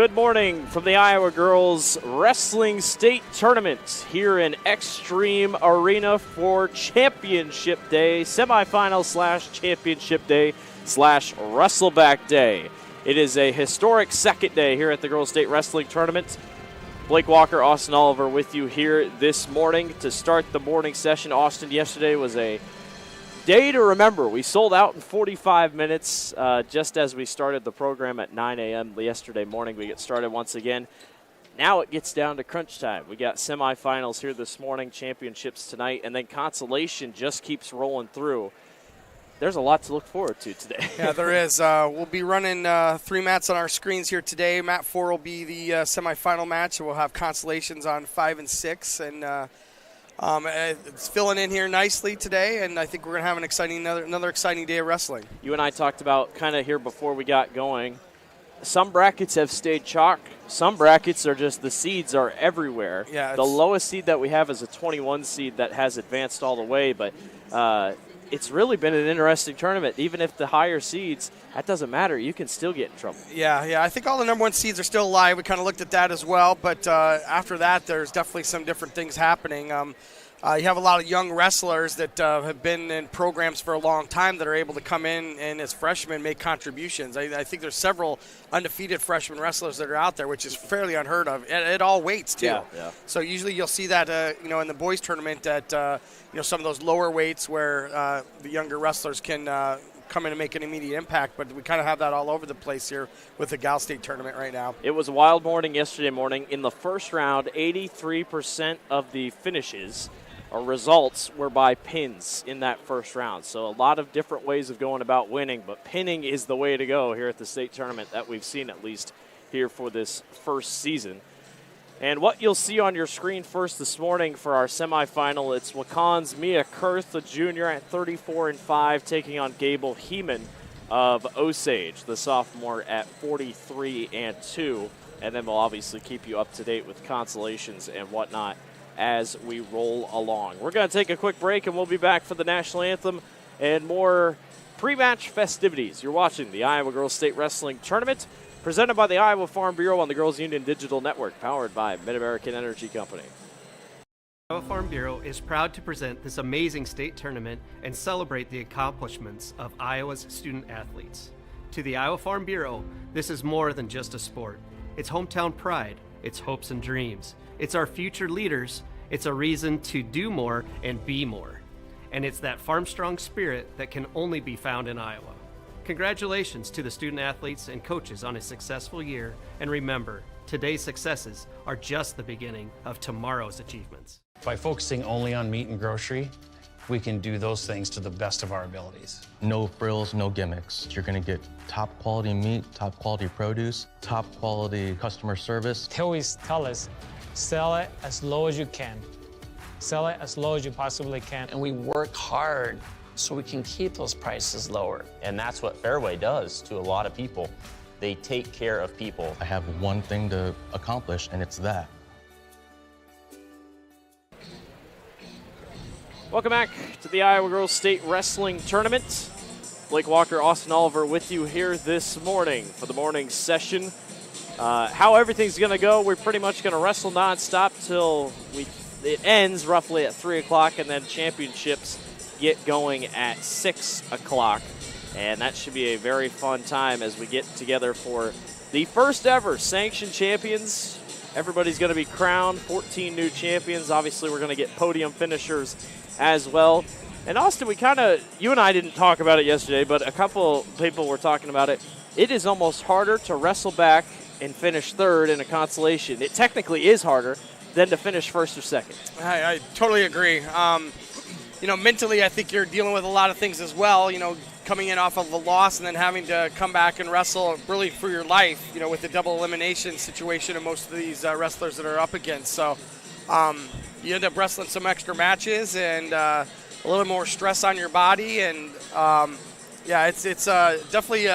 Good morning from the Iowa Girls Wrestling State Tournament here in Extreme Arena for Championship Day, semifinal / Championship Day / Wrestleback Day. It is a historic second day here at the Girls State Wrestling Tournament. Blake Walker, Austin Oliver with you here this morning to start the morning session. Austin, yesterday was a day to remember. We sold out in 45 minutes just as we started the program at 9 a.m. yesterday morning. We get started once again. Now it gets down to crunch time. We got semifinals here this morning, championships tonight, and then Consolation just keeps rolling through. There's a lot to look forward to today. Yeah, there is. We'll be running 3 mats on our screens here today. Mat 4 will be the semifinal match, and we'll have Consolations on 5 and 6. And it's filling in here nicely today, and I think we're going to have another exciting day of wrestling. You and I talked about kind of here before we got going. Some brackets have stayed chalk. Some brackets are just the seeds are everywhere. Yeah, the lowest seed that we have is a 21 seed that has advanced all the way, but it's really been an interesting tournament. Even if the higher seeds, that doesn't matter. You can still get in trouble. Yeah. I think all the number 1 seeds are still alive. We kind of looked at that as well. But after that, there's definitely some different things happening. You have a lot of young wrestlers that have been in programs for a long time that are able to come in and as freshmen make contributions. I think there's several undefeated freshman wrestlers that are out there, which is fairly unheard of at all weights too. Yeah. So usually you'll see that in the boys tournament at some of those lower weights where the younger wrestlers can come in and make an immediate impact. But we kind of have that all over the place here with the Gal State tournament right now. It was a wild morning yesterday morning. In the first round, 83% of the finishes or results were by pins in that first round. So a lot of different ways of going about winning, but pinning is the way to go here at the state tournament that we've seen at least here for this first season. And what you'll see on your screen first this morning for our semifinal, it's Wacon's Mia Kurth, the junior at 34-5, taking on Gable Heeman of Osage, the sophomore at 43-2. And then we'll obviously keep you up to date with consolations and whatnot as we roll along. We're going to take a quick break, and we'll be back for the national anthem and more pre-match festivities. You're watching the Iowa Girls State Wrestling Tournament, presented by the Iowa Farm Bureau on the Girls Union Digital Network, powered by Mid-American Energy Company. Iowa Farm Bureau is proud to present this amazing state tournament and celebrate the accomplishments of Iowa's student athletes. To the Iowa Farm Bureau, this is more than just a sport. It's hometown pride, it's hopes and dreams. It's our future leaders. It's a reason to do more and be more. And it's that farm-strong spirit that can only be found in Iowa. Congratulations to the student athletes and coaches on a successful year. And remember, today's successes are just the beginning of tomorrow's achievements. By focusing only on meat and grocery, we can do those things to the best of our abilities. No frills, no gimmicks. You're gonna get top quality meat, top quality produce, top quality customer service. They always tell us, sell it as low as you can. Sell it as low as you possibly can. And we work hard so we can keep those prices lower. And that's what Fairway does to a lot of people. They take care of people. I have one thing to accomplish, and it's that. Welcome back to the Iowa Girls State Wrestling Tournament. Blake Walker, Austin Oliver with you here this morning for the morning session. How everything's going to go, we're pretty much going to wrestle nonstop till it ends roughly at 3 o'clock, and then championships get going at 6 o'clock. And that should be a very fun time as we get together for the first ever sanctioned champions. Everybody's going to be crowned, 14 new champions. Obviously, we're going to get podium finishers as well. And Austin, you and I didn't talk about it yesterday, but a couple people were talking about it. It is almost harder to wrestle back and finish third in a consolation. It technically is harder than to finish first or second. I totally agree. Mentally, I think you're dealing with a lot of things as well. Coming in off of a loss and then having to come back and wrestle really for your life. With the double elimination situation of most of these wrestlers that are up against. So you end up wrestling some extra matches and a little more stress on your body. And it's definitely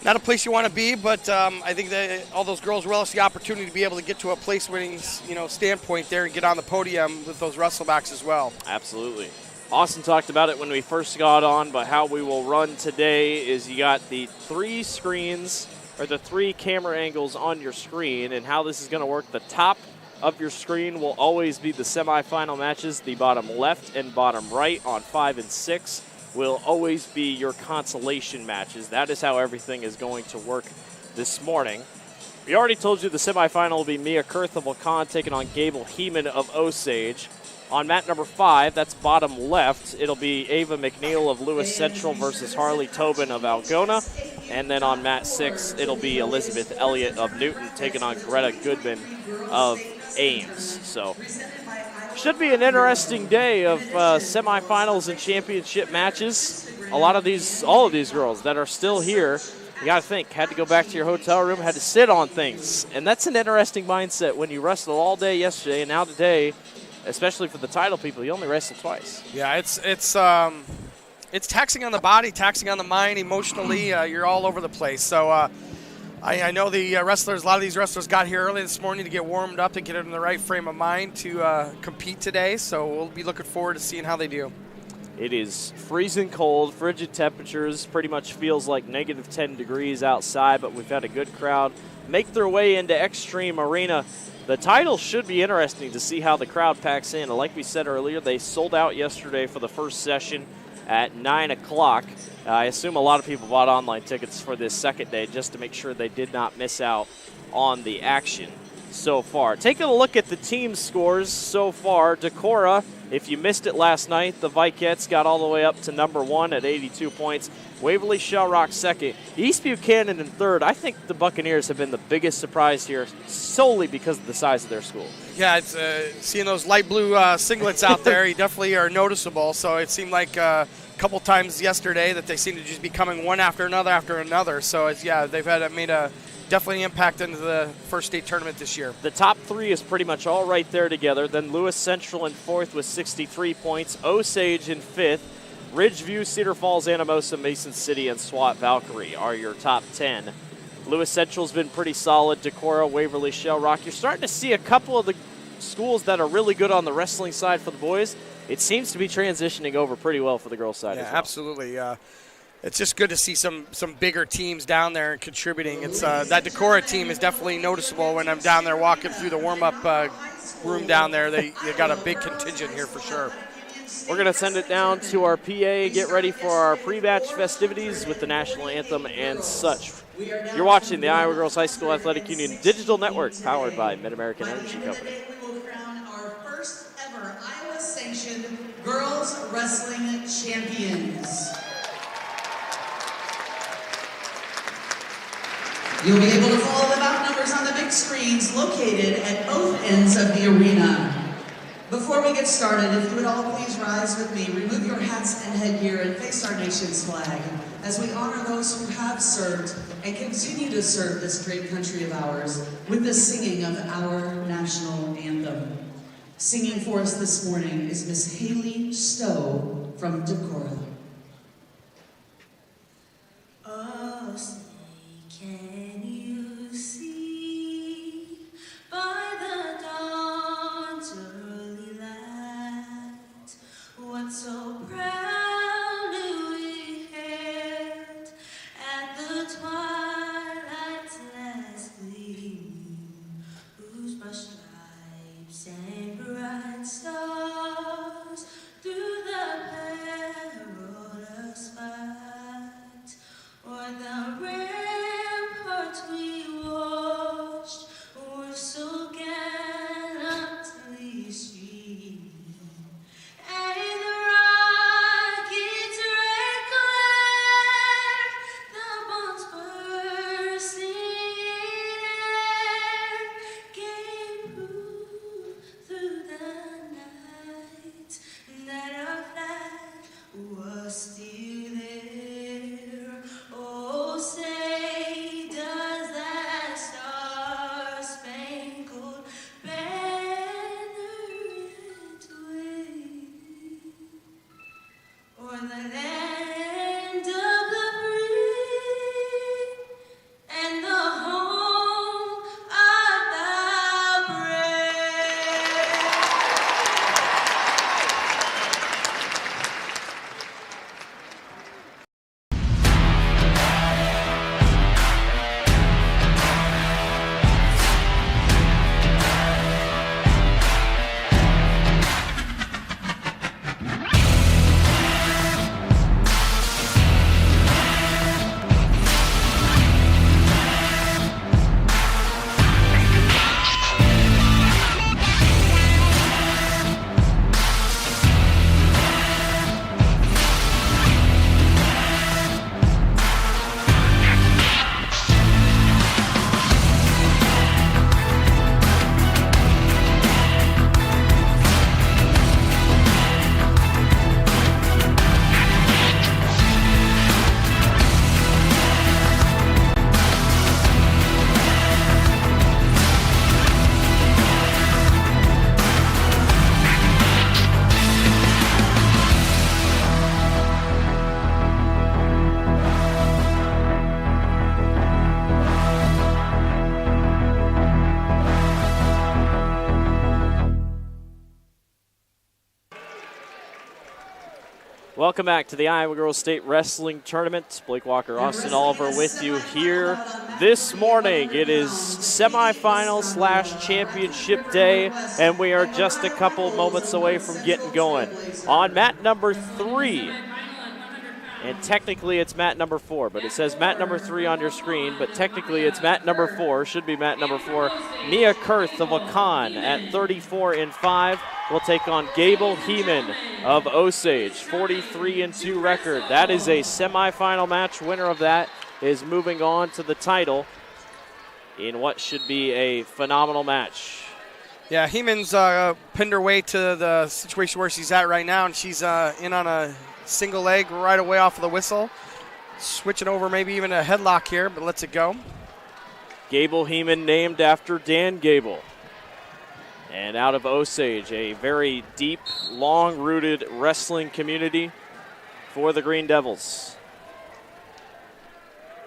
not a place you want to be, but I think that all those girls relish the opportunity to be able to get to a place-winning, standpoint there and get on the podium with those wrestlebacks as well. Absolutely. Austin talked about it when we first got on, but how we will run today is you got the 3 screens are the 3 camera angles on your screen, and how this is going to work. The top of your screen will always be the semifinal matches. The bottom left and bottom right on 5 and 6 will always be your consolation matches. That is how everything is going to work this morning. We already told you the semifinal will be Mia Kurth of Wakan taking on Gable Heeman of Osage. On mat number 5, that's bottom left, it'll be Ava McNeil of Lewis Central versus Harley Tobin of Algona. And then on mat 6, it'll be Elizabeth Elliott of Newton taking on Greta Goodman of Ames. So should be an interesting day of semifinals and championship matches. All of these girls that are still here, you got to think, had to go back to your hotel room, had to sit on things. And that's an interesting mindset when you wrestled all day yesterday, and now today, especially for the title people, you only wrestle twice. Yeah, it's taxing on the body, taxing on the mind, emotionally. You're all over the place. So I know the wrestlers, a lot of these wrestlers got here early this morning to get warmed up and get in the right frame of mind to compete today. So we'll be looking forward to seeing how they do. It is freezing cold, frigid temperatures, pretty much feels like negative 10 degrees outside, but we've had a good crowd make their way into Extreme Arena. The title should be interesting to see how the crowd packs in. Like we said earlier, they sold out yesterday for the first session at 9 o'clock. I assume a lot of people bought online tickets for this second day just to make sure they did not miss out on the action so far. Taking a look at the team scores so far, Decorah, if you missed it last night, the Vikettes got all the way up to number 1 at 82 points. Waverly Shell Rock second. East Buchanan in third. I think the Buccaneers have been the biggest surprise here solely because of the size of their school. Yeah, it's seeing those light blue singlets out there, you definitely are noticeable. So it seemed like a couple times yesterday that they seem to just be coming one after another. So it's, yeah, they've made a definitely impact into the first state tournament this year. The top 3 is pretty much all right there together. Then Lewis Central in 4th with 63 points. Osage in 5th. Ridgeview, Cedar Falls, Anamosa, Mason City, and SWAT Valkyrie are your top 10. Lewis Central's been pretty solid. Decorah, Waverly, Shell Rock. You're starting to see a couple of the schools that are really good on the wrestling side for the boys. It seems to be transitioning over pretty well for the girls' side as well. Absolutely. It's just good to see some bigger teams down there and contributing. It's that Decorah team is definitely noticeable when I'm down there walking through the warm-up room down there. They got a big contingent here for sure. We're going to send it down to our PA, get ready for our pre-match festivities with the national anthem and such. You're watching the Iowa Girls High School Athletic Union Digital Network, powered by Mid-American Energy Company. We will crown our first ever Iowa-sanctioned girls wrestling champions. You'll be able to follow the bout numbers on the big screens located at both ends of the arena. Before we get started, if you would all please rise with me, remove your hats and headgear and face our nation's flag as we honor those who have served and continue to serve this great country of ours with the singing of our national anthem. Singing for us this morning is Miss Haley Stowe from Decorah. Oh, say, can you see by the dawn's early light what so proudly we hailed at the twilight's last gleaming, whose bright stripes and bright stars through the perilous Welcome back to the Iowa Girls State Wrestling Tournament. Blake Walker, Austin Oliver with you here this morning. It is semifinal / championship day, and we are just a couple moments away from getting going. On mat number 3, and technically it's mat number 4, but it says mat number 3 on your screen, but technically it's mat number 4, should be mat number 4. Mia Kurth of Wakan at 34-5 will take on Gable Heeman of Osage, 43-2 record. That is a semifinal match. Winner of that is moving on to the title in what should be a phenomenal match. Yeah, Heeman's pinned her way to the situation where she's at right now, and she's in on a single leg right away off of the whistle. Switching over maybe even a headlock here, but lets it go. Gable Heeman named after Dan Gable. And out of Osage, a very deep, long-rooted wrestling community for the Green Devils.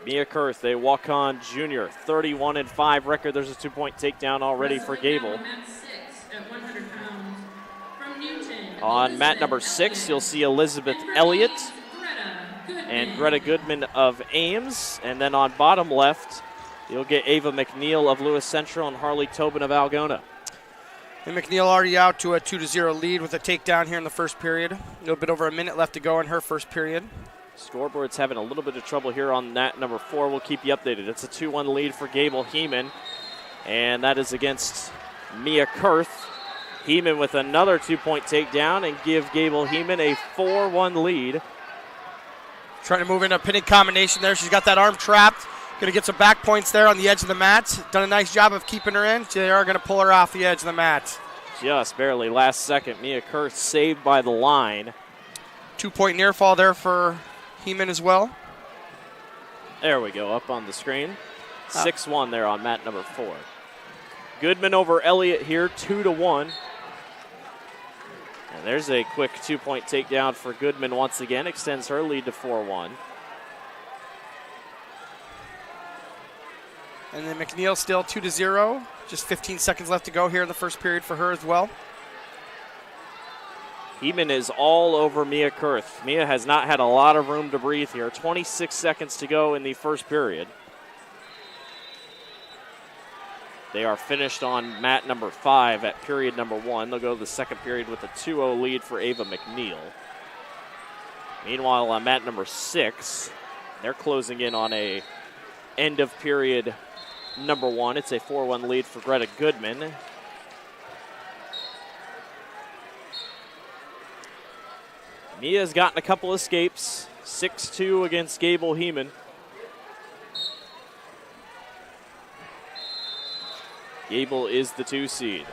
Mia Kurth, a walk-on junior, 31-5 record. There's a 2-point takedown already for Gable. On mat number 6, you'll see Elizabeth Elliott and Greta Goodman of Ames. And then on bottom left, you'll get Ava McNeil of Lewis Central and Harley Tobin of Algona. And McNeil already out to a 2-0 lead with a takedown here in the first period. A little bit over a minute left to go in her first period. Scoreboard's having a little bit of trouble here on mat number 4. We'll keep you updated. It's a 2-1 lead for Gable Heeman, and that is against Mia Kurth. Heeman with another 2-point takedown and give Gable Heeman a 4-1 lead. Trying to move into a pinning combination there. She's got that arm trapped. Going to get some back points there on the edge of the mat. Done a nice job of keeping her in. They are going to pull her off the edge of the mat. Just barely. Last second, Mia Kurth saved by the line. 2-point near fall there for Heeman as well. There we go, up on the screen. 6-1 there on mat number 4. Goodman over Elliott here, 2-1. And there's a quick 2-point takedown for Goodman once again. Extends her lead to 4-1. And then McNeil still 2-0. Just 15 seconds left to go here in the first period for her as well. Heeman is all over Mia Kurth. Mia has not had a lot of room to breathe here. 26 seconds to go in the first period. They are finished on mat number 5 at period number 1. They'll go to the second period with a 2-0 lead for Ava McNeil. Meanwhile, on mat number 6, they're closing in on a end of period number 1. It's a 4-1 lead for Greta Goodman. Mia's gotten a couple escapes. 6-2 against Gable Heeman. Gable is the 2 seed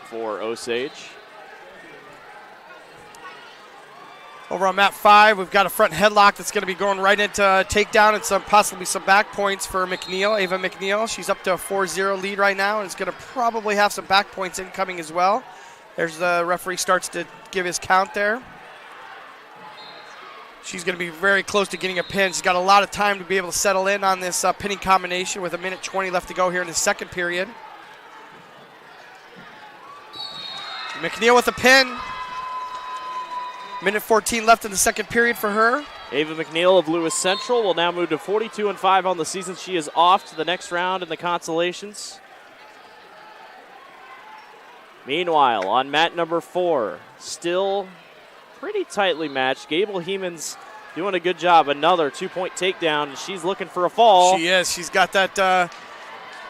for Osage. Over on mat 5, we've got a front headlock that's going to be going right into takedown and possibly some back points for McNeil, Ava McNeil. She's up to a 4-0 lead right now and is going to probably have some back points incoming as well. There's the referee starts to give his count there. She's going to be very close to getting a pin. She's got a lot of time to be able to settle in on this pinning combination with 1:20 left to go here in the second period. McNeil with a pin. 1:14 left in the second period for her. Ava McNeil of Lewis Central will now move to 42-5 on the season. She is off to the next round in the consolations. Meanwhile, on mat number 4, still pretty tightly matched. Gable Heeman's doing a good job. Another 2-point takedown, and she's looking for a fall. She is. She's got that,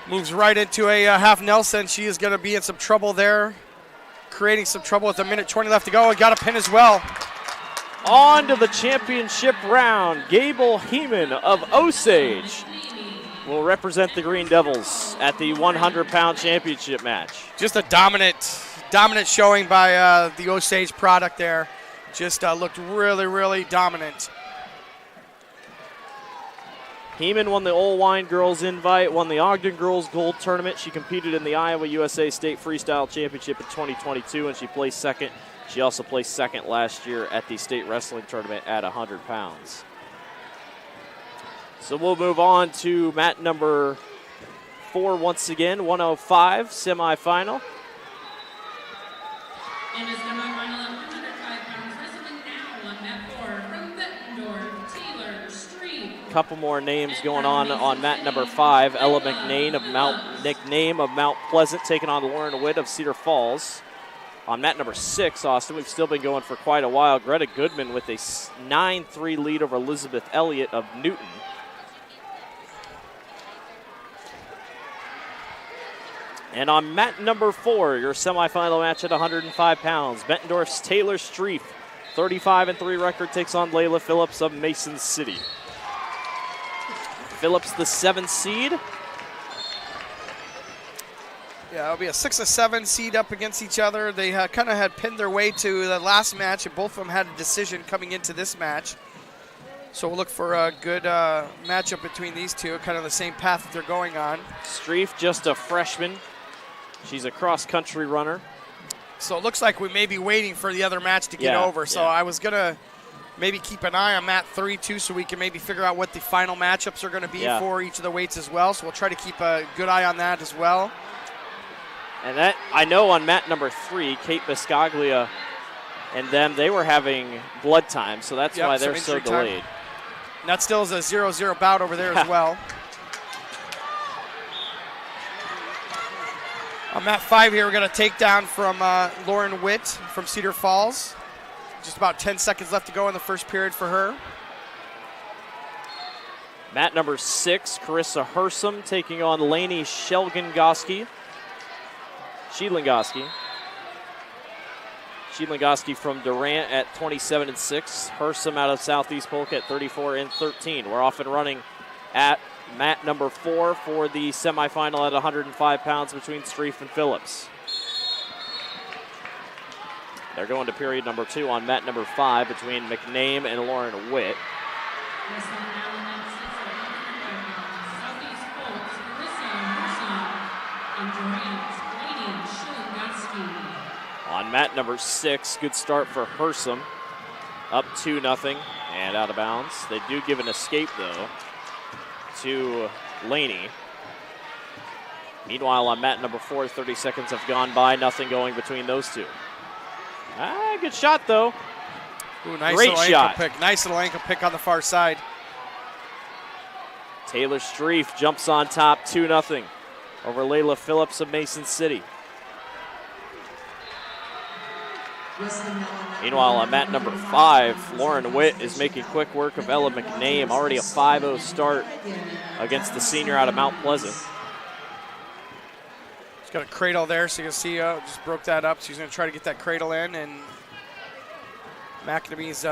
moves right into a half Nelson. She is going to be in some trouble there, creating some trouble with 1:20 left to go, and got a pin as well. On to the championship round. Gable Heeman of Osage will represent the Green Devils at the 100-pound championship match. Just a dominant showing by the Osage product there. Just looked really, really dominant. Heeman won the Old Wine Girls Invite, won the Ogden Girls Gold Tournament. She competed in the Iowa USA State Freestyle Championship in 2022, and she placed second. She also placed second last year at the State Wrestling Tournament at 100 pounds. So we'll move on to mat number 4 once again, 105 semifinal. And a semifinal at 105 pounds, wrestling couple more names going on mat number 5. Ella McName of Mount Pleasant taking on Lauren Witt of Cedar Falls. On mat number 6, Austin, we've still been going for quite a while. Greta Goodman with a 9-3 lead over Elizabeth Elliott of Newton. And on mat number 4, your semifinal match at 105 pounds, Bettendorf's Taylor Streif, 35-3 record, takes on Layla Phillips of Mason City. Phillips, the 7th seed. Yeah, it'll be a 6 or 7 seed up against each other. They kind of had pinned their way to the last match, and both of them had a decision coming into this match. So we'll look for a good matchup between these two, kind of the same path that they're going on. Streif, just a freshman. She's a cross-country runner. So it looks like we may be waiting for the other match to get over. So I was going to maybe keep an eye on mat 3, too, so we can maybe figure out what the final matchups are going to be for each of the weights as well. So we'll try to keep a good eye on that as well. And that, I know on mat number 3, Kate Biscaglia and them, they were having blood time, so that's why they're so delayed. And that still is a 0-0 bout over there as well. On mat 5 here, we're going to take down from Lauren Witt from Cedar Falls. Just about 10 seconds left to go in the first period for her. Mat number 6, Carissa Hersom taking on Lainey Shelgangoski. Sheelangoski from Durant at 27-6. Hersom out of Southeast Polk at 34-13. We're off and running at mat number 4 for the semifinal at 105 pounds between Streif and Phillips. They're going to period number 2 on mat number 5 between McName and Lauren Witt. On mat number 6, good start for Hersom. Up 2-0 and out of bounds. They do give an escape, though, to Laney. Meanwhile, on mat number 4, 30 seconds have gone by. Nothing going between those two. Good shot, though. Ooh, nice Great little shot. Ankle pick. Nice little ankle pick on the far side. Taylor Streif jumps on top, 2-0 over Layla Phillips of Mason City. Meanwhile, on mat number 5, Lauren Witt is making quick work of Ella McName. Already a 5-0 start against the senior out of Mount Pleasant. She's got a cradle there, so you can see just broke that up. She's going to try to get that cradle in, and McNamee's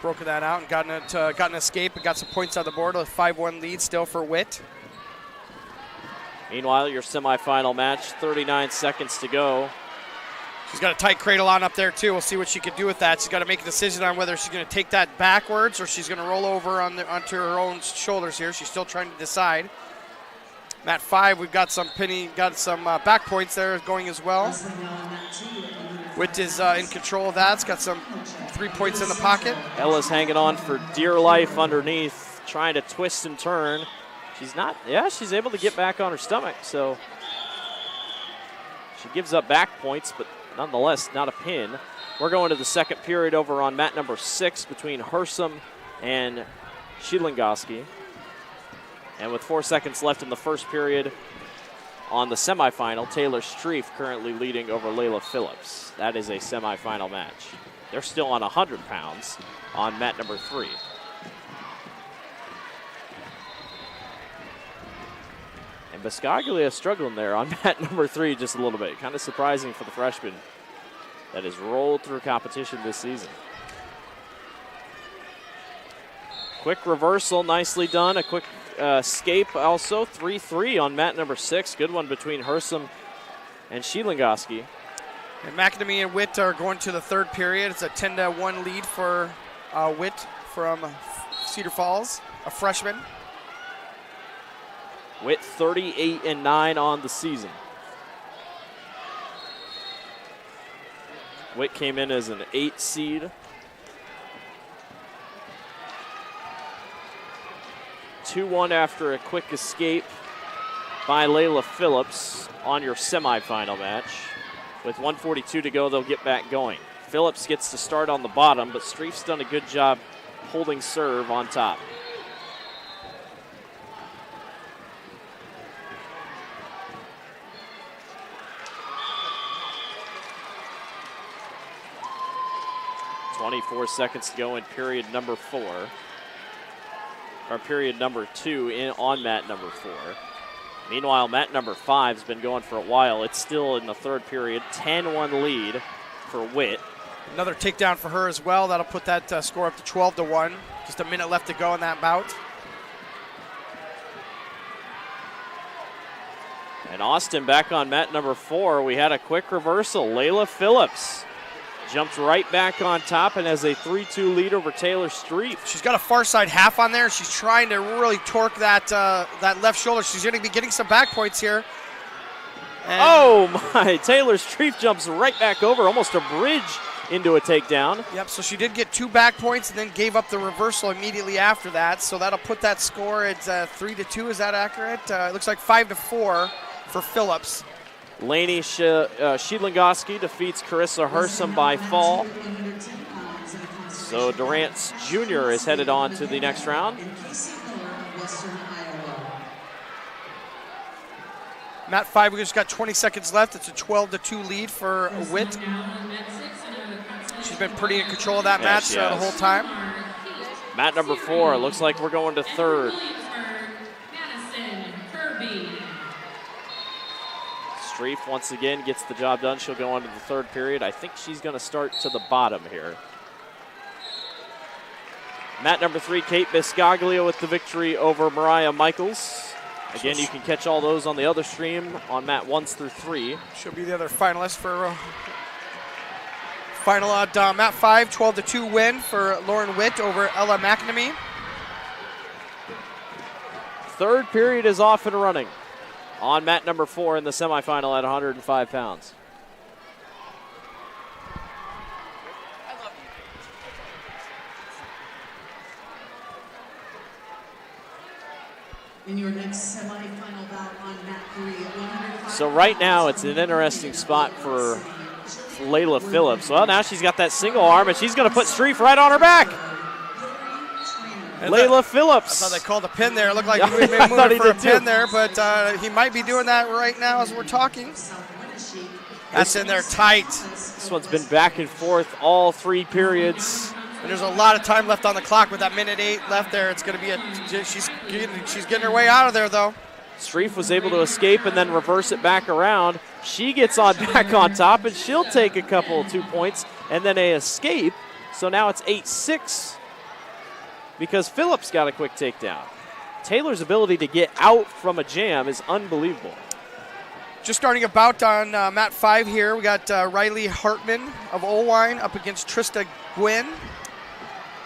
broken that out and got an escape and got some points on the board. A 5-1 lead still for Witt. Meanwhile, your semifinal match, 39 seconds to go. She's got a tight cradle on up there, too. We'll see what she can do with that. She's got to make a decision on whether she's going to take that backwards or she's going to roll over onto her own shoulders here. She's still trying to decide. Mat 5, we've got some back points there going as well. Witt is in control of that. It's got some 3 points in the pocket. Ella's hanging on for dear life underneath, trying to twist and turn. She's able to get back on her stomach, so she gives up back points, but nonetheless, not a pin. We're going to the second period over on mat number 6 between Hersom and Sheelangoski. And with 4 seconds left in the first period on the semifinal, Taylor Streif currently leading over Layla Phillips. That is a semifinal match. They're still on 100 pounds on mat number 3. And Biscaglia struggling there on mat number 3 just a little bit. Kind of surprising for the freshman that has rolled through competition this season. Quick reversal, nicely done. A quick escape also. 3-3 on mat number 6. Good one between Hersom and Sheelangoski. And McNamee and Witt are going to the third period. It's a 10-1 lead for Witt from Cedar Falls, a freshman. Witt 38-9 on the season. Witt came in as an 8 seed. 2-1 after a quick escape by Layla Phillips on your semifinal match. With 1:42 to go, they'll get back going. Phillips gets to start on the bottom, but Streif's done a good job holding serve on top. 24 seconds to go in period number 4. Or period number 2 on mat number 4. Meanwhile, mat number 5's been going for a while. It's still in the third period. 10-1 lead for Witt. Another takedown for her as well. That'll put that score up to 12-1. Just a minute left to go in that bout. And Austin back on mat number 4. We had a quick reversal. Layla Phillips jumped right back on top and has a 3-2 lead over Taylor Street. She's got a far side half on there. She's trying to really torque that left shoulder. She's going to be getting some back points here. And oh my, Taylor Street jumps right back over, almost a bridge into a takedown. Yep, so she did get 2 back points and then gave up the reversal immediately after that. So that'll put that score at 3-2. Is that accurate? It looks like 5-4 for Phillips. Lainey Shidlangoski defeats Carissa Hersom by fall. So Durant Jr. is headed on to the next round. Mat 5, we just got 20 seconds left. It's a 12-2 lead for Witt. She's been pretty in control of that match the whole time. Mat number 4, looks like we're going to third. Streif once again gets the job done. She'll go on to the third period. I think she's going to start to the bottom here. Mat number 3, Kate Biscaglia with the victory over Mariah Michaels. Again, you can catch all those on the other stream on mat 1 through 3. She'll be the other finalist for final at mat 5, 12-2 win for Lauren Witt over Ella McNamee. Third period is off and running on mat number 4 in the semifinal at 105 pounds. In your next semifinal bout on mat 3, so right now it's an interesting spot for Layla Phillips. Well, now she's got that single arm and she's going to put Streif right on her back. Layla Phillips. I thought they called a pin there. It looked like he may move for a pin there, but he might be doing that right now as we're talking. That's in there tight. This one's been back and forth all 3 periods. And there's a lot of time left on the clock with that minute 8 left there. It's going to be she's getting her way out of there though. Streif was able to escape and then reverse it back around. She gets on back on top and she'll take a couple 2 points and then a escape. So now it's 8-6 because Phillips got a quick takedown. Taylor's ability to get out from a jam is unbelievable. Just starting a bout on mat 5 here. We got Riley Hartman of Olwine up against Trista Gwynn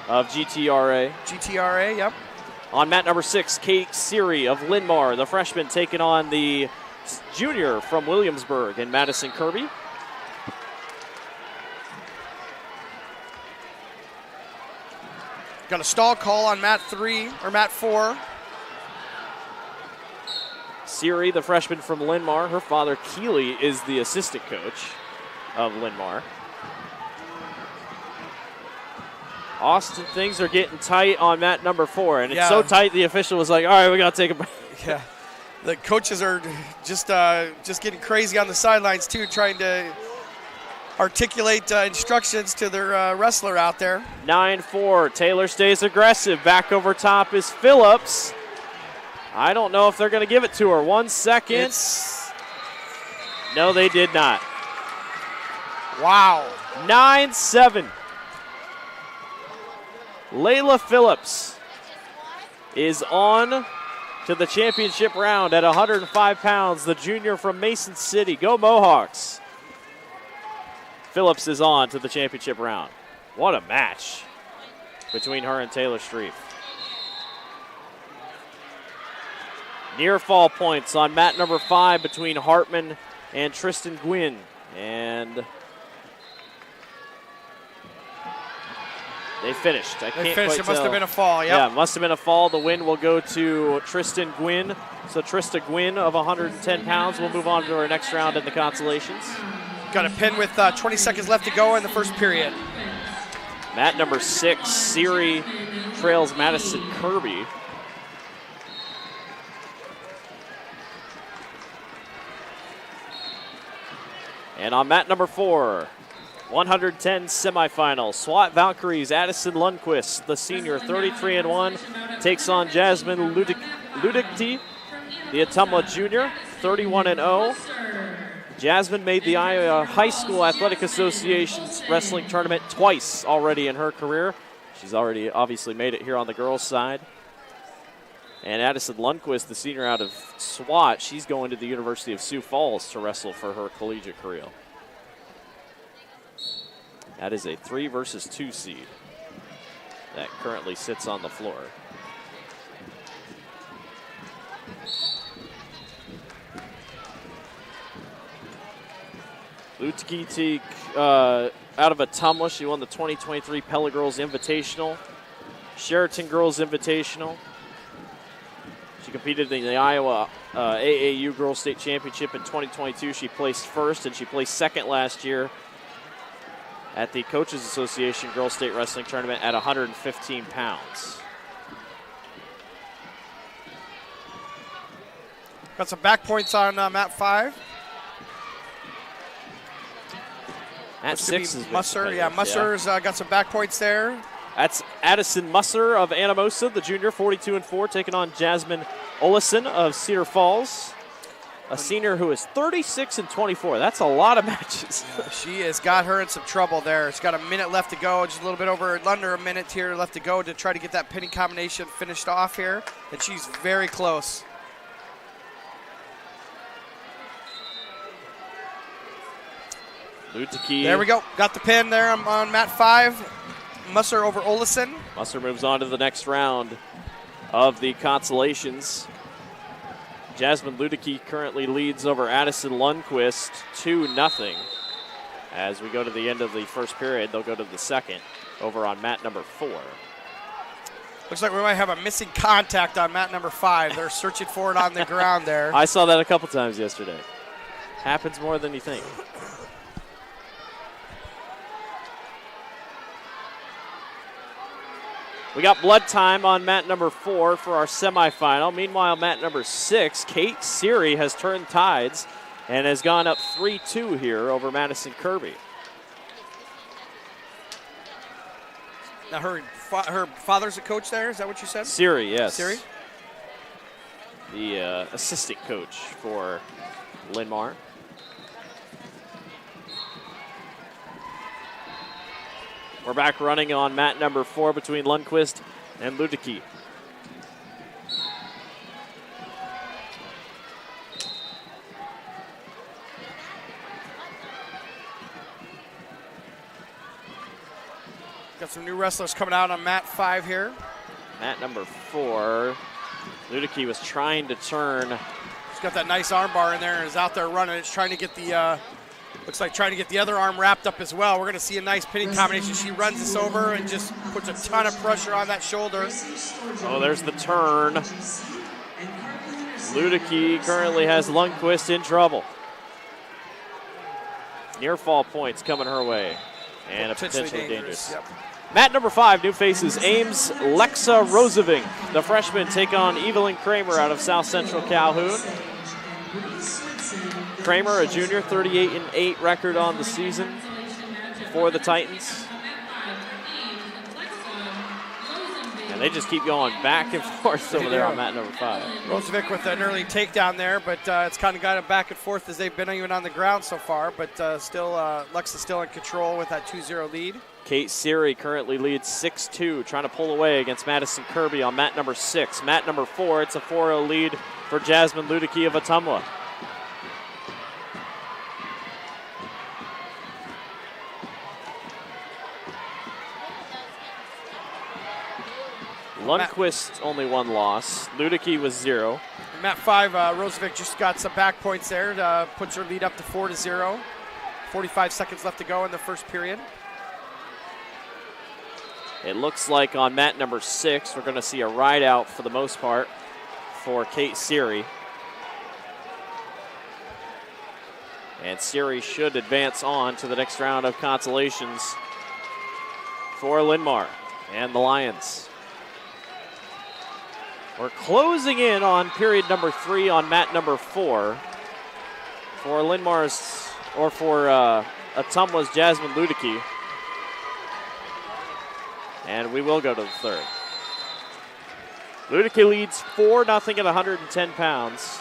of GTRA. GTRA, yep. On mat number 6, Kate Siri of Linmar, the freshman, taking on the junior from Williamsburg and Madison Kirby. Got a stall call on mat 3 or mat 4. Siri, the freshman from Linmar, her father Keeley is the assistant coach of Linmar. Austin, things are getting tight on mat number 4, and it's so tight the official was like, all right, we got to take a break. Yeah, the coaches are just getting crazy on the sidelines too, trying to articulate instructions to their wrestler out there. 9-4, Taylor stays aggressive. Back over top is Phillips. I don't know if they're going to give it to her. 1 second. No, they did not. Wow. 9-7. Layla Phillips is on to the championship round at 105 pounds, the junior from Mason City. Go Mohawks. Phillips is on to the championship round. What a match between her and Taylor Streif. Near fall points on mat number 5 between Hartman and Tristan Gwynn. And they finished. It must have been a fall, Yeah, it must have been a fall. The win will go to Tristan Gwynn. So Trista Gwynn of 110 pounds will move on to our next round in the consolations. Got a pin with 20 seconds left to go in the first period. Mat number 6, Siri trails Madison Kirby. And on mat number 4, 110 semifinal. SWAT Valkyries, Addison Lundquist, the senior, 33-1, takes on Jasmine Ludicti, the Ottumwa junior, 31-0. Jasmine made the Iowa High School Athletic Association's wrestling tournament twice already in her career. She's already obviously made it here on the girls' side. And Addison Lundquist, the senior out of SWAT, she's going to the University of Sioux Falls to wrestle for her collegiate career. That is a 3 versus 2 seed that currently sits on the floor. Lutikiti out of Ottumwa, she won the 2023 Pella Girls Invitational, Sheraton Girls Invitational. She competed in the Iowa AAU Girls State Championship in 2022. She placed first, and she placed second last year at the Coaches Association Girls State Wrestling Tournament at 115 pounds. Got some back points on mat 5. Mat 6 is Musser. Yeah, Musser's got some back points there. That's Addison Musser of Anamosa, the junior, 42-4, taking on Jasmine Olison of Cedar Falls, a senior who is 36-24. That's a lot of matches. Yeah, she has got her in some trouble there. She's got a minute left to go, just a little bit under a minute here left to go to try to get that pinning combination finished off here, and she's very close. Lutiki. There we go. Got the pin there on mat 5. Musser over Olison. Musser moves on to the next round of the consolations. Jasmine Ludicky currently leads over Addison Lundquist 2-0. As we go to the end of the first period, they'll go to the second over on mat number 4. Looks like we might have a missing contact on mat number 5. They're searching for it on the ground there. I saw that a couple times yesterday. Happens more than you think. We got blood time on mat number 4 for our semifinal. Meanwhile, mat number 6, Kate Seary has turned tides and has gone up 3-2 here over Madison Kirby. Now her father's a coach there, is that what you said? Seary, yes. Seary? The assistant coach for Linmar. We're back running on mat number 4 between Lundquist and Ludicky. Got some new wrestlers coming out on mat 5 here. Mat number 4, Ludicky was trying to turn. She's got that nice arm bar in there and is out there running. It's trying to get the looks like trying to get the other arm wrapped up as well. We're going to see a nice pinning combination. She runs this over and just puts a ton of pressure on that shoulder. Oh, there's the turn. Ludicky currently has Lundquist in trouble. Near fall points coming her way. And a potentially dangerous. Yep. Mat number 5, new faces. Ames Lexa Roseving. The freshman take on Evelyn Kramer out of South Central Calhoun. Kramer, a junior, 38-8 record on the season for the Titans. And they just keep going back and forth over there on mat number 5. Rozovic with an early takedown there, but it's kind of got them back and forth as they've been even on the ground so far. But still, Lex is still in control with that 2-0 lead. Kate Seary currently leads 6-2, trying to pull away against Madison Kirby on mat number 6. Mat number 4, it's a 4-0 lead for Jasmine Ludicky of Ottumwa. Lundquist only 1 loss. Ludicky was 0. In mat 5, Rozovic just got some back points there. Puts her lead up to 4-0. 45 seconds left to go in the first period. It looks like on mat number 6, we're going to see a ride out for the most part for Kate Seary. And Seary should advance on to the next round of consolations for Linmar and the Lions. We're closing in on period number 3 on mat number 4 for Linmar's, or for Ottumwa's Jasmine Ludicky. And we will go to the third. Ludicky leads 4-0 at 110 pounds.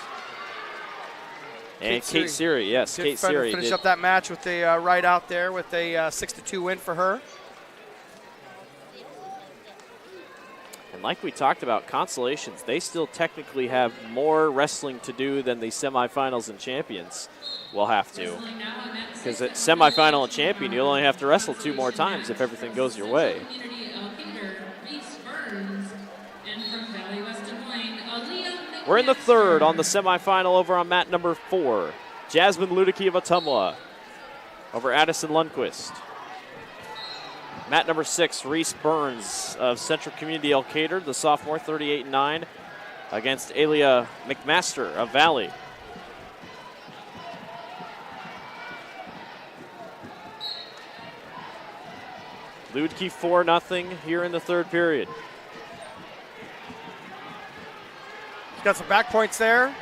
And Kate Siri, yes, Kate Siri finish up that match with a right out there with a 6-2 win for her. And like we talked about, Consolations, they still technically have more wrestling to do than the semifinals and champions will have to. Because at semifinal and champion, you'll only have to wrestle 2 more times if everything goes your way. We're in the third on the semifinal over on mat number 4. Jasmine Ludicky of Ottumwa over Addison Lundquist. Mat number 6, Reese Burns of Central Community Elkader, the sophomore, 38-9, against Alia McMaster of Valley. Ludicky 4-0 here in the third period. Got some back points there.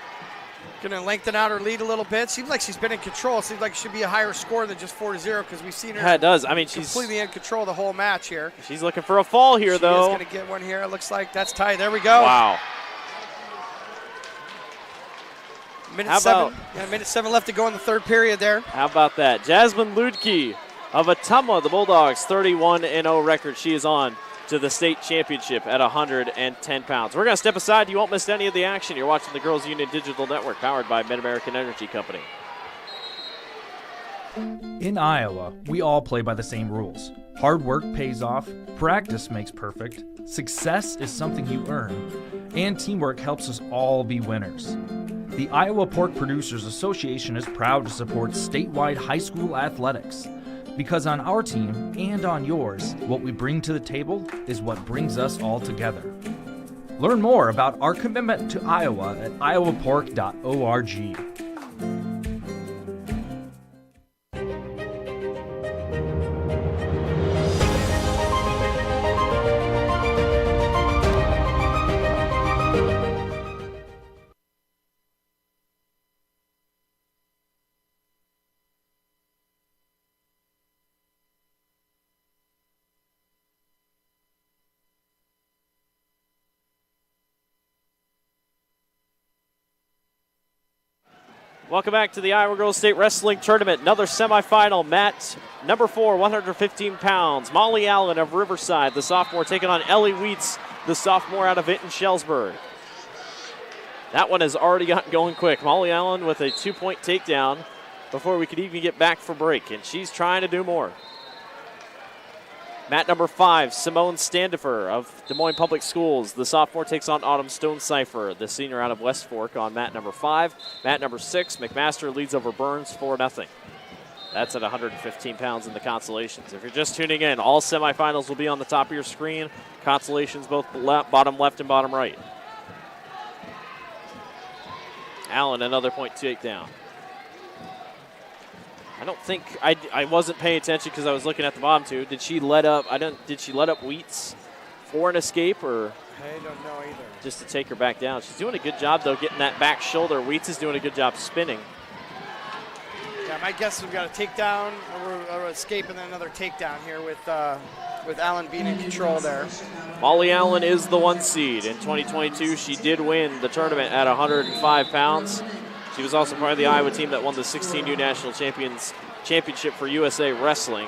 Going to lengthen out her lead a little bit. Seems like she's been in control. Seems like it should be a higher score than just 4-0 because we've seen her. Yeah, it does. I mean, she's completely in control the whole match here. She's looking for a fall here, though. She's going to get one here. It looks like that's tied. There we go. Wow. Minute 7 left to go in the third period there. How about that? Jasmine Ludicky of Ottumwa, the Bulldogs, 31-0 record. She is on to the state championship at 110 pounds. We're going to step aside. You won't miss any of the action. You're watching the Girls Union Digital Network, powered by Mid-American Energy Company. In Iowa, we all play by the same rules. Hard work pays off, practice makes perfect, success is something you earn, and teamwork helps us all be winners. The Iowa Pork Producers Association is proud to support statewide high school athletics. Because on our team and on yours, what we bring to the table is what brings us all together. Learn more about our commitment to Iowa at iowapork.org. Welcome back to the Iowa Girls State Wrestling Tournament. Another semifinal. Mat number 4, 115 pounds. Molly Allen of Riverside, the sophomore, taking on Ellie Wheats, the sophomore out of Vinton-Shellsburg. That one has already gotten going quick. Molly Allen with a 2-point takedown before we could even get back for break, and she's trying to do more. Mat number 5, Simone Standifer of Des Moines Public Schools. The sophomore takes on Autumn Stone-Cipher, the senior out of West Fork, on mat number 5. Mat number 6, McMaster leads over Burns 4-0. That's at 115 pounds in the Consolations. If you're just tuning in, all semifinals will be on the top of your screen. Consolations both bottom left and bottom right. Allen, another point takedown. I don't think I wasn't paying attention because I was looking at the bottom two. Did she let up? Did she let up Wheats for an escape, or I don't know either. Just to take her back down? She's doing a good job though, getting that back shoulder. Wheats is doing a good job spinning. Yeah, my guess is we've got a takedown or escape and then another takedown here with Allen being in control there. Molly Allen is the 1 seed in 2022. She did win the tournament at 105 pounds. She was also part of the Iowa team that won the 16U National Championship for USA Wrestling.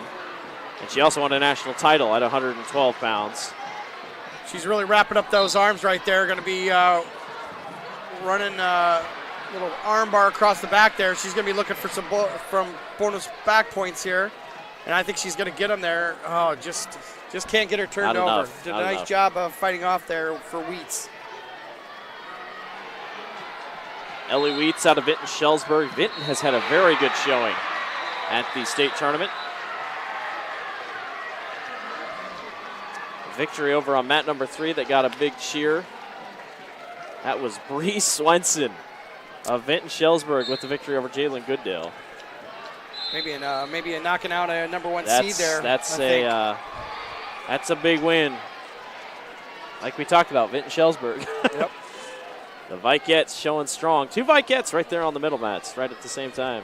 And she also won a national title at 112 pounds. She's really wrapping up those arms right there. Going to be running a little arm bar across the back there. She's going to be looking for some bonus back points here. And I think she's going to get them there. Oh, just can't get her turned over. Did a nice job of fighting off there for Wheats. Ellie Wheats out of Vinton-Shellsburg. Vinton has had a very good showing at the state tournament. Victory over on mat number 3 that got a big cheer. That was Bree Swenson of Vinton-Shellsburg with the victory over Jalen Goodale. Maybe a knocking out a number 1 seed there. That's a big win. Like we talked about, Vinton-Shellsburg. Yep. The Vikettes showing strong. 2 Vikettes right there on the middle mats, right at the same time.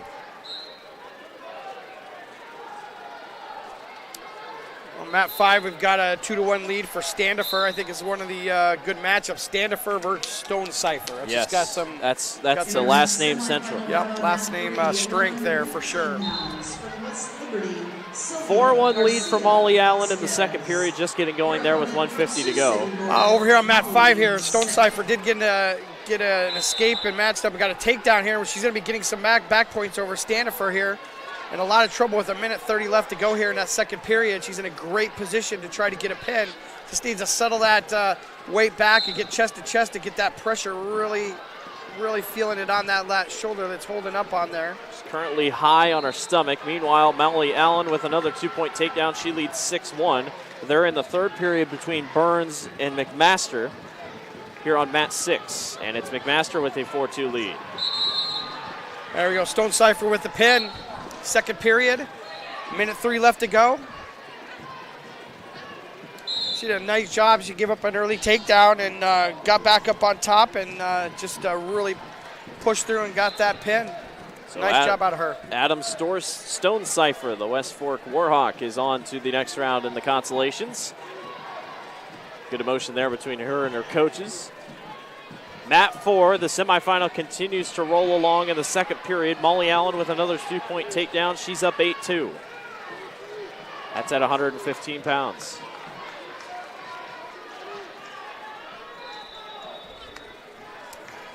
On mat 5, we've got a 2-1 lead for Standifer. I think is one of the good matchups. Standifer versus Stone Cipher. That's Yes, just got some. that's the last name central. Yep, last name strength there for sure. 4-1 lead for Molly Allen in the second period, just getting going there with 1:50 to go. Over here on mat 5 here, Stone Cipher did get an escape and matched up and got a takedown here. She's going to be getting some back points over Standifer here. In a lot of trouble with a minute 30 left to go here in that second period. She's in a great position to try to get a pin. Just needs to settle that weight back and get chest to chest to get that pressure really feeling it on that shoulder that's holding up on there. She's currently high on her stomach. Meanwhile, Molly Allen with another 2-point takedown. She leads 6-1. They're in the third period between Burns and McMaster here on mat 6. And it's McMaster with a 4-2 lead. There we go, Stone Cipher with the pin. Second period, minute 3 left to go. She did a nice job. She gave up an early takedown and got back up on top and just really pushed through and got that pin. So nice job out of her. Adam Stone Cipher, the West Fork Warhawk, is on to the next round in the consolations. Good emotion there between her and her coaches. Mat 4, the semifinal continues to roll along in the second period. Molly Allen with another 2-point takedown. She's up 8-2. That's at 115 pounds.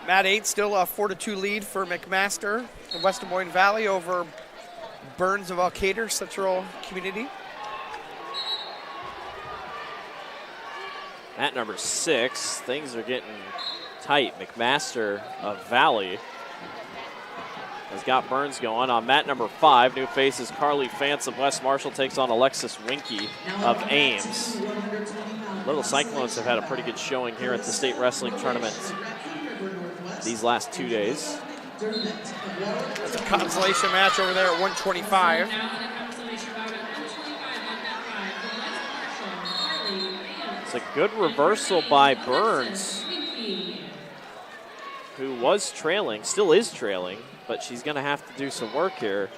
Mat 8, still a 4-2 lead for McMaster in West Des Moines Valley over Burns of Alcater Central Community. Mat number 6, things are getting tight. McMaster of Valley has got Burns going. On mat number 5, new faces Carly Fantz of West Marshall takes on Alexis Winky of Ames. Little Cyclones have had a pretty good showing here at the state wrestling tournament these last 2 days. That's a consolation match over there at 125. It's a good reversal by Burns, who was trailing, still is trailing, but she's going to have to do some work here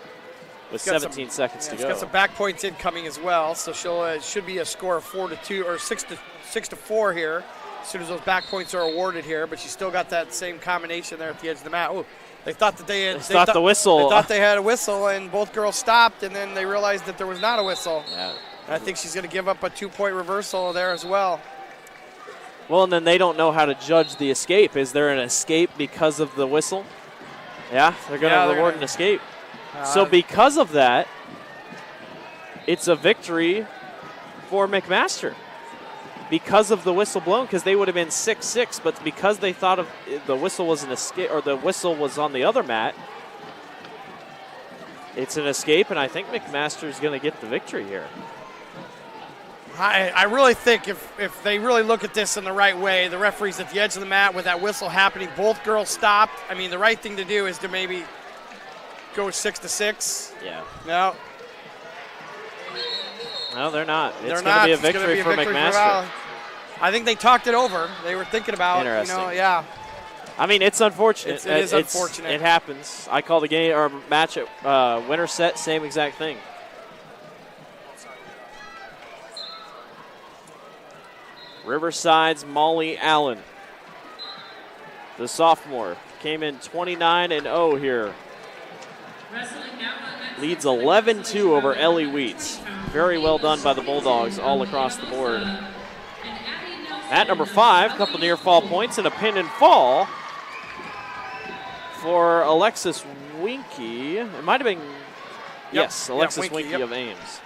with 17 seconds to go. She's got some back points incoming as well, so she'll should be a score of 4-2 or 6-4 here as soon as those back points are awarded here. But she's still got that same combination there at the edge of the mat. Oh, they thought that they thought the whistle. They thought they had a whistle, and both girls stopped, and then they realized that there was not a whistle. Yeah. And I think she's going to give up a 2-point reversal there as well. Well, and then they don't know how to judge the escape. Is there an escape because of the whistle? Yeah, they're going to reward an escape. So because of that, it's a victory for McMaster because of the whistle blown, because they would have been 6-6, but because they thought of the whistle was an escape, or the whistle was on the other mat, it's an escape, and I think McMaster is going to get the victory here. I really think if they really look at this in the right way, the referee's at the edge of the mat with that whistle happening, both girls stopped. I mean, the right thing to do is to maybe go 6-6. Yeah. No. No, they're not. They're it's going to be a victory for McMaster. I think they talked it over. They were thinking about, Interesting. yeah. I mean, it's unfortunate. It is unfortunate. It happens. I call the game or match at winner set, same exact thing. Riverside's Molly Allen, the sophomore, came in 29-0 here. Leads 11-2 over Ellie Wheats. Very well done by the Bulldogs all across the board. At number 5, a couple near fall points and a pin and fall for Alexis Winky. It might have been, yes, Alexis Winky of Ames.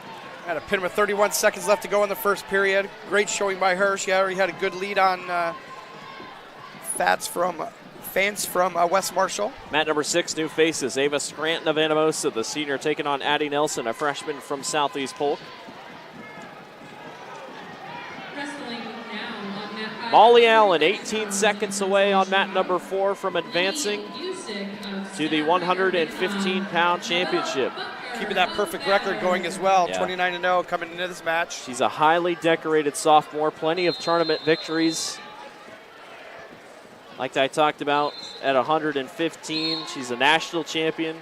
Had a pin with 31 seconds left to go in the first period. Great showing by her. She already had a good lead on Fantz from West Marshall. Mat number 6, new faces. Ava Scranton of Anamosa, the senior, taking on Addie Nelson, a freshman from Southeast Polk. Molly Allen, 18 seconds away on mat number 4 from advancing to the 115-pound championship. Keeping that perfect record going as well, 29-0 coming into this match. She's a highly decorated sophomore, plenty of tournament victories. Like I talked about, at 115, she's a national champion,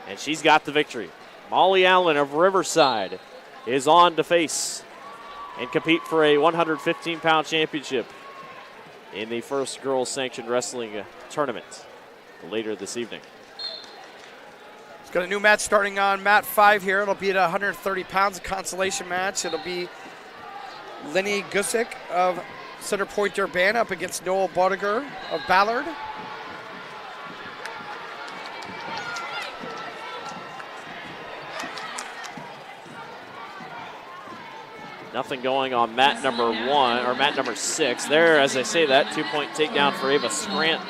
and she's got the victory. Molly Allen of Riverside is on to face and compete for a 115-pound championship in the first girls sanctioned wrestling tournament later this evening. It's got a new match starting on mat 5 here. It'll be at 130 pounds, a consolation match. It'll be Lenny Gusick of Center Point Urbana up against Noel Bodiger of Ballard. Nothing going on mat number 1, or mat number 6. There, as I say that, 2-point takedown for Ava Scranton.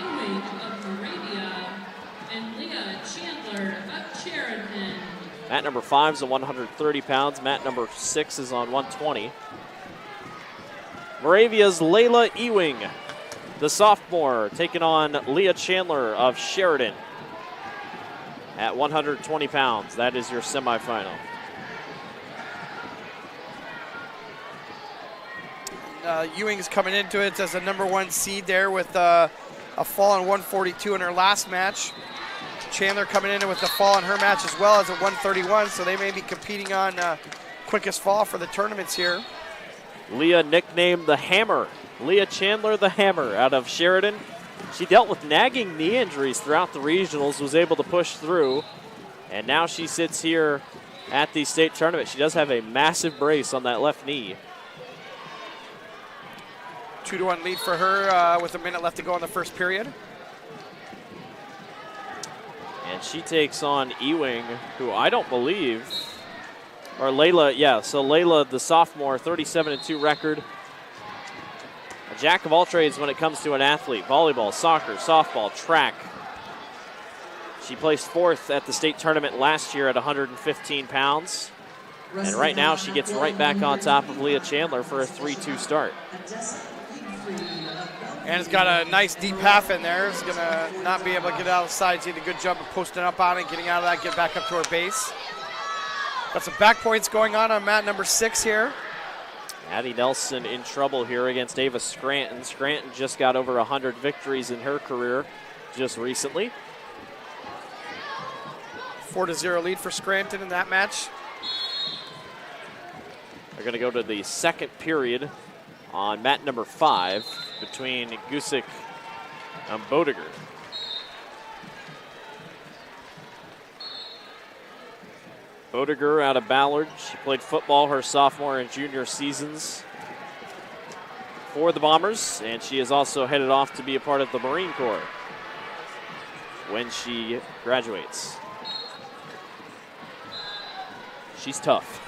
Mat number 5 is on 130 pounds. Mat number 6 is on 120. Moravia's Layla Ewing, the sophomore, taking on Leah Chandler of Sheridan at 120 pounds. That is your semifinal. Ewing's coming into it as a number 1 seed there with a fall on 142 in her last match. Chandler coming in with a fall in her match as well as a 131, so they may be competing on quickest fall for the tournaments here. Leah nicknamed the Hammer. Leah Chandler the Hammer out of Sheridan. She dealt with nagging knee injuries throughout the regionals, was able to push through, and now she sits here at the state tournament. She does have a massive brace on that left knee. 2-1 lead for her with a minute left to go in the first period. And she takes on Ewing, who I don't believe, or Layla, yeah, so Layla, the sophomore, 37-2 record. A jack of all trades when it comes to an athlete. Volleyball, soccer, softball, track. She placed 4th at the state tournament last year at 115 pounds. And right now she gets right back on top of Leah Chandler for a 3-2 start. And it's got a nice deep half in there. It's going to not be able to get out of the side. She did a good job of posting up on it, getting out of that, get back up to her base. Got some back points going on mat number 6 here. Addie Nelson in trouble here against Ava Scranton. Scranton just got over 100 victories in her career just recently. 4-0 lead for Scranton in that match. They're going to go to the second period on mat number 5 between Gusick and Bodiger. Bodiger out of Ballard. She played football her sophomore and junior seasons for the Bombers, and she is also headed off to be a part of the Marine Corps when she graduates. She's tough.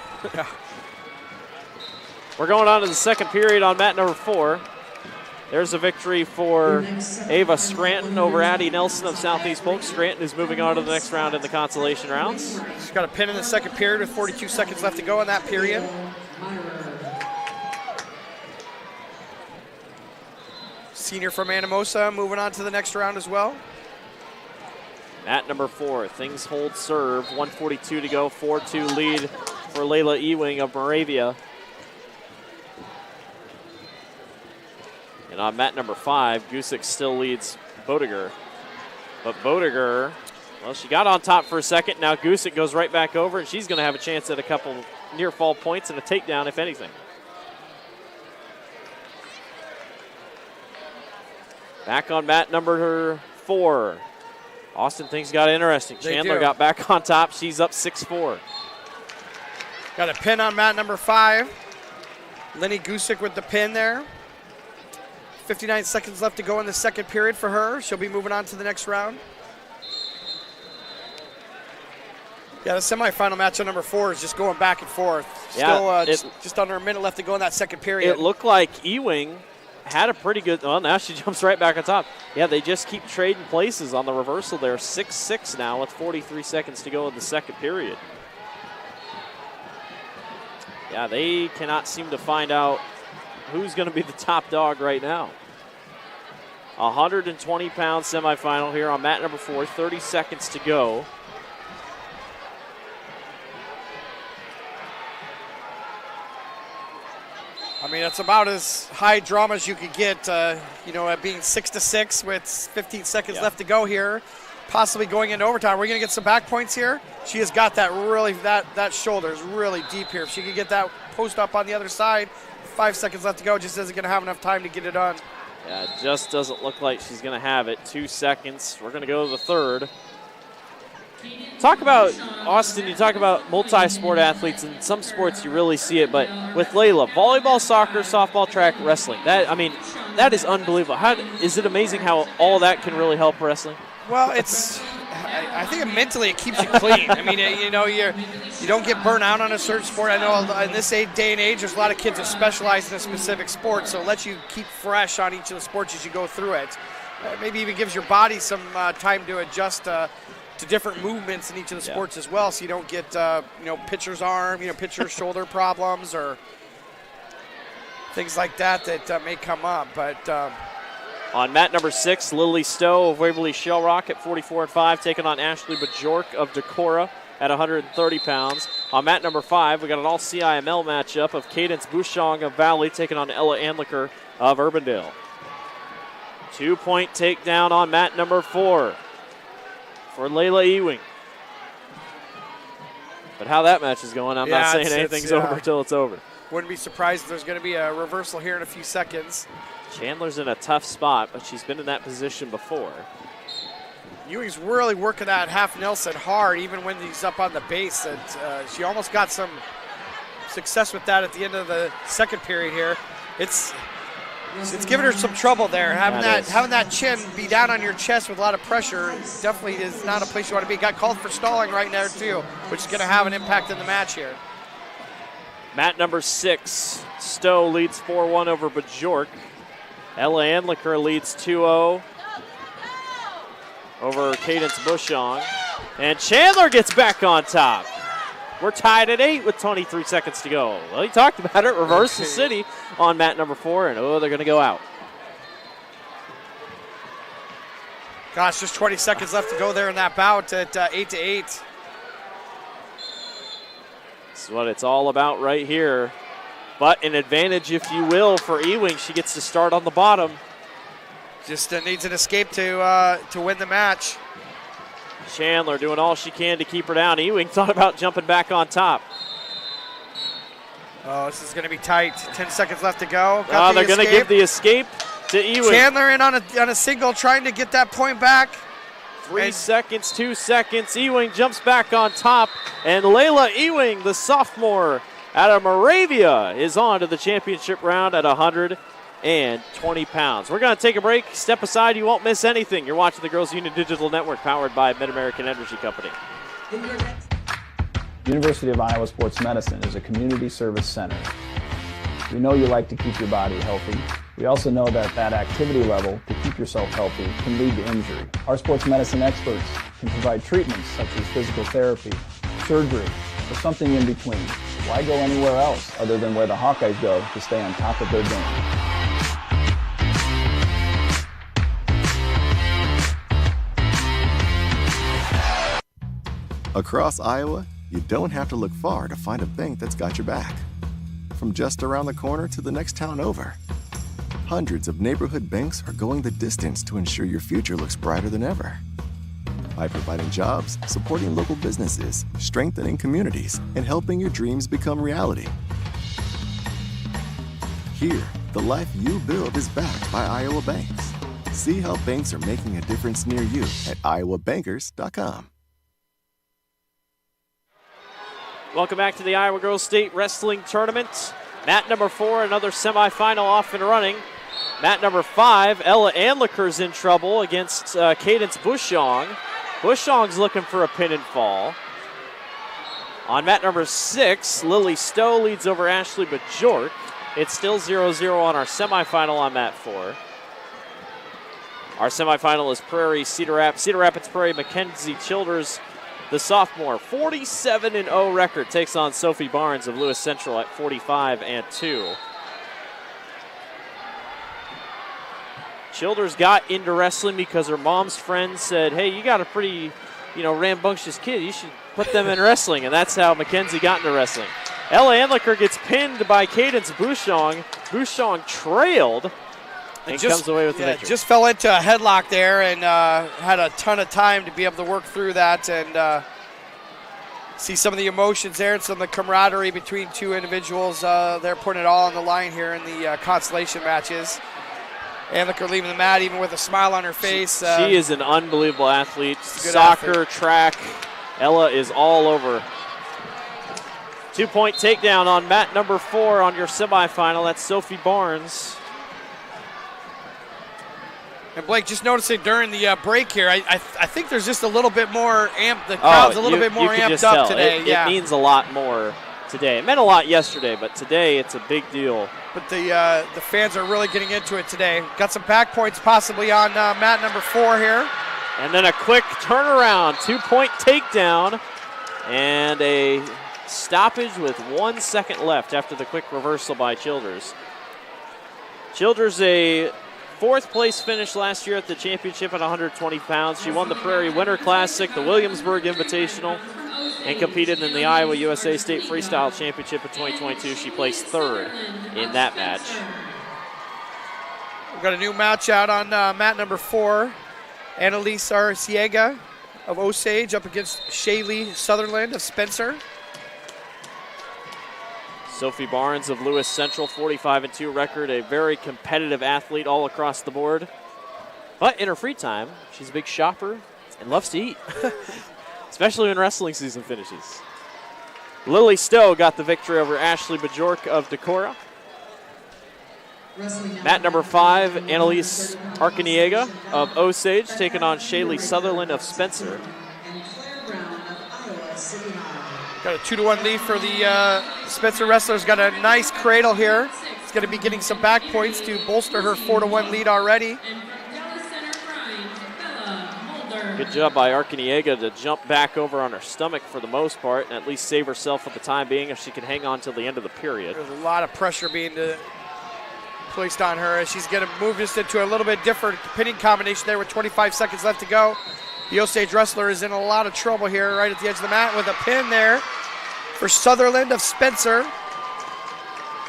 We're going on to the second period on mat number 4. There's a victory for Ava Scranton over Addie Nelson of Southeast Polk. Scranton is moving on to the next round in the consolation rounds. She's got a pin in the second period with 42 seconds left to go in that period. Senior from Anamosa moving on to the next round as well. Mat number 4, things hold serve. 1:42 to go, 4-2 lead for Layla Ewing of Moravia. And on mat number 5, Gusick still leads Bodiger. But Bodiger, well, she got on top for a second. Now Gusick goes right back over, and she's going to have a chance at a couple near fall points and a takedown, if anything. Back on mat number 4. Austin, things got interesting. Chandler got back on top. She's up 6-4. Got a pin on mat number 5. Lenny Gusick with the pin there. 59 seconds left to go in the second period for her. She'll be moving on to the next round. Yeah, the semifinal match on number 4 is just going back and forth. Yeah, Still just under a minute left to go in that second period. It looked like Ewing had a pretty good, well, now she jumps right back on top. Yeah, they just keep trading places on the reversal there. 6-6 now with 43 seconds to go in the second period. Yeah, they cannot seem to find out who's going to be the top dog right now. 120-pound semifinal here on mat number 4, 30 seconds to go. I mean, it's about as high drama as you could get, at being 6-6 with 15 seconds left to go here. possibly going into overtime. We're going to get some back points here. She has got that really, that shoulder is really deep here. If she can get that post up on the other side, 5 seconds left to go, just isn't going to have enough time to get it done. Yeah, it just doesn't look like she's going to have it. 2 seconds. We're going to go to the third. Talk about, Austin, you talk about multi-sport athletes. In some sports you really see it, but with Layla, volleyball, soccer, softball, track, wrestling, that is unbelievable. Is it amazing how all that can really help wrestling? Well, I think mentally it keeps you clean. I mean, you don't get burnt out on a certain sport. I know in this day and age, there's a lot of kids that specialize in a specific sport, so it lets you keep fresh on each of the sports as you go through it. Maybe even gives your body some time to adjust to different movements in each of the sports as well, so you don't get pitcher's arm, pitcher's shoulder problems or things like that may come up. But on mat number 6, Lily Stowe of Waverly Shell Rock at 44-5, taking on Ashley Bajork of Decorah at 130 pounds. On mat number 5, we got an all-CIML matchup of Cadence Bouchong of Valley taking on Ella Anliker of Urbandale. 2-point takedown on mat number 4 for Layla Ewing. But how that match is going, I'm not saying anything's over until it's over. Wouldn't be surprised if there's going to be a reversal here in a few seconds. Chandler's in a tough spot, but she's been in that position before. Ewing's really working that half Nelson hard, even when he's up on the base. And she almost got some success with that at the end of the second period here. It's giving her some trouble there. Having that chin be down on your chest with a lot of pressure definitely is not a place you want to be. Got called for stalling right there too, which is going to have an impact in the match here. Mat number 6, Stowe leads 4-1 over Bajork. Ella Anliker leads 2-0 over Cadence Bouchong. And Chandler gets back on top. We're tied at 8 with 23 seconds to go. Well, he talked about it. Reverse the city on mat number 4, and they're going to go out. Gosh, just 20 seconds left to go there in that bout at 8-8. This is what it's all about right here. But an advantage, if you will, for Ewing. She gets to start on the bottom. Just needs an escape to win the match. Chandler doing all she can to keep her down. Ewing thought about jumping back on top. Oh, this is going to be tight. 10 seconds left to go. They're going to give the escape to Ewing. Chandler in on a single, trying to get that point back. 3 seconds, 2 seconds. Ewing jumps back on top. And Layla Ewing, the sophomore out of Moravia, is on to the championship round at 120 pounds. We're going to take a break. Step aside. You won't miss anything. You're watching the Girls Union Digital Network, powered by Mid-American Energy Company. University of Iowa Sports Medicine is a community service center. We know you like to keep your body healthy. We also know that activity level to keep yourself healthy can lead to injury. Our sports medicine experts can provide treatments such as physical therapy, surgery, or something in between. Why go anywhere else other than where the Hawkeyes go to stay on top of their game? Across Iowa, you don't have to look far to find a bank that's got your back. From just around the corner to the next town over, hundreds of neighborhood banks are going the distance to ensure your future looks brighter than ever. By providing jobs, supporting local businesses, strengthening communities, and helping your dreams become reality. Here, the life you build is backed by Iowa banks. See how banks are making a difference near you at iowabankers.com. Welcome back to the Iowa Girls State Wrestling Tournament. Mat number 4, another semifinal off and running. Mat number 5, Ella Anliker's in trouble against Cadence Bouchong. Bouchong's looking for a pin and fall. On mat number 6, Lily Stowe leads over Ashley Bajork. It's still 0-0 on our semifinal on mat 4. Our semifinal is Cedar Rapids Prairie Mackenzie Childers, the sophomore, 47-0 record, takes on Sophie Barnes of Lewis Central at 45-2. Childers got into wrestling because her mom's friend said, hey, you got a pretty, rambunctious kid. You should put them in wrestling. And that's how Mackenzie got into wrestling. Ella Anliker gets pinned by Cadence Bouchong. Bouchong trailed and comes away with the victory. Just fell into a headlock there and had a ton of time to be able to work through that and see some of the emotions there and some of the camaraderie between two individuals. They're putting it all on the line here in the consolation matches. And look, her leaving the mat even with a smile on her face. She is an unbelievable athlete. Soccer, track. Ella is all over. 2-point takedown on mat number 4 on your semifinal. That's Sophie Barnes. And Blake, just noticing during the break here, I think there's just a little bit more the crowd's a little bit more amped up today. It means a lot more today. It meant a lot yesterday, but today it's a big deal. But the fans are really getting into it today. Got some back points possibly on mat number 4 here. And then a quick turnaround, 2-point takedown, and a stoppage with 1 second left after the quick reversal by Childers. Childers, a 4th place finish last year at the championship at 120 pounds. She won the Prairie Winter Classic, the Williamsburg Invitational, and competed in the Iowa USA State Freestyle Championship in 2022. She placed 3rd in that match. We've got a new match out on mat number 4. Annalise Arciega of Osage up against Shaylee Sutherland of Spencer. Sophie Barnes of Lewis Central, 45-2 record, a very competitive athlete all across the board. But in her free time, she's a big shopper and loves to eat, especially when wrestling season finishes. Lily Stowe got the victory over Ashley Bajork of Decorah. Mat number 5, Annalise Arcaniega of Osage, taking on Shaylee Sutherland of Spencer. Got a 2-1 lead for the Spencer wrestlers. Got a nice cradle here. It's going to be getting some back points to bolster her 4-1 lead already. Good job by Arcaniega to jump back over on her stomach for the most part and at least save herself for the time being if she can hang on till the end of the period. There's a lot of pressure being placed on her as she's going to move just into a little bit different pinning combination there with 25 seconds left to go. The Osage wrestler is in a lot of trouble here right at the edge of the mat with a pin there for Sutherland of Spencer.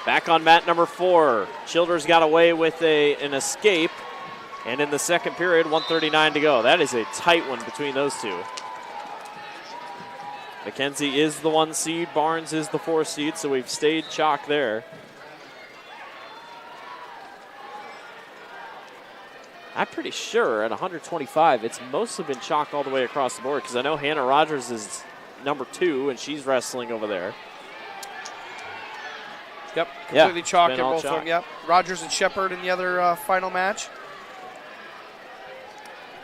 Back on mat number 4. Childers got away with an escape, and in the second period, 1:39 to go. That is a tight one between those two. Mackenzie is the 1 seed, Barnes is the 4 seed, so we've stayed chalk there. I'm pretty sure at 125, it's mostly been chalk all the way across the board because I know Hannah Rogers is number 2 and she's wrestling over there. Yep, completely yeah, chalk in both of them. Yep, Rogers and Shepard in the other final match.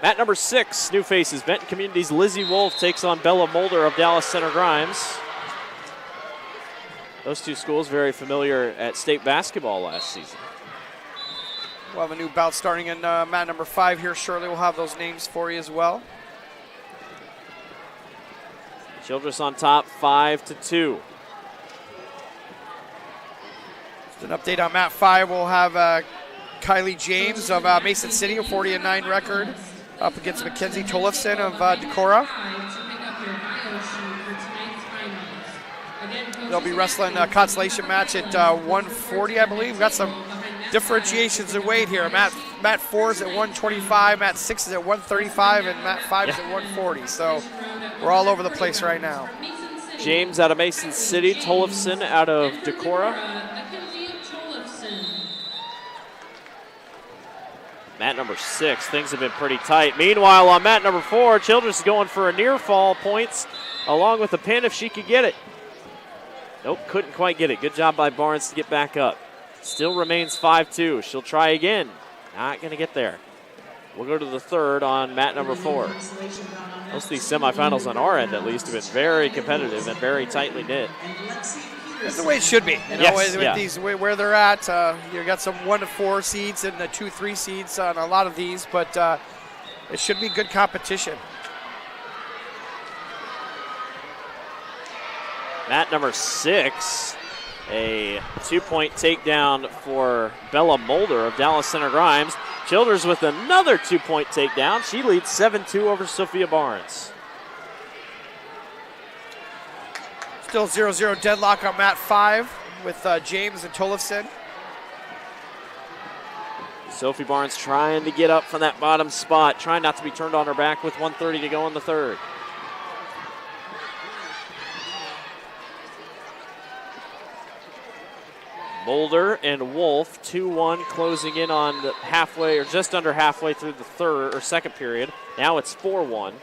Mat number 6, new faces. Benton Community's Lizzie Wolf takes on Bella Mulder of Dallas Center Grimes. Those two schools very familiar at state basketball last season. We'll have a new bout starting in mat number 5 here shortly. We'll have those names for you as well. Childress on top, 5-2. Just an update on mat 5. We'll have Kylie James of Mason City, a 40-9 record, up against Mackenzie Tollefson of Decorah. They'll be wrestling a consolation match at 140, I believe. We've got some differentiations in weight here. Mat 4 is at 125, mat 6 is at 135, and mat 5 is at 140. So we're all over the place right now. James out of Mason City, Tollefson out of Decorah. Mat number 6, things have been pretty tight. Meanwhile, on mat number 4, Childress is going for a near fall, points along with the pin if she could get it. Nope, couldn't quite get it. Good job by Barnes to get back up. Still remains 5-2. She'll try again. Not going to get there. We'll go to the third on mat number 4. Most of these semifinals on our end, at least, have been very competitive and very tightly knit. That's the way it should be. You know, yes, with these where they're at, you got some 1-4 seeds and the 2-3 seeds on a lot of these, but it should be good competition. Mat number 6, a 2-point takedown for Bella Mulder of Dallas Center Grimes. Childers with another 2-point takedown. She leads 7-2 over Sophia Barnes. Still 0-0 deadlock on mat 5 with James and Tollefson. Sophie Barnes trying to get up from that bottom spot, trying not to be turned on her back with 1:30 to go in the third. Mulder and Wolf, 2-1, closing in on the halfway or just under halfway through the third or second period. Now it's 4-1.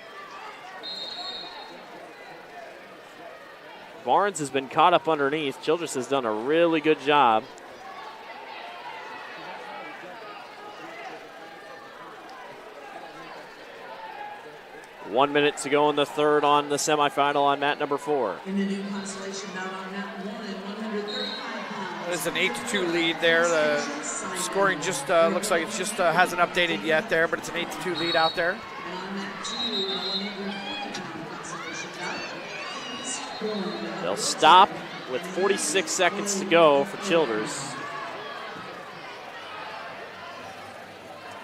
Barnes has been caught up underneath. Childress has done a really good job. One minute to go in the third on the semifinal on mat number 4. In the new consolation bout on mat 1 at 135 pounds. There's an 8-2 lead there. The scoring just looks like it just hasn't updated yet there, but it's an 8-2 lead out there. And on mat 2, 140 pound consolation bout. They'll stop with 46 seconds to go for Childers.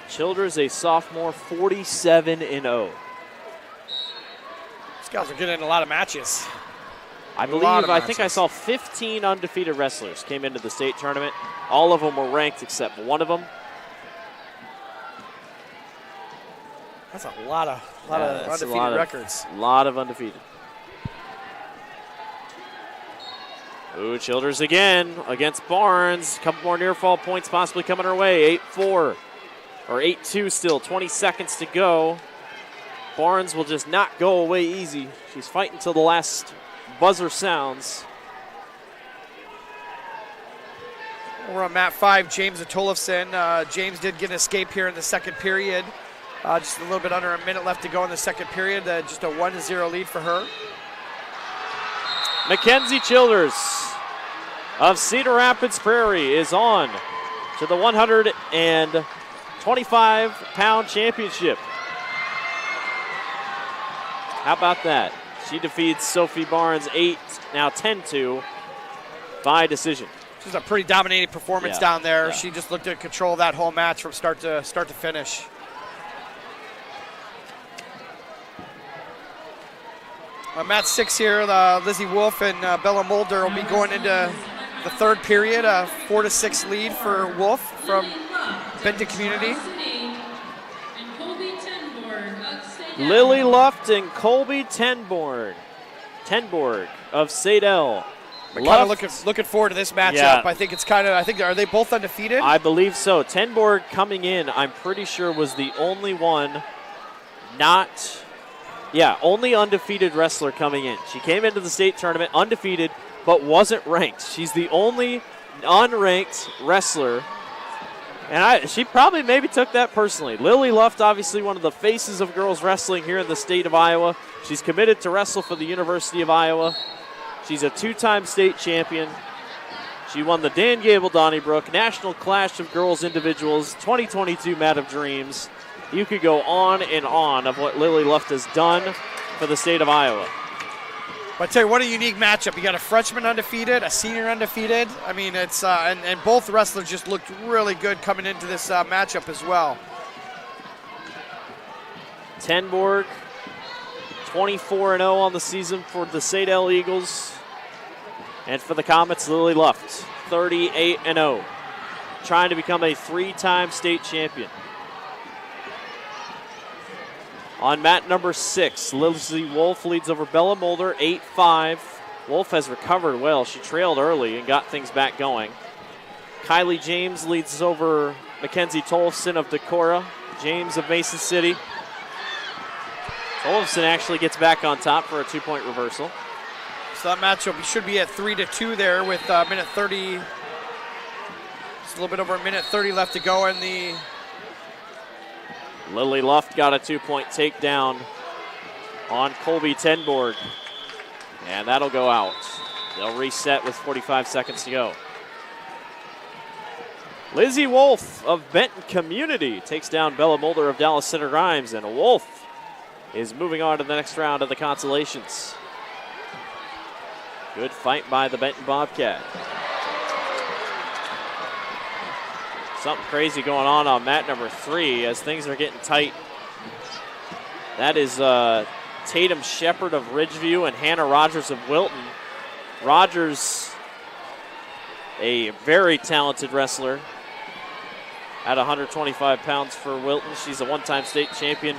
Childers, a sophomore, 47-0. These guys are getting in a lot of matches. I think I saw 15 undefeated wrestlers came into the state tournament. All of them were ranked except one of them. That's a lot of undefeated records. A lot of undefeated. Ooh, Childers again against Barnes. A couple more near fall points possibly coming her way. 8-4 or 8-2 still. 20 seconds to go. Barnes will just not go away easy. She's fighting till the last buzzer sounds. We're on mat 5, James Atolofsson. James did get an escape here in the second period. Just a little bit under a minute left to go in the second period. Just a 1-0 lead for her. Mackenzie Childers of Cedar Rapids Prairie is on to the 125-pound championship. How about that? She defeats Sophie Barnes 10-2 by decision. This is a pretty dominating performance down there. Yeah. She just looked to control that whole match from start to finish. On mat 6 here, Lizzie Wolf and Bella Mulder will be going into the third period. A 4-6 lead for Wolf from Benton Community. Lily Luft and Colby Tenborg of Sadell. We're kind of looking forward to this matchup. Yeah. I think are they both undefeated? I believe so. Tenborg coming in, I'm pretty sure was the only one only undefeated wrestler coming in. She came into the state tournament undefeated, but wasn't ranked. She's the only unranked wrestler. And she probably maybe took that personally. Lily Luft, obviously one of the faces of girls wrestling here in the state of Iowa. She's committed to wrestle for the University of Iowa. She's a 2-time state champion. She won the Dan Gable Donnybrook National Clash of Girls Individuals 2022 Mat of Dreams. You could go on and on of what Lily Luft has done for the state of Iowa. But I tell you, what a unique matchup. You got a freshman undefeated, a senior undefeated. I mean, it's and both wrestlers just looked really good coming into this matchup as well. Tenborg, 24-0 on the season for the Sadell Eagles. And for the Comets, Lily Luft, 38-0. Trying to become a 3-time state champion. On mat number 6, Lizzie Wolf leads over Bella Mulder, 8-5. Wolf has recovered well. She trailed early and got things back going. Kylie James leads over Mackenzie Tolfson of Decorah. James of Mason City. Tolfson actually gets back on top for a 2-point reversal. So that matchup should be at 3-2 there with minute 30. Just a little bit over a minute 30 left to go in the. Lily Luft got a 2-point takedown on Colby Tenborg. And that'll go out. They'll reset with 45 seconds to go. Lizzie Wolf of Benton Community takes down Bella Mulder of Dallas Center Grimes. And Wolf is moving on to the next round of the consolations. Good fight by the Benton Bobcat. Something crazy going on mat number 3 as things are getting tight. That is Tatum Shepard of Ridgeview and Hannah Rogers of Wilton. Rogers, a very talented wrestler. at 125 pounds for Wilton. She's a one-time state champion.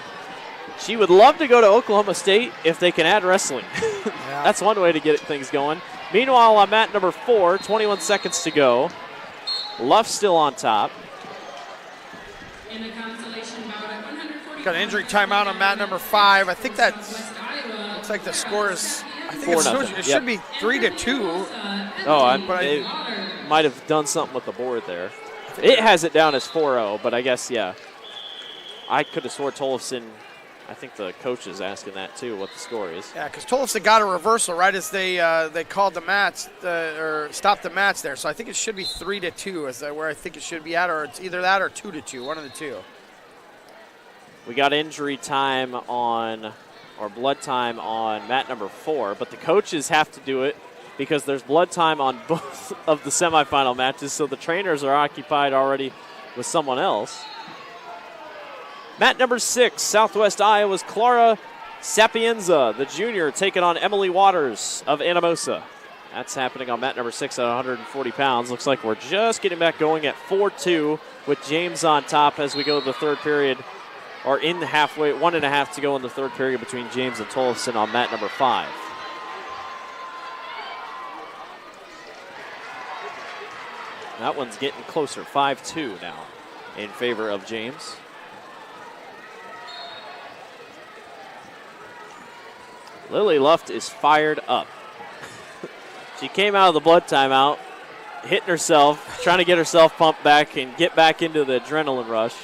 She would love to go to Oklahoma State if they can add wrestling. Yeah. That's one way to get things going. Meanwhile, on mat number 4, 21 seconds to go. Luff still on top. In the consolation bout at 140. Got an injury timeout on mat number 5. I think that looks like the score is. I think it should be 3-2. Oh, it might have done something with the board there. It has it down as 4-0, but I guess, yeah. I could have swore Tollefson. I think the coach is asking that too, what the score is. Yeah, because Tollefson got a reversal right as they called the match or stopped the match there. So I think it should be 3-2 is where I think it should be at, or it's either that or 2-2, one of the two. We got injury time on, or blood time on mat number 4, but the coaches have to do it because there's blood time on both of the semifinal matches, so the trainers are occupied already with someone else. Mat number 6, Southwest Iowa's Clara Sapienza, the junior, taking on Emily Waters of Anamosa. That's happening on mat number 6 at 140 pounds. Looks like we're just getting back going at 4-2 with James on top as we go to the third period, or in the halfway, 1.5 to go in the third period between James and Tollefson on mat number 5. That one's getting closer, 5-2 now in favor of James. Lily Luft is fired up. She came out of the blood timeout, hitting herself, trying to get herself pumped back and get back into the adrenaline rush.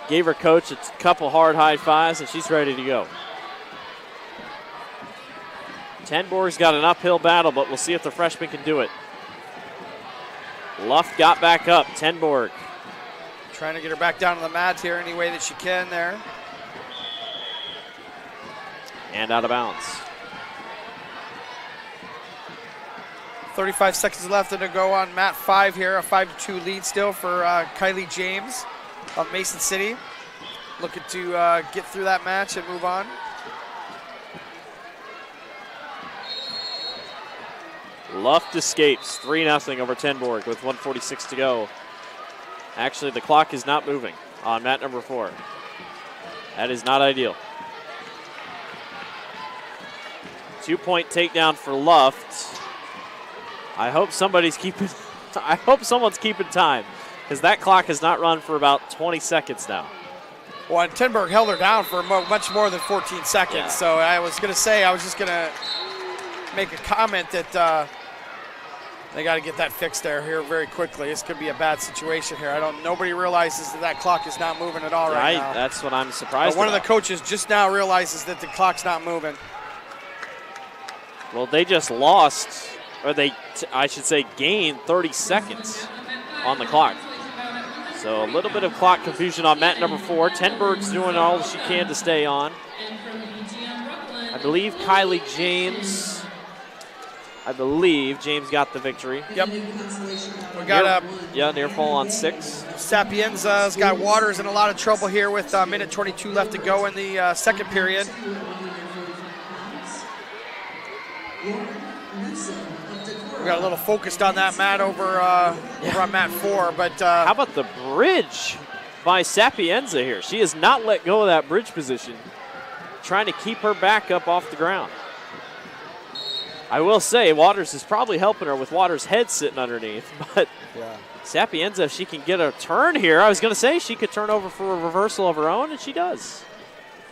Gave her coach a couple hard high fives, and she's ready to go. Tenborg's got an uphill battle, but we'll see if the freshman can do it. Luft got back up. Tenborg trying to get her back down to the mat here any way that she can there. And out of bounds. 35 seconds left to go on mat 5 here. A 5-2 lead still for Kylie James of Mason City. Looking to get through that match and move on. Luft escapes 3-0 over Tenborg with 1:46 to go. Actually, the clock is not moving on mat number 4. That is not ideal. 2-point takedown for Luft. I hope someone's keeping time, because that clock has not run for about 20 seconds now. Well, and Tenborg held her down for much more than 14 seconds. Yeah. So I was just going to make a comment that they got to get that fixed there here very quickly. This could be a bad situation here. Nobody realizes that clock is not moving at all right now. That's what I'm surprised But one of the coaches just now realizes that the clock's not moving. Well, they just lost, or I should say gained 30 seconds on the clock. So a little bit of clock confusion on mat number 4. Tenberg's doing all she can to stay on. I believe James got the victory. Yep. We got near fall on 6. Sapienza's got Waters in a lot of trouble here with minute 22 left to go in the second period. We got a little focused on that mat over on mat 4, but how about the bridge by Sapienza here? She has not let go of that bridge position, trying to keep her back up off the ground. I will say Waters is probably helping her with Waters' head sitting underneath, but Sapienza, if she can get a turn here, I was going to say she could turn over for a reversal of her own, and she does.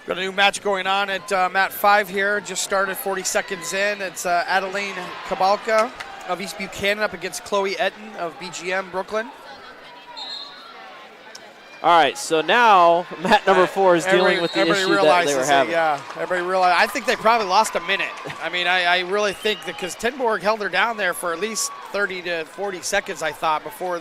Got a new match going on at mat 5 here. Just started 40 seconds in. It's Adeline Kabalka of East Buchanan up against Chloe Etten of BGM Brooklyn. All right, so now mat number 4 is dealing with the issue that they were having. Everybody realized. I think they probably lost a minute. I mean, I really think that because Tenborg held her down there for at least 30 to 40 seconds, I thought, before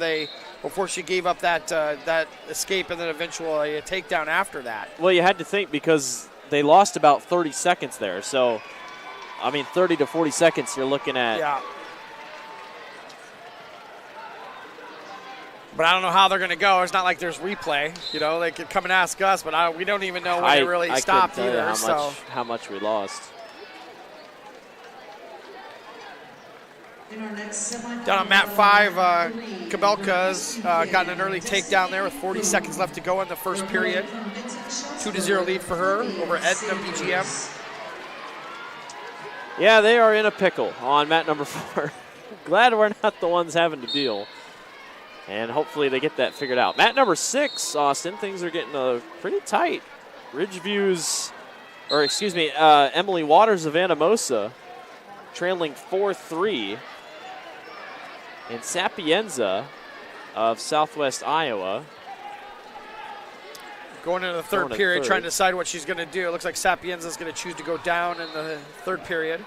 she gave up that escape and then eventually a takedown after that. Well, you had to think because they lost about 30 seconds there. So, I mean, 30 to 40 seconds you're looking at. Yeah. But I don't know how they're going to go. It's not like there's replay. You know, they could come and ask us, but we don't even know when they really stopped either. How much we lost. Down on mat 5, Kabelka's gotten an early takedown there with 40 seconds left to go in the first period. 2-0 lead for her over Edna BGM. Yeah, they are in a pickle on mat number 4. Glad we're not the ones having to deal. And hopefully they get that figured out. Mat number 6, Austin, things are getting pretty tight. Emily Waters of Anamosa trailing 4-3. And Sapienza of Southwest Iowa. Going into the third period, trying to decide what she's going to do. It looks like Sapienza is going to choose to go down in the third period.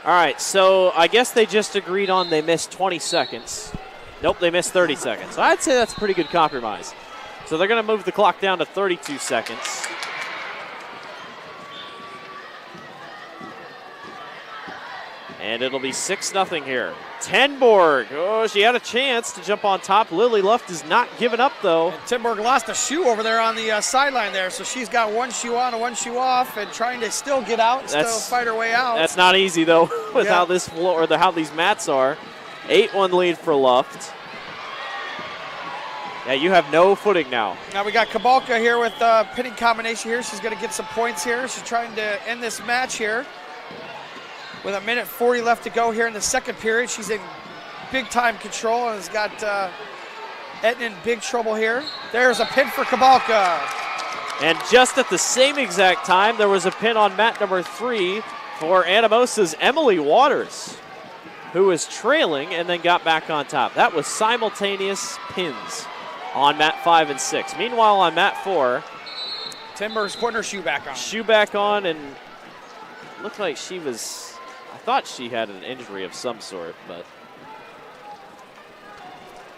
All right, so I guess they just agreed on they missed 20 seconds. Nope, they missed 30 seconds. So I'd say that's a pretty good compromise. So they're going to move the clock down to 32 seconds. And it'll be 6-0 here. Tenborg, oh, she had a chance to jump on top. Lily Luft is not giving up, though. And Tenborg lost a shoe over there on the sideline there, so she's got one shoe on and one shoe off and trying to still get out, still fight her way out. That's not easy, though, with how this floor, or how these mats are. 8-1 lead for Luft. Yeah, you have no footing now. Now we got Kabalka here with pinning combination here. She's going to get some points here. She's trying to end this match here. With 1:40 left to go here in the second period. She's in big-time control and has got Etna in big trouble here. There's a pin for Kabalka. And just at the same exact time, there was a pin on mat number 3 for Anamosa's Emily Waters, who was trailing and then got back on top. That was simultaneous pins on mat 5 and 6. Meanwhile, on mat 4, Timber's putting her shoe back on. Shoe back on, and looked like she was... I thought she had an injury of some sort, but...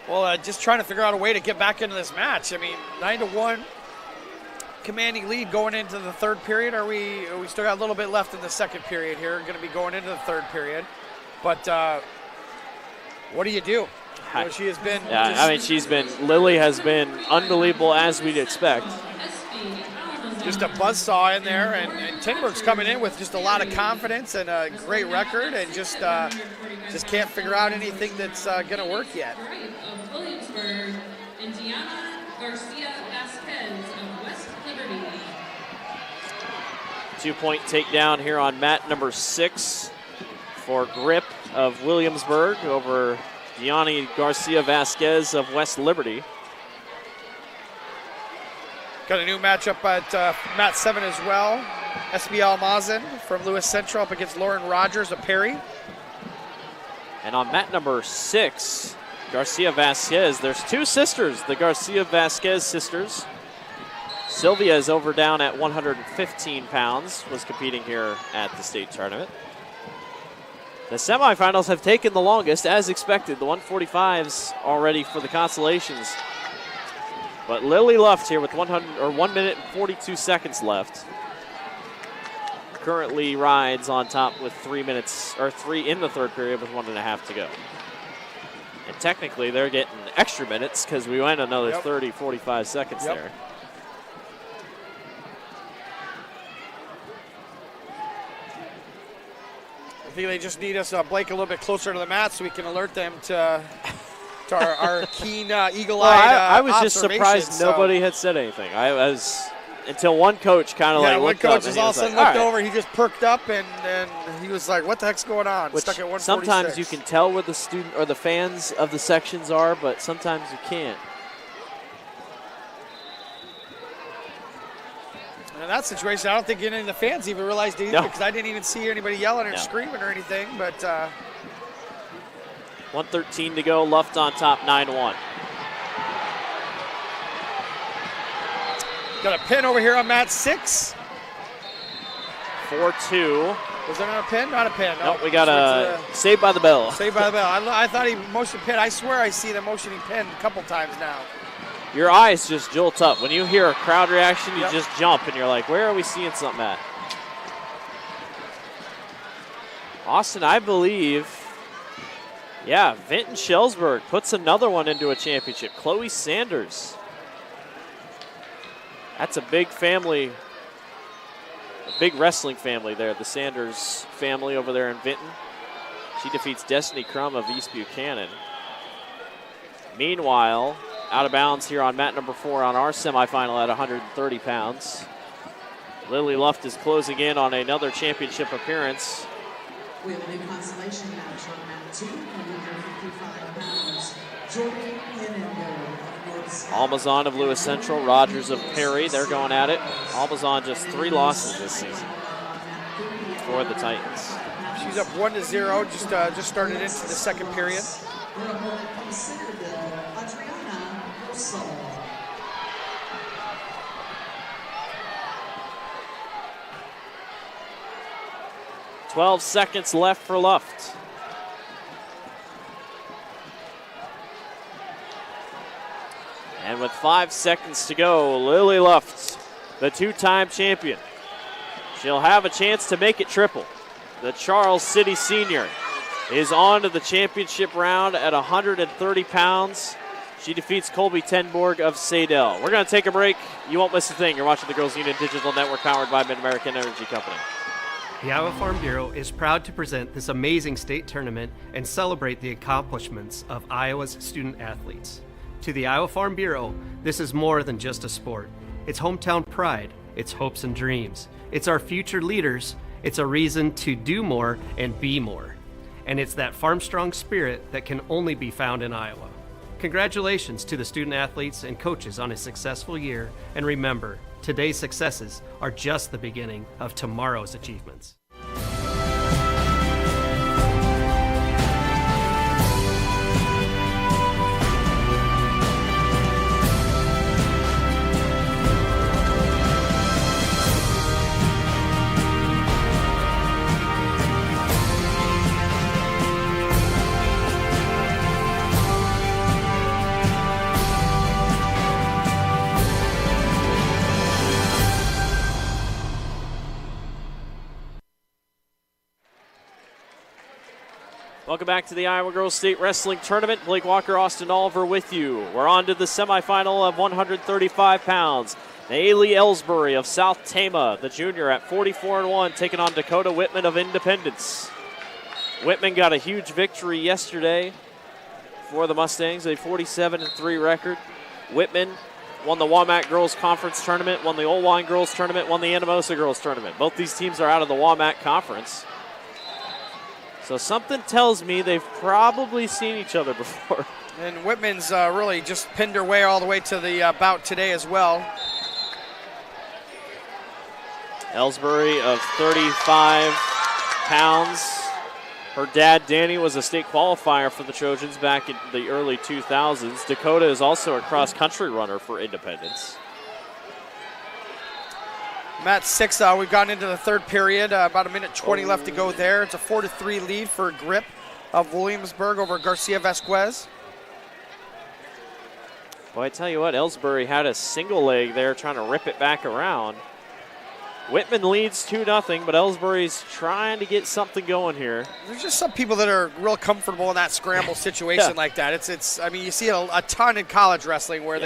Well, just trying to figure out a way to get back into this match. I mean, 9-1, commanding lead going into the third period. We still got a little bit left in the second period here. Going to be going into the third period. But what do you do? You know, she has been... Yeah, I mean, Lily has been unbelievable as we'd expect. Just a buzzsaw in there, and Tenberg's coming in with just a lot of confidence and a great record, and just can't figure out anything that's going to work yet. Williamsburg, Indiana Garcia Vasquez of West Liberty. 2-point takedown here on mat number 6 for Grip of Williamsburg over Gianni Garcia Vasquez of West Liberty. Got a new matchup at mat 7 as well. SB Almazan from Lewis Central up against Lauren Rogers of Perry. And on mat number 6, Garcia Vasquez, there's 2 sisters, the Garcia Vasquez sisters. Sylvia is over down at 115 pounds, was competing here at the state tournament. The semifinals have taken the longest, as expected. The 145s already for the consolations. But Lily Luft here with 1 minute and 42 seconds left. Currently rides on top with 3 in the third period with 1.5 to go. And technically they're getting extra minutes because we went another 30, 45 seconds there. I think they just need us, Blake, a little bit closer to the mat so we can alert them to our keen eagle-eyed I was just surprised nobody had said anything. I was until one coach kind of one looked up. Coach all of a sudden looked over. He just perked up and he was like, "What the heck's going on?" Which stuck at 146. Sometimes you can tell where the student or the fans of the sections are, but sometimes you can't. And in that situation, I don't think any of the fans even realized it either because I didn't even see anybody yelling or screaming or anything. But 1:13 to go, Luft on top, 9-1. Got a pin over here on mat 6. 4-2. Was there not a pin? Not a pin. Nope, we got a Saved by the Bell. Saved by the Bell. I thought he motioned pin. I swear I see the motioning pin a couple times now. Your eyes just jolt up. When you hear a crowd reaction, you just jump and you're like, where are we seeing something at? Austin, I believe, Vinton Schellsburg puts another one into a championship. Chloe Sanders. That's a big family, a big wrestling family there, the Sanders family over there in Vinton. She defeats Destiny Crum of East Buchanan. Meanwhile, out of bounds here on mat number 4 on our semifinal at 130 pounds. Lily Luft is closing in on another championship appearance. We have a new consolation match on mat 2, 155 pounds. Jordan Almazan of Lewis Central, Rogers of Perry, they're going at it. Almazan just 3 losses this season for the Titans. She's up 1-0, just started into the second period. 12 seconds left for Luft. And with 5 seconds to go, Lily Luft, the 2-time champion. She'll have a chance to make it triple. The Charles City senior is on to the championship round at 130 pounds. She defeats Colby Tenborg of Sadell. We're going to take a break. You won't miss a thing. You're watching the Girls Union Digital Network powered by Mid-American Energy Company. The Iowa Farm Bureau is proud to present this amazing state tournament and celebrate the accomplishments of Iowa's student athletes. To the Iowa Farm Bureau, this is more than just a sport. It's hometown pride, it's hopes and dreams. It's our future leaders, it's a reason to do more and be more. And it's that farm strong spirit that can only be found in Iowa. Congratulations to the student athletes and coaches on a successful year, and remember, today's successes are just the beginning of tomorrow's achievements. Welcome back to the Iowa Girls State Wrestling Tournament. Blake Walker, Austin Oliver with you. We're on to the semifinal of 135 pounds. Ailey Ellsbury of South Tama, the junior at 44-1, taking on Dakota Whitman of Independence. Whitman got a huge victory yesterday for the Mustangs, a 47-3 record. Whitman won the WaMaC Girls Conference Tournament, won the Olwine Girls Tournament, won the Anamosa Girls Tournament. Both these teams are out of the WaMaC Conference. So something tells me they've probably seen each other before. And Whitman's really just pinned her way all the way to the bout today as well. Ellsbury of 35 pounds. Her dad, Danny, was a state qualifier for the Trojans back in the early 2000s. Dakota is also a cross-country runner for Independence. Mat 6, we've gotten into the third period. About 1:20 left to go there. It's a 4-3 lead for Grip of Williamsburg over Garcia Vasquez. Well, I tell you what, Ellsbury had a single leg there trying to rip it back around. Whitman leads 2-0, but Ellsbury's trying to get something going here. There's just some people that are real comfortable in that scramble situation like that. It's. I mean, you see a ton in college wrestling where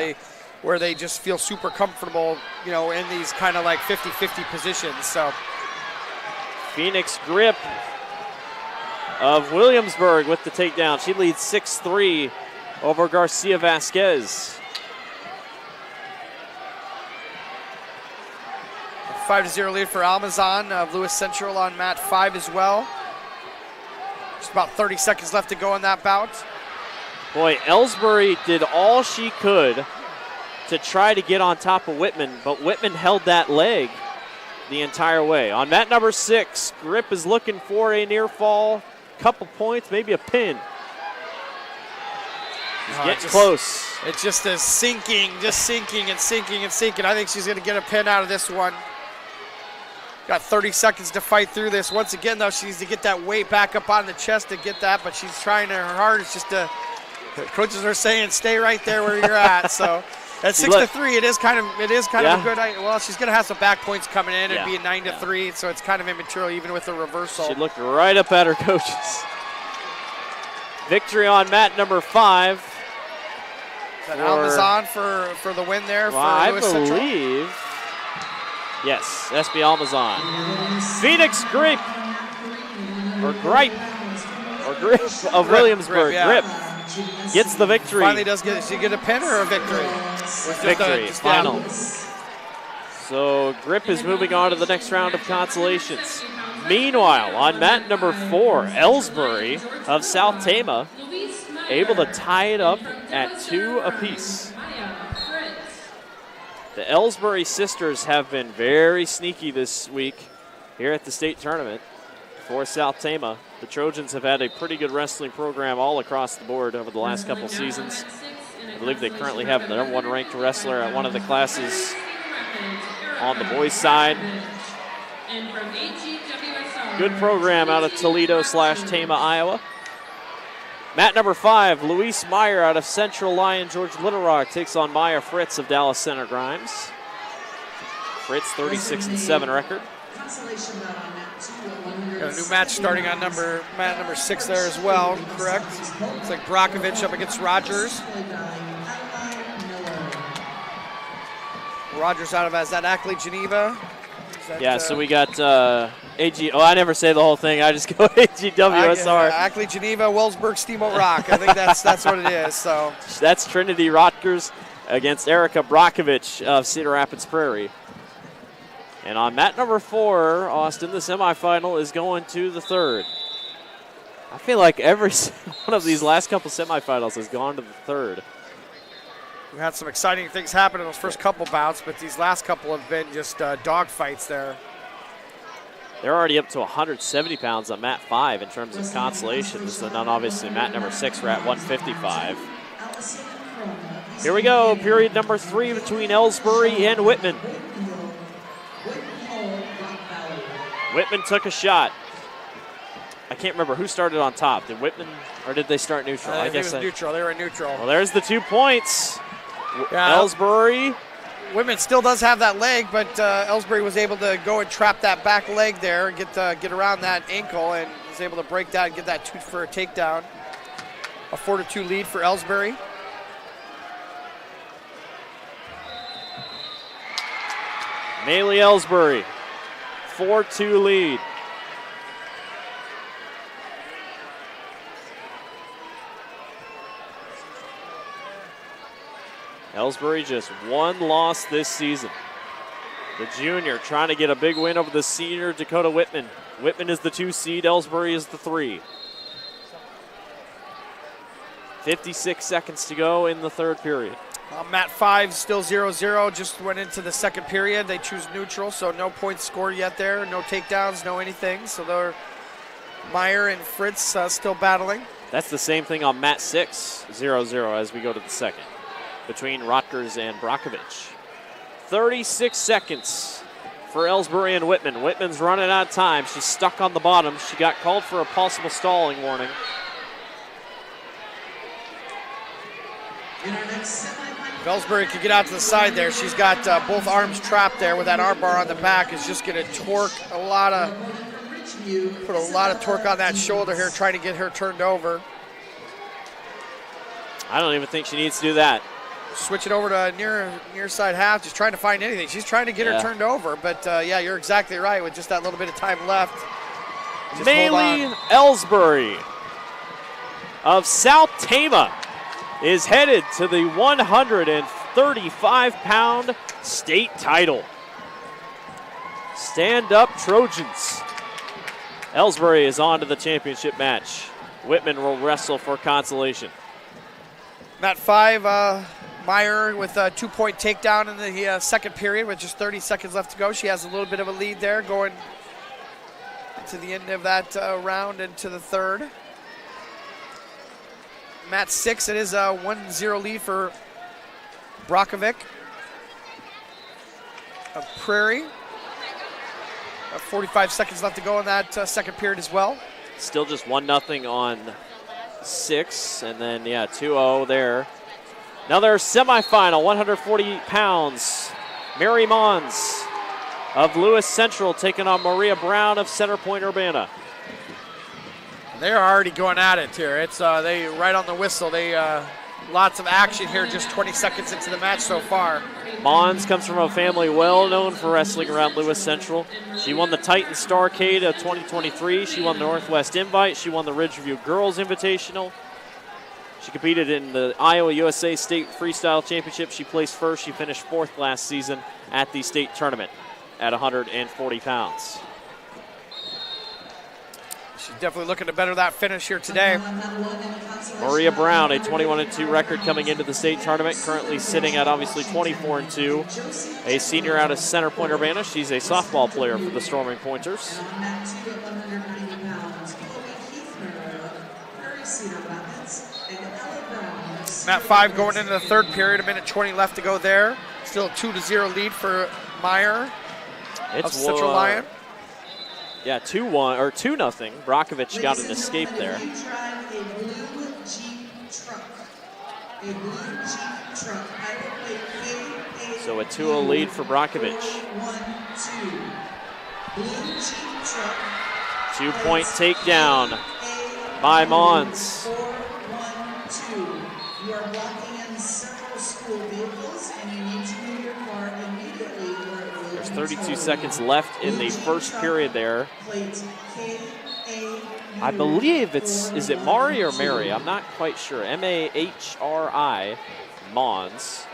they just feel super comfortable, you know, in these kind of like 50-50 positions. So Phoenix Grip of Williamsburg with the takedown. She leads 6-3 over Garcia Vasquez. 5-0 lead for Almazan of Lewis Central on mat 5 as well. Just about 30 seconds left to go in that bout. Boy, Ellsbury did all she could to try to get on top of Whitman, but Whitman held that leg the entire way. On mat number 6, Grip is looking for a near fall, couple points, maybe a pin. She's getting close. It just is sinking and sinking. I think she's going to get a pin out of this one. Got 30 seconds to fight through this. Once again, though, she needs to get that weight back up on the chest to get that, but she's trying her hardest just to, coaches are saying, stay right there where you're at. So at 6-3, it is kind of a good. Well, she's going to have some back points coming in and be a 9-3, so it's kind of immaterial even with the reversal. She looked right up at her coaches. Victory on mat number 5. Is that Almazan for the win there for Lewis Central? I believe. Yes, SB Almazan. Phoenix Gripe or Grip of Williamsburg. yeah. Grip gets the victory. Finally does get she get a pin or a victory? Victory, final. So Grip is moving on to the next round of consolations. Meanwhile, on mat number 4, Ellsbury of South Tama able to tie it up at 2 apiece. The Ellsbury sisters have been very sneaky this week here at the state tournament for South Tama. The Trojans have had a pretty good wrestling program all across the board over the last couple seasons. I believe they currently have the #1 ranked wrestler at one of the classes on the boys' side. Good program out of Toledo/Tama, Iowa. Mat number 5, Luis Meyer out of Central Lyon, George Little Rock takes on Maya Fritz of Dallas Center Grimes. Fritz 36-7 record. Got a new match starting on mat number 6 there as well, correct? It's like Brockovich up against Rogers. Rogers out of, is that Ackley, Geneva? Yeah, so we got AG. Oh, I never say the whole thing. I just go AGWSR. Ackley, Geneva, Wellsburg, Steamboat Rock. I think that's what it is. So that's Trinity Rotgers against Erica Brockovich of Cedar Rapids Prairie. And on mat number 4, Austin, the semifinal is going to the 3rd. I feel like every one of these last couple semifinals has gone to the 3rd. We had some exciting things happen in those first couple bouts, but these last couple have been just dog fights there. They're already up to 170 pounds on mat 5 in terms of consolations, and then obviously mat number 6 we're at 155. Here we go, period number 3 between Ellsbury and Whitman. Whitman took a shot. I can't remember who started on top. Did Whitman, or did they start neutral? I guess it was neutral. They were in neutral. Well, there's the 2 points. Yeah. Ellsbury. Whitman still does have that leg, but Ellsbury was able to go and trap that back leg there, get around that ankle, and was able to break that and get that 2 for a takedown. A 4-2 lead for Ellsbury. Maylee Ellsbury, 4-2 lead. Ellsbury just 1 loss this season. The junior trying to get a big win over the senior Dakota Whitman. Whitman is the 2 seed, Ellsbury is the 3. 56 seconds to go in the 3rd period. Mat 5 still 0-0, just went into the 2nd period. They choose neutral, so no points scored yet there, no takedowns, no anything. So they're Meyer and Fritz still battling. That's the same thing on mat 6, 0-0 as we go to the 2nd. Between Rotgers and Brockovich. 36 seconds for Ellsbury and Whitman. Whitman's running out of time. She's stuck on the bottom. She got called for a possible stalling warning. If Ellsbury could get out to the side there, she's got both arms trapped there with that arm bar on the back. Is just going to torque put a lot of torque on that shoulder here, trying to get her turned over. I don't even think she needs to do that. Switch it over to near side half, just trying to find anything. She's trying to get her turned over, but yeah, you're exactly right with just that little bit of time left. Maylee Ellsbury of South Tama is headed to the 135-pound state title. Stand up, Trojans. Ellsbury is on to the championship match. Whitman will wrestle for consolation. Mat 5, Meyer with a 2-point takedown in the 2nd period with just 30 seconds left to go. She has a little bit of a lead there going to the end of that round into the 3rd. Mat 6, it is a 1-0 lead for Brockovic of Prairie. 45 seconds left to go in that 2nd period as well. Still just 1-0 on 6, and then 2-0 there. Now their semifinal, 140 pounds. Mary Mons of Lewis Central taking on Maria Brown of Center Point Urbana. They're already going at it here. It's they right on the whistle. They lots of action here, just 20 seconds into the match so far. Mons comes from a family well known for wrestling around Lewis Central. She won the Titan Starcade of 2023. She won the Northwest Invite. She won the Ridgeview Girls Invitational. She competed in the Iowa USA State Freestyle Championship. She placed first. She finished fourth last season at the state tournament at 140 pounds. She's definitely looking to better that finish here today. Maria Brown, a 21-2 record coming into the state tournament, currently sitting at obviously 24-2. A senior out of Center Point, Urbana. She's a softball player for the Storming Pointers. Mat 5 going into the third period, 1:20 left to go there. Still a 2-0 lead for Meyer of Central Lyon. Yeah, 2-1 or 2-0. Brockovich got an escape there. So a 2-0 lead for Brockovich. 2-point takedown by Mons. You are blocking in several school vehicles and you need to move your car immediately where it will. There's 32 seconds left in the first period there. I believe is it Mari or Mary? I'm not quite sure. M-A-H-R-I, Mons.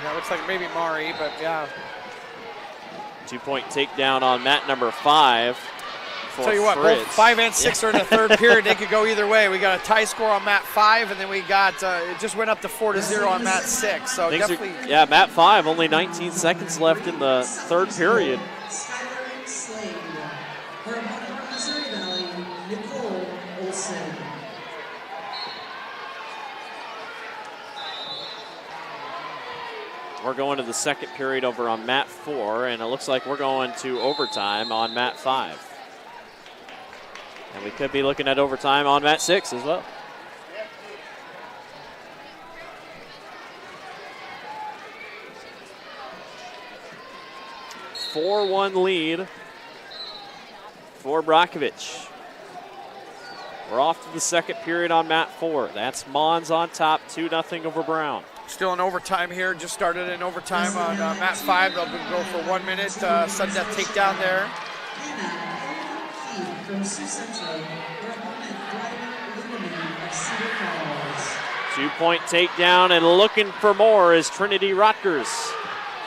That looks like maybe Mari, but yeah. 2-point takedown on mat number 5. Tell you what, both 5 and 6 are in the third period. They could go either way. We got a tie score on mat 5, and then we got it just went up to 4-0 on mat 6. So definitely, yeah, mat 5. Only 19 seconds left in the third period. We're going to the second period over on mat 4, and it looks like we're going to overtime on mat 5. And we could be looking at overtime on mat 6 as well. A 4-1 lead for Brockovich. We're off to the second period on mat 4. That's Mons on top, 2-0 over Brown. Still in overtime here. Just started in overtime on mat 5. They'll go for 1 minute. Sudden death takedown there. From Sioux Central, your opponent, of Cedar Falls. 2-point takedown, and looking for more is Trinity Rotgers.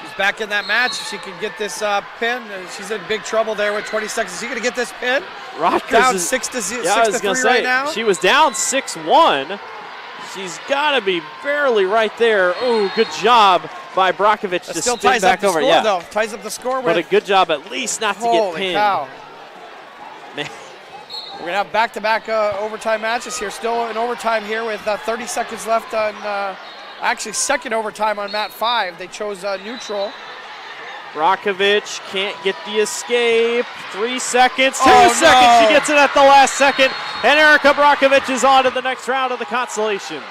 She's back in that match. She can get this pin. She's in big trouble there with 20 seconds. Is she going to get this pin? Rotgers down is 6-3 right now. She was down 6-1. She's got to be barely right there. Oh, good job by Brockovich to still spin ties back up the over. Score, yeah, though. Ties up the score. But a good job at least not to get pinned. Cow. Man. We're going to have back-to-back overtime matches here. Still in overtime here with 30 seconds left on, actually second overtime on mat 5. They chose neutral. Brockovich can't get the escape. 3 seconds, 2 Oh, seconds. no. She gets it at the last second. And Erica Brockovich is on to the next round of the Consolations.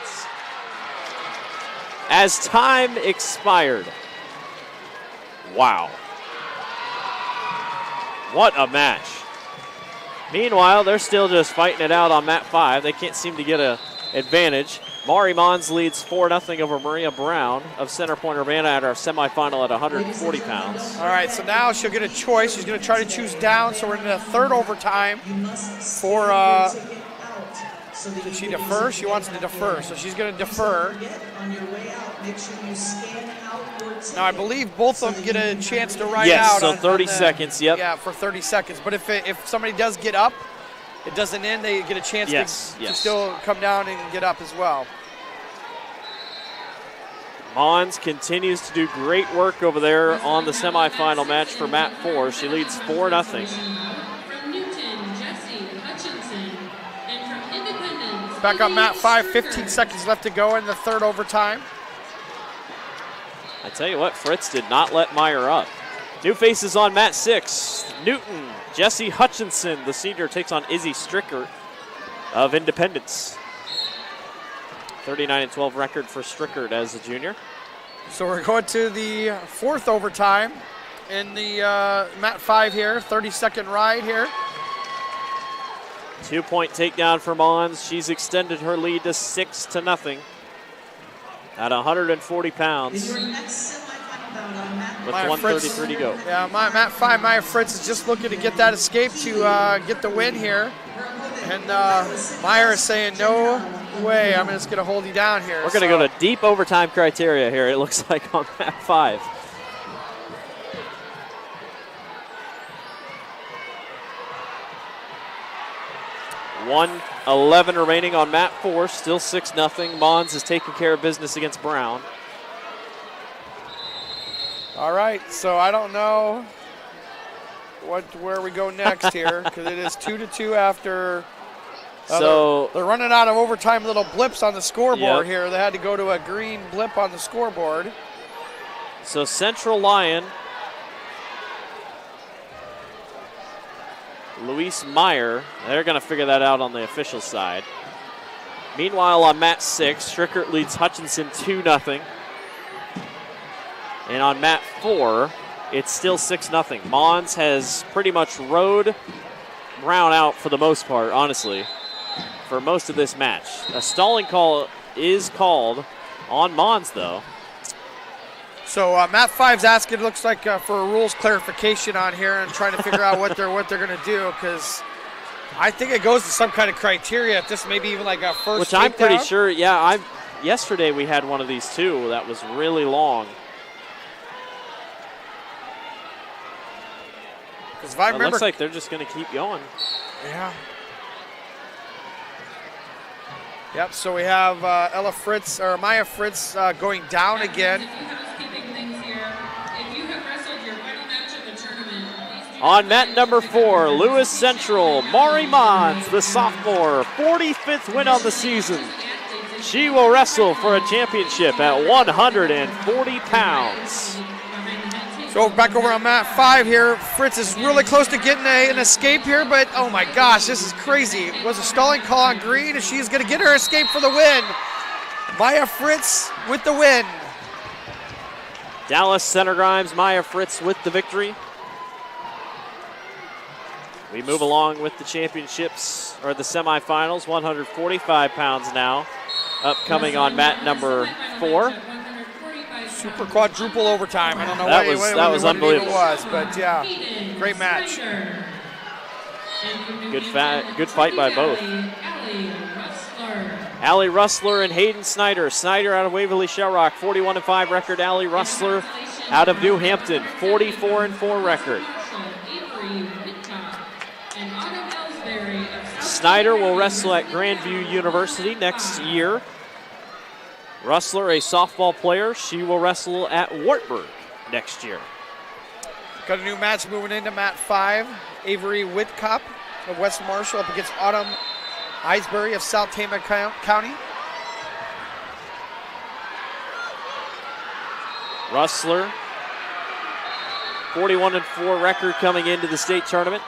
As time expired. Wow. What a match. Meanwhile, they're still just fighting it out on mat 5. They can't seem to get an advantage. Mari Mons leads 4-0 over Maria Brown of Center Point, Urbana at our semifinal at 140 pounds. All right, so now she'll get a choice. She's going to try to choose down, so we're in the third overtime for, did she defer? She wants to defer, so she's going to defer. Now, I believe both of them get a chance to ride out. Yes, so 30 seconds, yep. Yeah, for 30 seconds. But if somebody does get up, it doesn't end, they get a chance to still come down and get up as well. Mons continues to do great work over there on the semifinal match for mat 4. She leads 4-0. From Newton, Jesse Hutchinson. And from Independence. Back on mat 5, 15 seconds left to go in the third overtime. I tell you what, Fritz did not let Meyer up. New faces on mat 6. Newton, Jesse Hutchinson, the senior, takes on Izzy Strickert of Independence. 39-12 record for Strickert as a junior. So we're going to the fourth overtime in the mat 5 here, 30-second ride here. 2-point takedown for Mons. She's extended her lead to 6-0. At 140 pounds. In your next semifinal bout on mat With Maya 133 to go. Yeah, mat 5, Maya Fritz is just looking to get that escape to get the win here. And Meyer is saying, no way, I'm just going to hold you down here. We're going to go to deep overtime criteria here, it looks like, on mat 5. $1:11 remaining on mat 4, still 6-0. Mons is taking care of business against Brown. All right, so I don't know where we go next here, because it is 2-2 after. So they're running out of overtime little blips on the scoreboard Yep. here. They had to go to a green blip on the scoreboard. So Central Lyon, Luis Meyer, they're going to figure that out on the official side. Meanwhile, on mat 6, Strickert leads Hutchinson 2-0. And on mat 4, it's still 6-0. Mons has pretty much rode Brown out for the most part, honestly, for most of this match. A stalling call is called on Mons, though. So mat 5's asking, it looks like, for a rules clarification on here and trying to figure out what they're going to do, because I think it goes to some kind of criteria. If this maybe even like a first Which I'm pretty takedown. sure, yesterday we had one of these too that was really long. Because if I It remember, looks like they're just going to keep going. yeah. Yep, so we have Maya Fritz going down again. On mat number 4, Lewis Central, Maury Mons, the sophomore, 45th win on the season. She will wrestle for a championship at 140 pounds. So back over on mat 5 here. Fritz is really close to getting an escape here, but oh my gosh, this is crazy. It was a stalling call on green, and she's going to get her escape for the win. Maya Fritz with the win. Dallas Center Grimes, Maya Fritz with the victory. We move along with the championships, or the semifinals, 145 pounds now. Upcoming on mat number 4. Super quadruple overtime. I don't know that what was it unbelievable. even was, but yeah, great match. Good fight by both. Allie Russler and Hayden Snyder. Snyder out of Waverly Shellrock, 41-5 record. Allie Russler out of New Hampton, 44-4 record. Snyder will wrestle at Grandview University next year. Russler, a softball player, she will wrestle at Wartburg next year. Got a new match moving into mat 5. Avery Whitcop of West Marshall up against Autumn Eisbury of South Tama County. Russler, 41-4 record coming into the state tournament.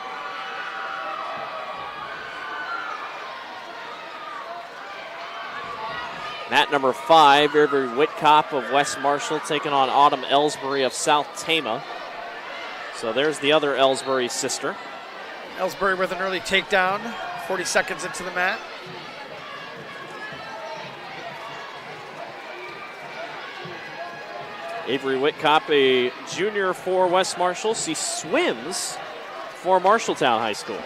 Mat number 5, Avery Whitcop of West Marshall taking on Autumn Ellsbury of South Tama. So there's the other Ellsbury sister. Ellsbury with an early takedown, 40 seconds into the mat. Avery Whitcop, a junior for West Marshall. She swims for Marshalltown High School.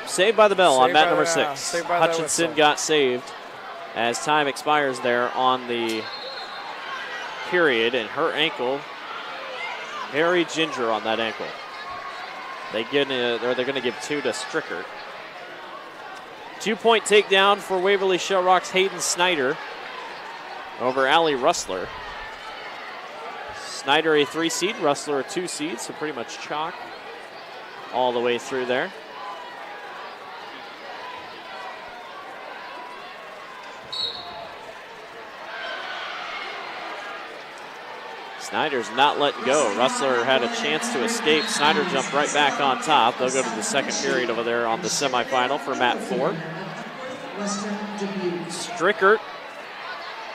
Saved by the bell on mat number 6. Hutchinson got saved as time expires there on the period, and her ankle, very ginger on that ankle. They're going to give 2 to Strickert. 2-point takedown for Waverly Shellrock's Hayden Snyder over Allie Russler. Snyder a 3 seed, Russler a 2 seed, so pretty much chalk all the way through there. Snyder's not letting go. Russler had a chance to escape. Snyder jumped right back on top. They'll go to the second period over there on the semifinal for mat 4. Strickert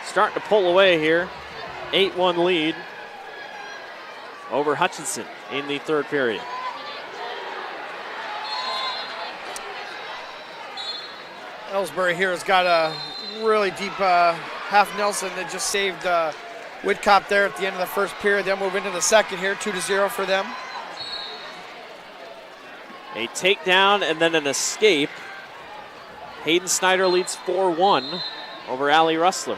starting to pull away here. 8-1 lead over Hutchinson in the third period. Ellsbury here has got a really deep half Nelson that just saved Whitcop there at the end of the first period. They'll move into the second here, 2-0 for them. A takedown and then an escape. Hayden Snyder leads 4-1 over Allie Russler.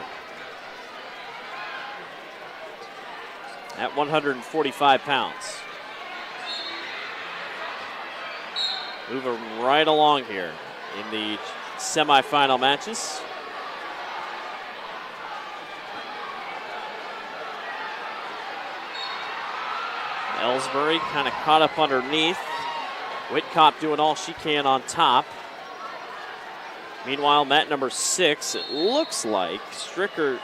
At 145 pounds. Moving right along here in the semifinal matches. Ellsbury kind of caught up underneath. Whitcop doing all she can on top. Meanwhile, mat number 6, it looks like Stricker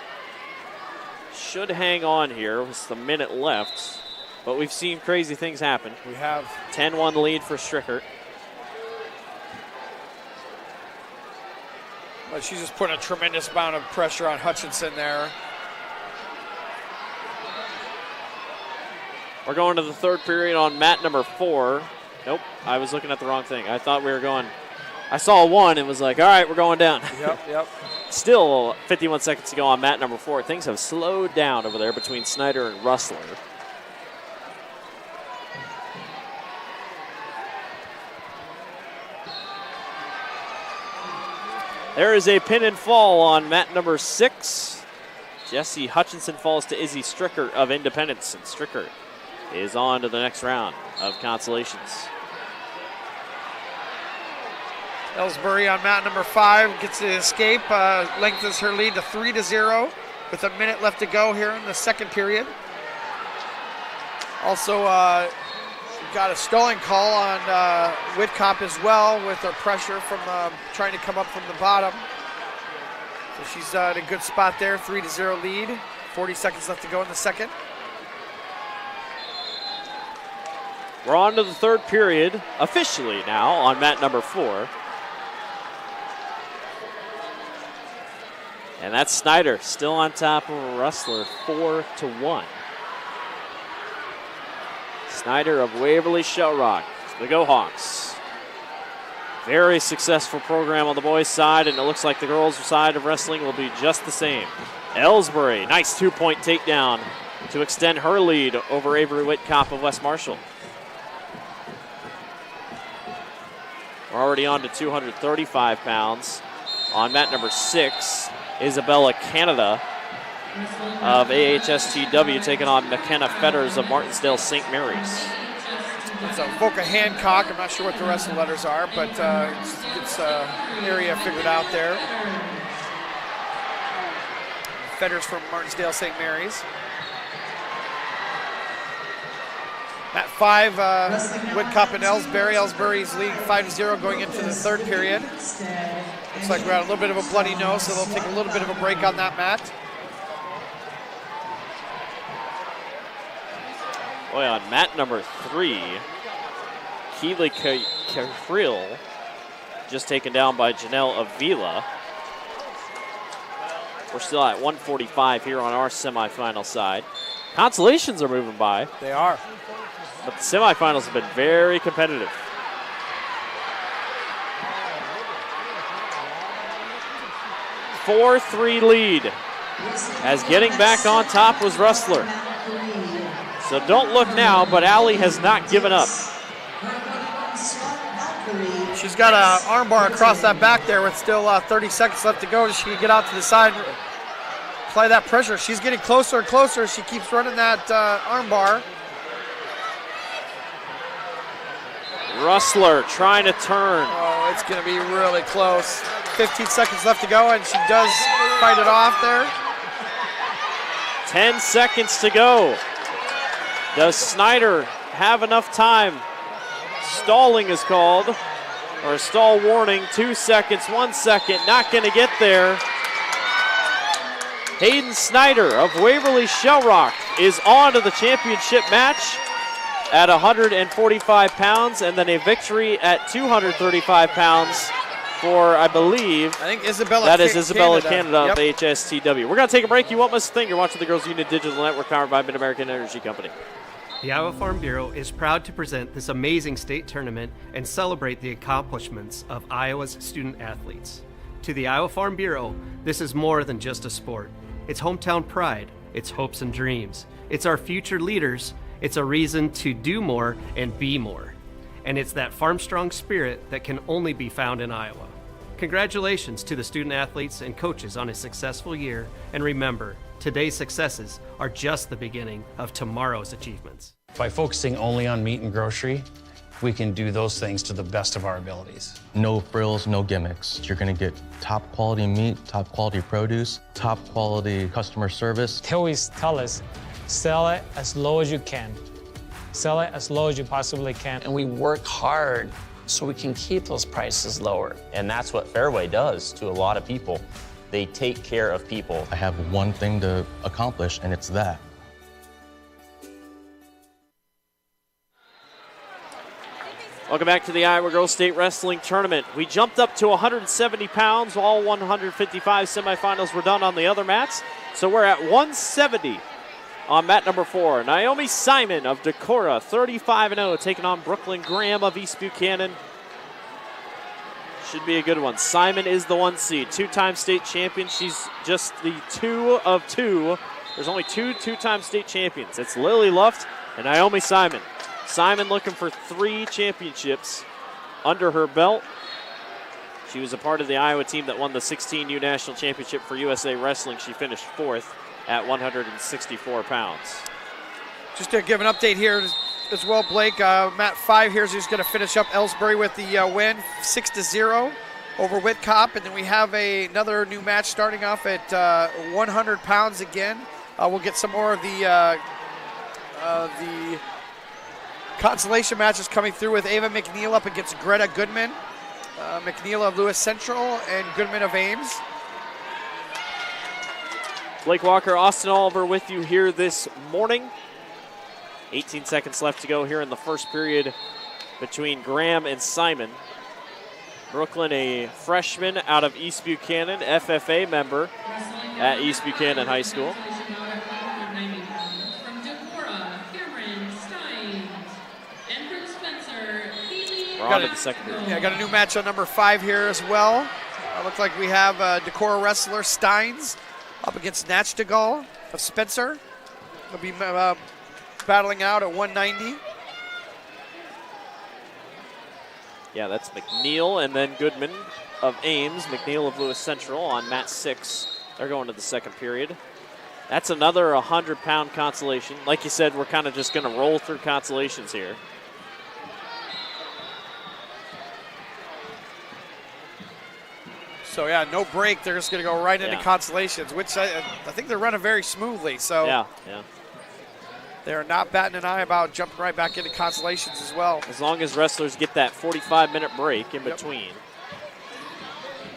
should hang on here with a minute left, but we've seen crazy things happen. We have 10-1 lead for Stricker. But she's just putting a tremendous amount of pressure on Hutchinson there. We're going to the third period on mat number 4. Nope, I was looking at the wrong thing. I thought we were going, I saw a 1 and was like, all right, we're going down. Yep. Still 51 seconds to go on mat number 4. Things have slowed down over there between Snyder and Russler. There is a pin and fall on mat number 6. Jesse Hutchinson falls to Izzy Stricker of Independence, and Stricker is on to the next round of Consolations. Ellsbury on mat number 5 gets the escape, lengthens her lead to 3-0 with a minute left to go here in the second period. Also got a stalling call on Whitcop as well with her pressure from trying to come up from the bottom. So she's in a good spot there, 3-0 lead. 40 seconds left to go in the second. We're on to the third period, officially now on mat number 4. And that's Snyder still on top of Russler, 4-1. Snyder of Waverly Shell Rock, the Go Hawks. Very successful program on the boys' side, and it looks like the girls' side of wrestling will be just the same. Ellsbury, nice 2-point takedown to extend her lead over Avery Whitcop of West Marshall. We're already on to 235 pounds. On mat number 6, Isabella Canada of AHSTW taking on McKenna Fetters of Martinsdale St. Mary's. It's a Voca Hancock. I'm not sure what the rest of the letters are, but it's area figured out there. Fetters from Martinsdale St. Mary's. At 5, Whitcop and Ellsbury. Ellsbury's leading 5-0 going into the third period. Looks like we're at a little bit of a bloody nose, so they'll take a little bit of a break on that mat. Boy, on mat number 3, Keely Kafril just taken down by Janelle Avila. We're still at 145 here on our semifinal side. Consolations are moving by. They are. But the semifinals have been very competitive. Four-3 lead, as getting back on top was Russler. So don't look now, but Allie has not given up. She's got an armbar across that back there with still 30 seconds left to go. She can get out to the side and apply that pressure. She's getting closer and closer. She keeps running that armbar. Russler trying to turn. Oh, it's going to be really close. 15 seconds left to go, and she does fight it off there. 10 seconds to go. Does Snyder have enough time? Stalling is called, or a stall warning. 2 seconds, 1 second, not going to get there. Hayden Snyder of Waverly Shell Rock is on to the championship match at 145 pounds, and then a victory at 235 pounds for, I believe, Isabella that is Isabella Canada of Yep. HSTW. We're going to take a break. You won't miss a thing. You're watching the Girls Unit Digital Network powered by Mid-American Energy Company. The Iowa Farm Bureau is proud to present this amazing state tournament and celebrate the accomplishments of Iowa's student athletes. To the Iowa Farm Bureau, this is more than just a sport. It's hometown pride, it's hopes and dreams, it's our future leaders, it's a reason to do more and be more. And it's that farm strong spirit that can only be found in Iowa. Congratulations to the student athletes and coaches on a successful year, and remember, today's successes are just the beginning of tomorrow's achievements. By focusing only on meat and grocery, we can do those things to the best of our abilities. No frills, no gimmicks. You're gonna get top quality meat, top quality produce, top quality customer service. They always tell us, sell it as low as you can. Sell it as low as you possibly can. And we work hard so we can keep those prices lower. And that's what Fairway does to a lot of people. They take care of people. I have one thing to accomplish, and it's that. Welcome back to the Iowa Girls State Wrestling Tournament. We jumped up to 170 pounds. All 155 semifinals were done on the other mats. So we're at 170 on mat number 4. Naomi Simon of Decorah, 35-0, taking on Brooklyn Graham of East Buchanan. Should be a good one. Simon is the 1 seed, two-time state champion. She's just the 2 of 2. There's only two-time state champions. It's Lily Luft and Naomi Simon. Simon looking for 3 championships under her belt. She was a part of the Iowa team that won the 16U National Championship for USA Wrestling. She finished 4th at 164 pounds. Just to give an update here as well, Blake, Mat 5 here is just going to finish up Ellsbury with the win, 6-0 over Whitcop. And then we have another new match starting off at 100 pounds again. We'll get some more of the consolation matches coming through with Ava McNeil up against Greta Goodman. McNeil of Lewis Central and Goodman of Ames. Blake Walker, Austin Oliver with you here this morning. 18 seconds left to go here in the first period between Graham and Simon. Brooklyn, a freshman out of East Buchanan, FFA member at East Buchanan High School. On to the second period. Yeah, got a new match on number 5 here as well. Looks like we have Decorah wrestler Steins up against Natchdegal of Spencer. They'll be battling out at 190. Yeah, that's McNeil and then Goodman of Ames, McNeil of Lewis Central on mat 6. They're going to the second period. That's another 100-pound consolation. Like you said, we're kind of just going to roll through consolations here. So yeah, no break. They're just going to go right into consolations, which I think they're running very smoothly. So yeah. They're not batting an eye about jumping right back into consolations as well. As long as wrestlers get that 45-minute break in between.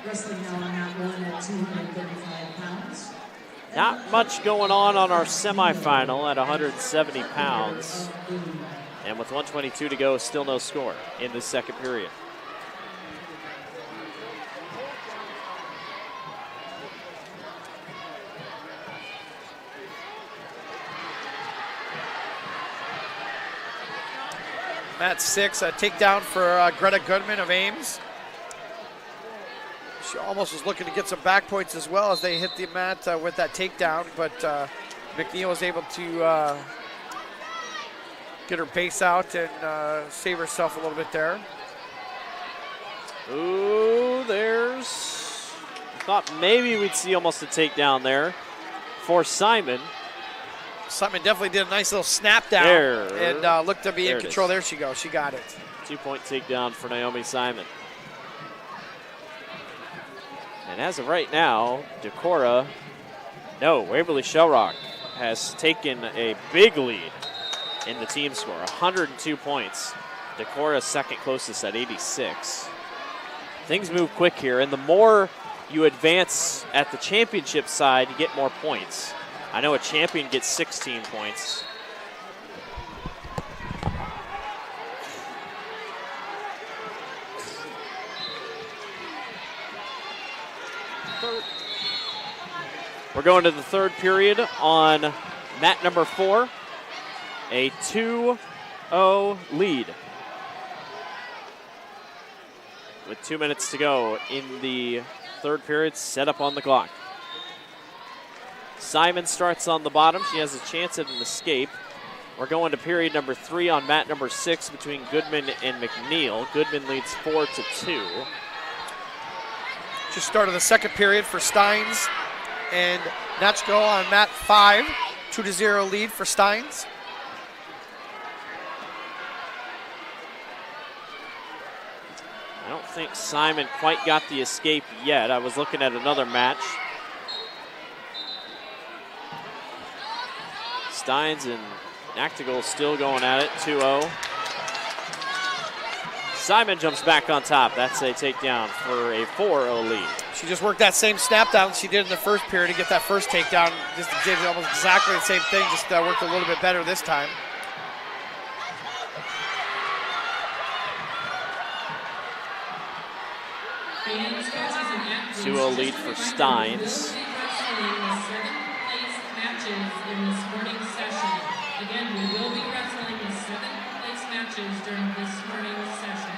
Wrestling now on mat 1 at 235 pounds. Not much going on our semifinal at 170 pounds. And with 1:22 to go, still no score in the second period. Mat 6, a takedown for Greta Goodman of Ames. She almost was looking to get some back points as well as they hit the mat with that takedown, but McNeil was able to get her base out and save herself a little bit there. Ooh, I thought maybe we'd see almost a takedown there for Simon. Simon definitely did a nice little snap down and looked to be in control. There she goes. She got it. 2-point takedown for Naomi Simon. And as of right now, Waverly Shellrock has taken a big lead in the team score, 102 points. Decorah second closest at 86. Things move quick here, and the more you advance at the championship side, you get more points. I know a champion gets 16 points. We're going to the third period on mat number 4. A 2-0 lead. With 2 minutes to go in the Third period set up on the clock. Simon starts on the bottom. She has a chance at an escape. We're going to period number 3 on mat number 6 between Goodman and McNeil. Goodman leads 4-2. Just started the second period for Steins and Natchko on mat 5. 2-0 lead for Steins. I don't think Simon quite got the escape yet. I was looking at another match. Steins and Nactigal still going at it, 2-0. Simon jumps back on top. That's a takedown for a 4-0 lead. She just worked that same snap down she did in the first period to get that first takedown. Just did almost exactly the same thing, just worked a little bit better this time. Fans, coaches, and athletes 2-0 lead for Steins. Matches in this morning's session. Again, we will be wrestling the 7th place matches during this morning's session.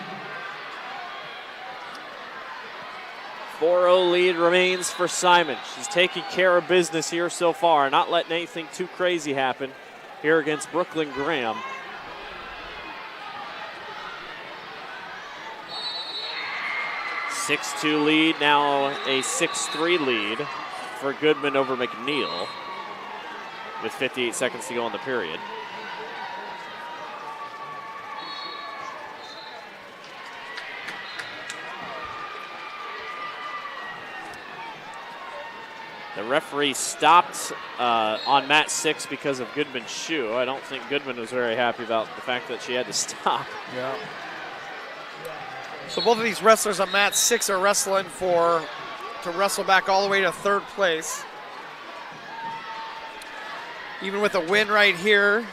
4-0 lead remains for Simon. She's taking care of business here so far, not letting anything too crazy happen here against Brooklyn Graham. (6-2) lead, now a 6-3 lead for Goodman over McNeil, with 58 seconds to go in the period. The referee stopped on mat 6 because of Goodman's shoe. I don't think Goodman was very happy about the fact that she had to stop. Yeah. So both of these wrestlers on mat 6 are wrestling to wrestle back all the way to third place. Even with a win right here,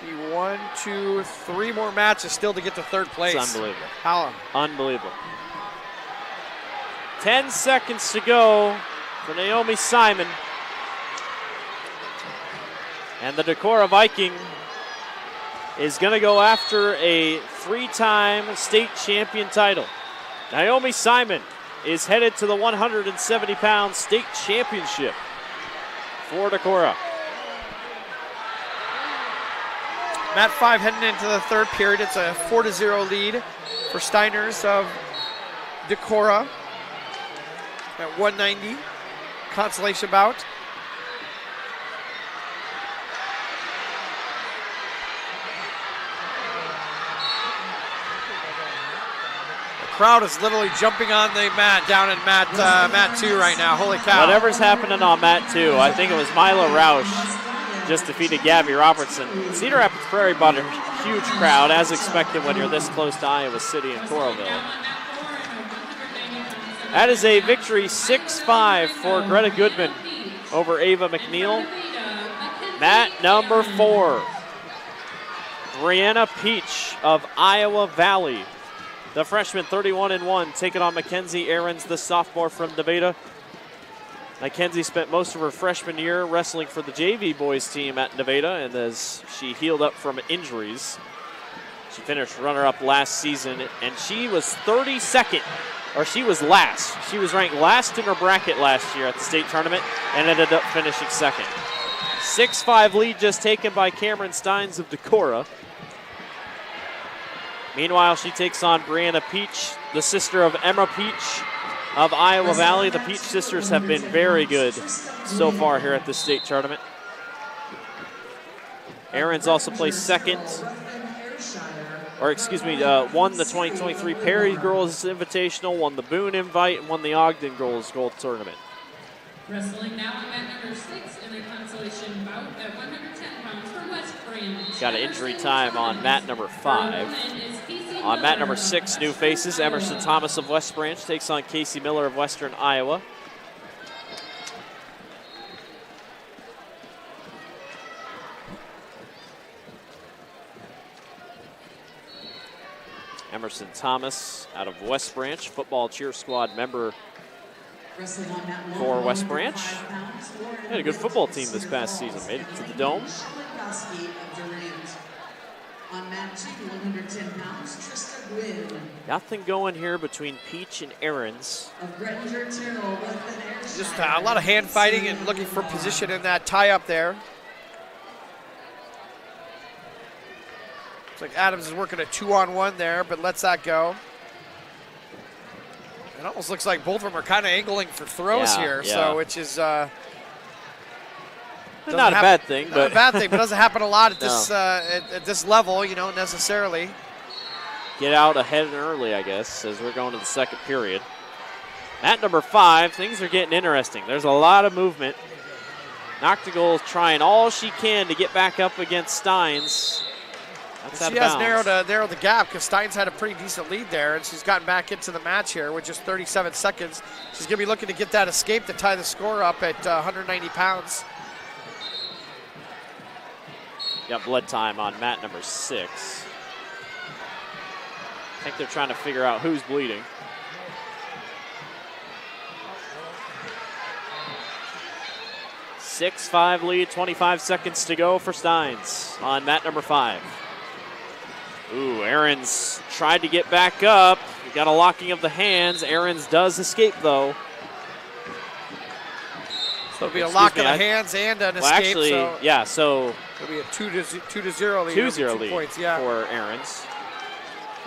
the 1, 2, 3 more matches still to get to third place. It's unbelievable. How? Unbelievable. 10 seconds to go for Naomi Simon. And the Decorah Viking is going to go after a 3-time state champion title. Naomi Simon is headed to the 170-pound state championship for Decorah. Mat 5 heading into the third period. It's a 4-0 lead for Steiners of Decorah at 190. Consolation bout. Crowd is literally jumping on the mat down in mat 2 right now. Holy cow. Whatever's happening on mat 2, I think it was Mila Roush just defeated Gabby Robertson. Cedar Rapids Prairie brought a huge crowd, as expected when you're this close to Iowa City and Coralville. That is a victory 6-5 for Greta Goodman over Ava McNeil. Mat number 4, Brianna Peach of Iowa Valley. The freshman 31-1, taking on Mackenzie Ahrens, the sophomore from Nevada. Mackenzie spent most of her freshman year wrestling for the JV boys team at Nevada, and as she healed up from injuries, she finished runner-up last season, and she was 32nd, or she was last. She was ranked last in her bracket last year at the state tournament and ended up finishing second. 6-5 lead just taken by Cameron Steins of Decorah. Meanwhile, she takes on Brianna Peach, the sister of Emma Peach of Iowa Valley. The Peach sisters have been very good so far here at the state tournament. Ahrens also placed second, or excuse me, won the 2023 Perry Girls Invitational, won the Boone Invite, and won the Ogden Girls Gold Tournament. Wrestling now on mat number 6 in the consolation bout at 110 pounds for West Branch. Got an injury time on mat number 5. On mat number 6, new faces. Emerson Thomas of West Branch takes on Casey Miller of Western Iowa. Emerson Thomas out of West Branch, football cheer squad member for West Branch. Had a good football team this past season. Made it to the Dome. On mat 2, 110 pounds, Trista Gwynn. Nothing going here between Peach and Aarons. Of Grettinger Terrell with an air Just shot. a lot of hand fighting and looking for position in that tie-up there. Looks like Adams is working a 2-on-1 there, but lets that go. It almost looks like both of them are kind of angling for throws here, so which is not a bad thing, not but a bad thing, but doesn't happen a lot at this at this level, you know, necessarily. Get out ahead and early, I guess, as we're going to the second period. At number 5, things are getting interesting. There's a lot of movement. Noctigal is trying all she can to get back up against Steins. She has narrowed the gap because Steins had a pretty decent lead there, and she's gotten back into the match here with just 37 seconds. She's going to be looking to get that escape to tie the score up at 190 pounds. Got blood time on mat number 6. I think they're trying to figure out who's bleeding. (6-5) lead, 25 seconds to go for Steins on mat number 5. Ooh, Aarons tried to get back up. We got a locking of the hands. Aarons does escape, though. So it'll be a lock of the hands and an escape. Actually, so it'll be a 2-0 lead. 2-0 lead points, for Aarons.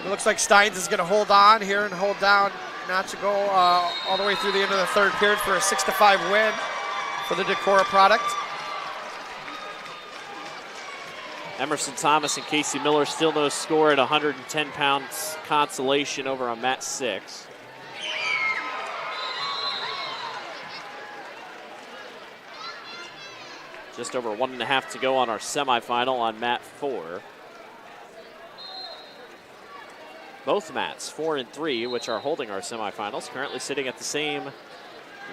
It looks like Steins is going to hold on here and hold down Noctigal all the way through the end of the third period for a 6-5 win for the Decorah product. Emerson Thomas and Casey Miller still no score at 110 pounds consolation over on mat 6. Just over 1.5 to go on our semifinal on mat 4. Both mats, 4 and 3, which are holding our semifinals, currently sitting at the same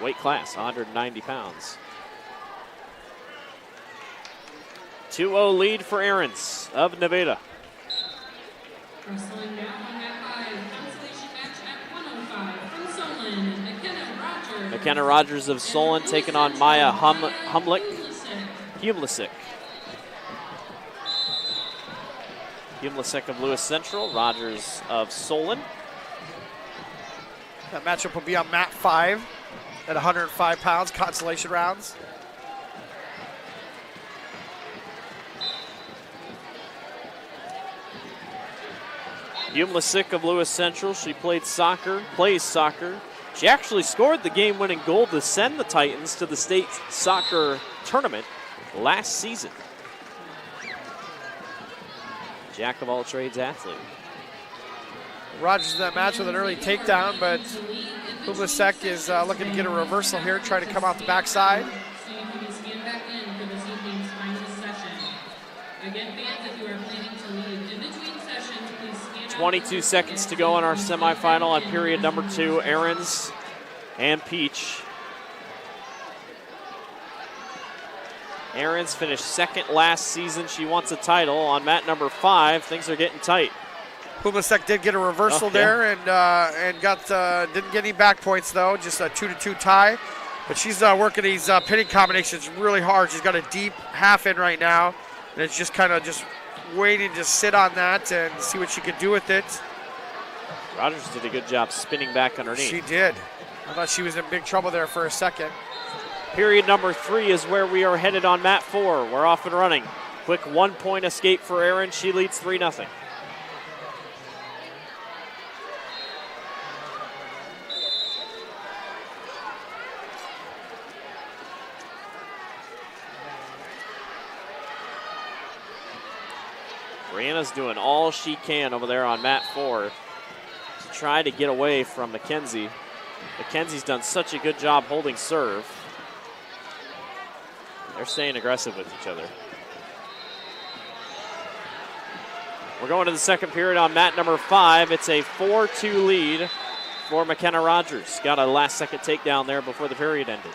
weight class, 190 pounds. 2-0 lead for Aarons of Nevada. Wrestling now on mat 5, consolation match at 105 from Solon, McKenna Rogers. McKenna Rogers of Solon taking on Maya Humlisic. Humlisic of Lewis Central, Rogers of Solon. That matchup will be on mat 5 at 105 pounds, consolation rounds. Humlisic of Lewis Central, she plays soccer. She actually scored the game-winning goal to send the Titans to the state soccer tournament last season. Jack of all trades athlete. Rogers in that match with an early takedown, but Humlisic is looking to get a reversal here, trying to come out the backside. 22 seconds to go on our semifinal on period number 2. Aarons and Peach. Aarons finished second last season. She wants a title. On mat number 5, things are getting tight. Humlisic did get a reversal there and didn't get any back points though, just a 2-2 tie. But she's working these pinning combinations really hard. She's got a deep half in right now, and it's just kind of just waiting to sit on that and see what she could do with it. Rogers did a good job spinning back underneath. She did. I thought she was in big trouble there for a second. Period number 3 is where we are headed on mat 4. We're off and running. Quick 1-point escape for Aaron. She leads 3-0. Brianna's doing all she can over there on mat 4 to try to get away from Mackenzie. Mackenzie's done such a good job holding serve. They're staying aggressive with each other. We're going to the second period on mat number 5. It's a 4-2 lead for McKenna Rogers. Got a last-second takedown there before the period ended.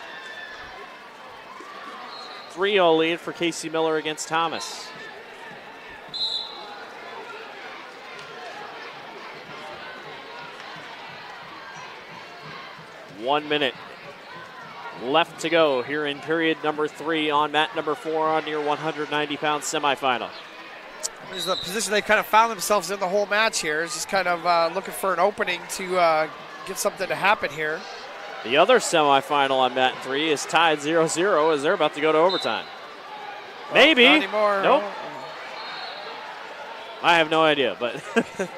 3-0 lead for Casey Miller against Thomas. One minute left to go here in period number 3 on mat number 4 on your 190-pound semifinal. This is the position they kind of found themselves in the whole match here. Is just kind of looking for an opening to get something to happen here. The other semifinal on mat 3 is tied 0-0 as they're about to go to overtime. Maybe. Not anymore. Nope. I have no idea, but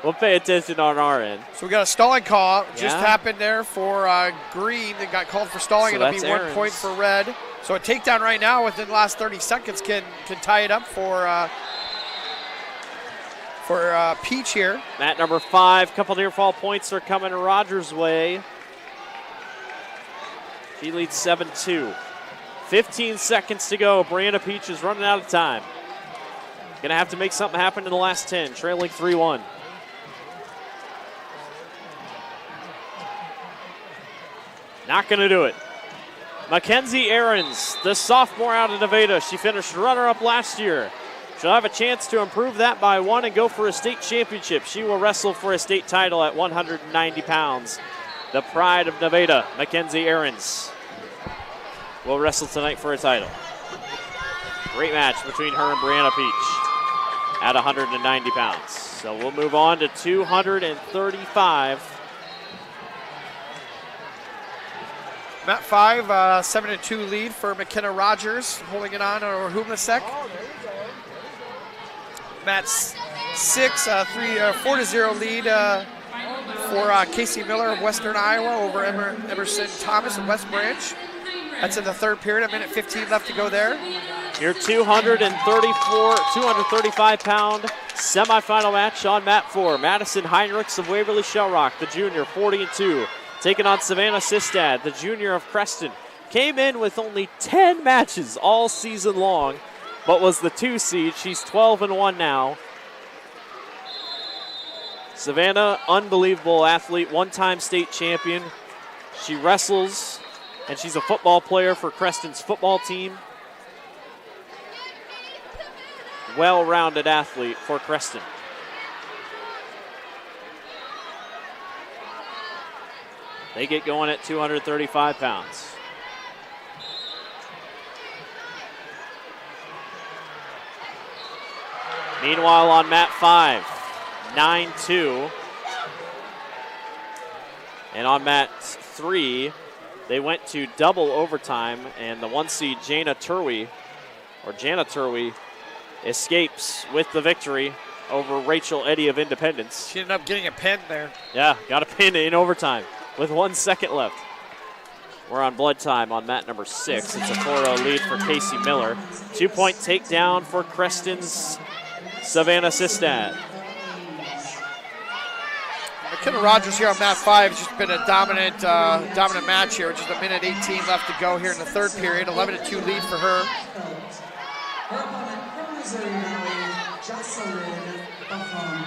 we'll pay attention on our end. So we got a stalling call. Just happened there for Green. They got called for stalling. So It'll be 1 point for Red. So a takedown right now within the last 30 seconds can tie it up for Peach here. Mat number 5, couple near fall points are coming Rogers' way. He leads 7-2. 15 seconds to go. Brianna Peach is running out of time. Going to have to make something happen in the last 10, trailing 3-1. Not going to do it. Mackenzie Ahrens, the sophomore out of Nevada. She finished runner-up last year. She'll have a chance to improve that by 1 and go for a state championship. She will wrestle for a state title at 190 pounds. The pride of Nevada, Mackenzie Ahrens, will wrestle tonight for a title. Great match between her and Brianna Peach at 190 pounds. So we'll move on to 235. Mat 5, 7-2 lead for McKenna Rogers, holding it on over Humlasek. Mat 6, 4-0 lead for Casey Miller of Western Iowa over Emerson Thomas of West Branch. That's in the third period, 1:15 left to go there. Your 235-pound semifinal match on mat 4. Madison Heinrichs of Waverly Shell Rock, the junior, 40-2. Taking on Savannah Sistad, the junior of Creston. Came in with only 10 matches all season long, but was the 2 seed. She's 12-1 now. Savannah, unbelievable athlete, one-time state champion. She wrestles, and she's a football player for Creston's football team. Well-rounded athlete for Creston. They get going at 235 pounds. Meanwhile on mat 5, 9-2. And on mat 3, they went to double overtime, and the 1 seed Jana Turwey escapes with the victory over Rachel Eddy of Independence. She ended up getting a pin there. Yeah, got a pin in overtime with 1 second left. We're on blood time on mat number 6. It's a 4-0 lead for Casey Miller. 2-point takedown for Creston's Savannah Sistad. McKenna Rogers here on mat 5 has just been a dominant match here. Just 1:18 left to go here in the third period. 11-2 lead for her. Her opponent from Missouri Valley, Jocelyn Buffon.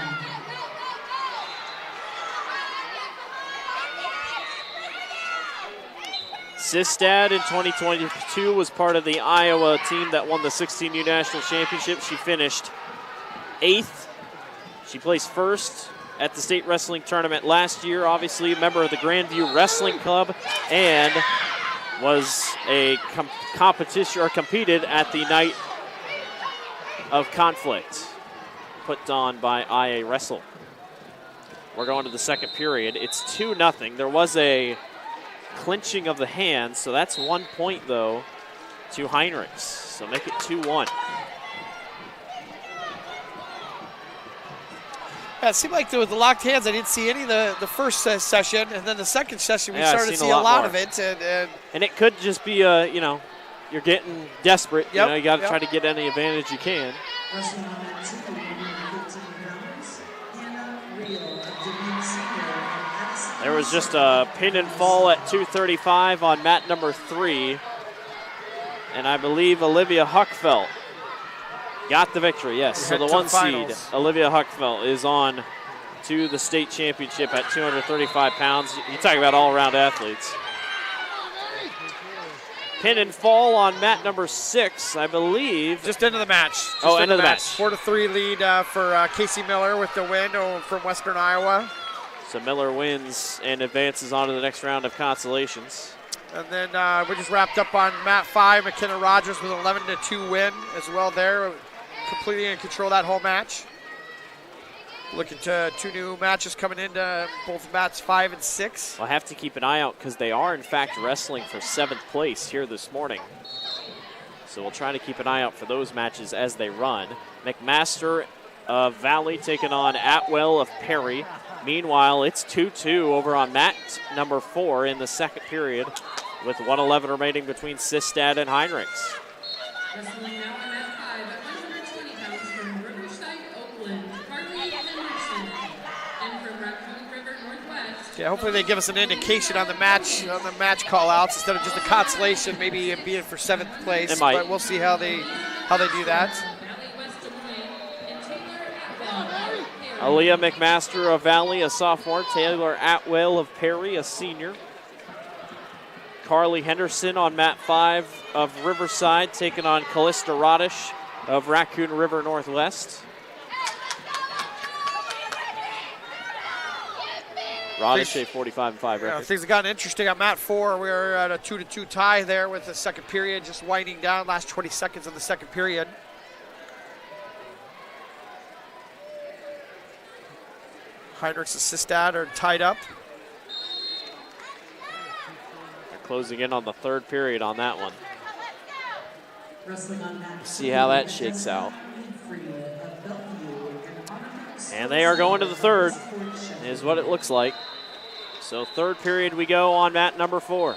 Sistad in 2022 was part of the Iowa team that won the 16U National Championship. She finished 8th. She placed 1st at the state wrestling tournament last year. Obviously a member of the Grandview Wrestling Club, and was a competition or competed at the night of conflict put on by IA Wrestle. We're going to the second period. It's 2-0. There was a clinching of the hands, so that's 1 point though to Heinrichs. So make it 2-1. Yeah, it seemed like there was the locked hands. I didn't see any the first session, and then the second session we started to see a lot of it. And it could just be you're getting desperate. Yep, You got to try to get any advantage you can. There was just a pin and fall at 235 on mat number 3. And I believe Olivia Huckfelt got the victory, yes. So the 1 seed, Olivia Huckfelt, is on to the state championship at 235 pounds. You talk about all-around athletes. Pin and fall on mat number 6, I believe. Just into the match. End of the match. 4-3 lead for Casey Miller with the win from Western Iowa. So Miller wins and advances on to the next round of consolations. And then we just wrapped up on mat 5. McKenna Rogers with an 11-2 win as well there. Completely in control that whole match. Looking to 2 new matches coming into both mats 5 and 6. I'll have to keep an eye out because they are, in fact, wrestling for 7th place here this morning. So we'll try to keep an eye out for those matches as they run. McMaster of Valley taking on Atwell of Perry. Meanwhile, it's 2-2 over on mat number 4 in the second period with 1:11 remaining between Sistad and Heinrichs. Wrestling now on mat 5 at 120 pounds from Riverside, Oakland, Carly Henderson. And from Raccoon River Northwest. Yeah, hopefully they give us an indication on the match call-outs instead of just a consolation, maybe it being for 7th place. It might. But we'll see how they do that. Valley West Des Moines and Taylor Atwell of Perry. Aaliyah McMaster of Valley, a sophomore. Taylor Atwell of Perry, a senior. Carly Henderson on mat 5 of Riverside, taking on Callista Radish of Raccoon River Northwest. Radish a 45-5 record. Yeah, things have gotten interesting on mat 4. We're at a 2-2 tie there with the second period just winding down, last 20 seconds of the second period. Heinrichs and Sistad are tied up. They're closing in on the third period on that one. Wrestling on mat See how that shakes out. And they are going to the third, is what it looks like. So third period we go on mat number 4.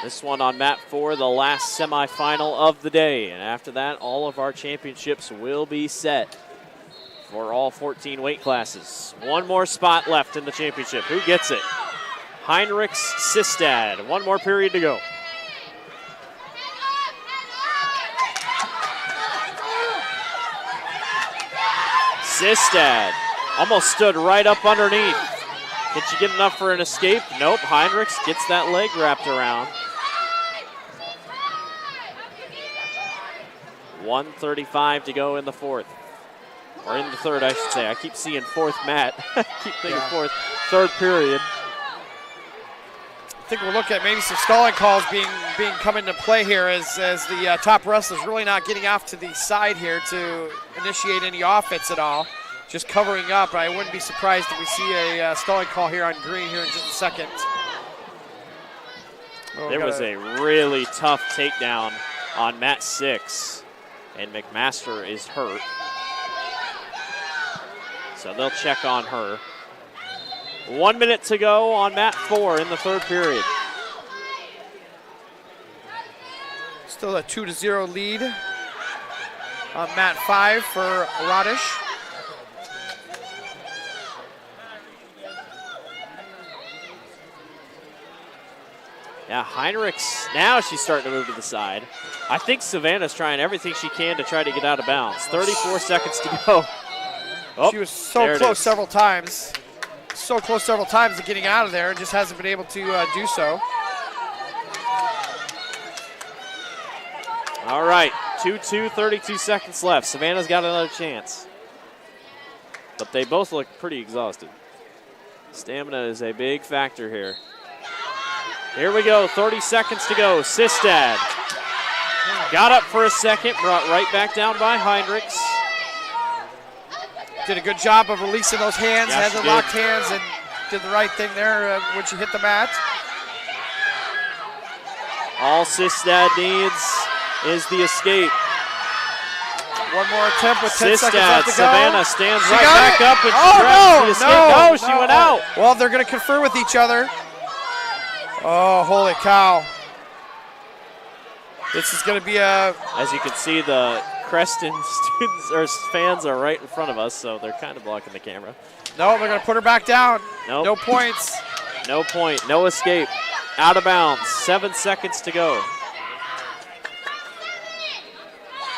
This one on mat 4, the last semifinal of the day. And after that, all of our championships will be set for all 14 weight classes. One more spot left in the championship. Who gets it? Heinrichs Sistad. One more period to go. Sistad almost stood right up underneath. Did she get enough for an escape? Nope. Heinrichs gets that leg wrapped around. 1:35 to go in the fourth. Or in the third, I should say. I keep seeing fourth mat. Keep thinking fourth. Third period. I think we'll look at maybe some stalling calls being come into play here as the top wrestlers really not getting off to the side here to initiate any offense at all. Just covering up. I wouldn't be surprised if we see a stalling call here on green here in just a second. There was a really tough takedown on mat 6, and McMaster is hurt. So they'll check on her. 1 minute to go on mat 4 in the third period. Still a 2-0 lead on mat 5 for Radish. Yeah, Heinrichs, now she's starting to move to the side. I think Savannah's trying everything she can to try to get out of bounds. 34 seconds to go. Oh, she was so close several times. So close several times to getting out of there and just hasn't been able to do so. All right, 2-2, 32 seconds left. Savannah's got another chance. But they both look pretty exhausted. Stamina is a big factor here. Here we go, 30 seconds to go. Sistad got up for a second, brought right back down by Heinrichs. Did a good job of releasing those hands, Yeah, had the locked hands, and did the right thing there when she hit the mat. All Sistad needs is the escape. One more attempt with 10 seconds left to go. Savannah stands right back up and she grabs the escape. No, she went out. Well, they're going to confer with each other. Oh, holy cow. This is going to be a... As you can see, the Creston students or fans are right in front of us, so they're kind of blocking the camera. No, they're going to put her back down. Nope. No points. No point, no escape. Out of bounds, 7 seconds to go.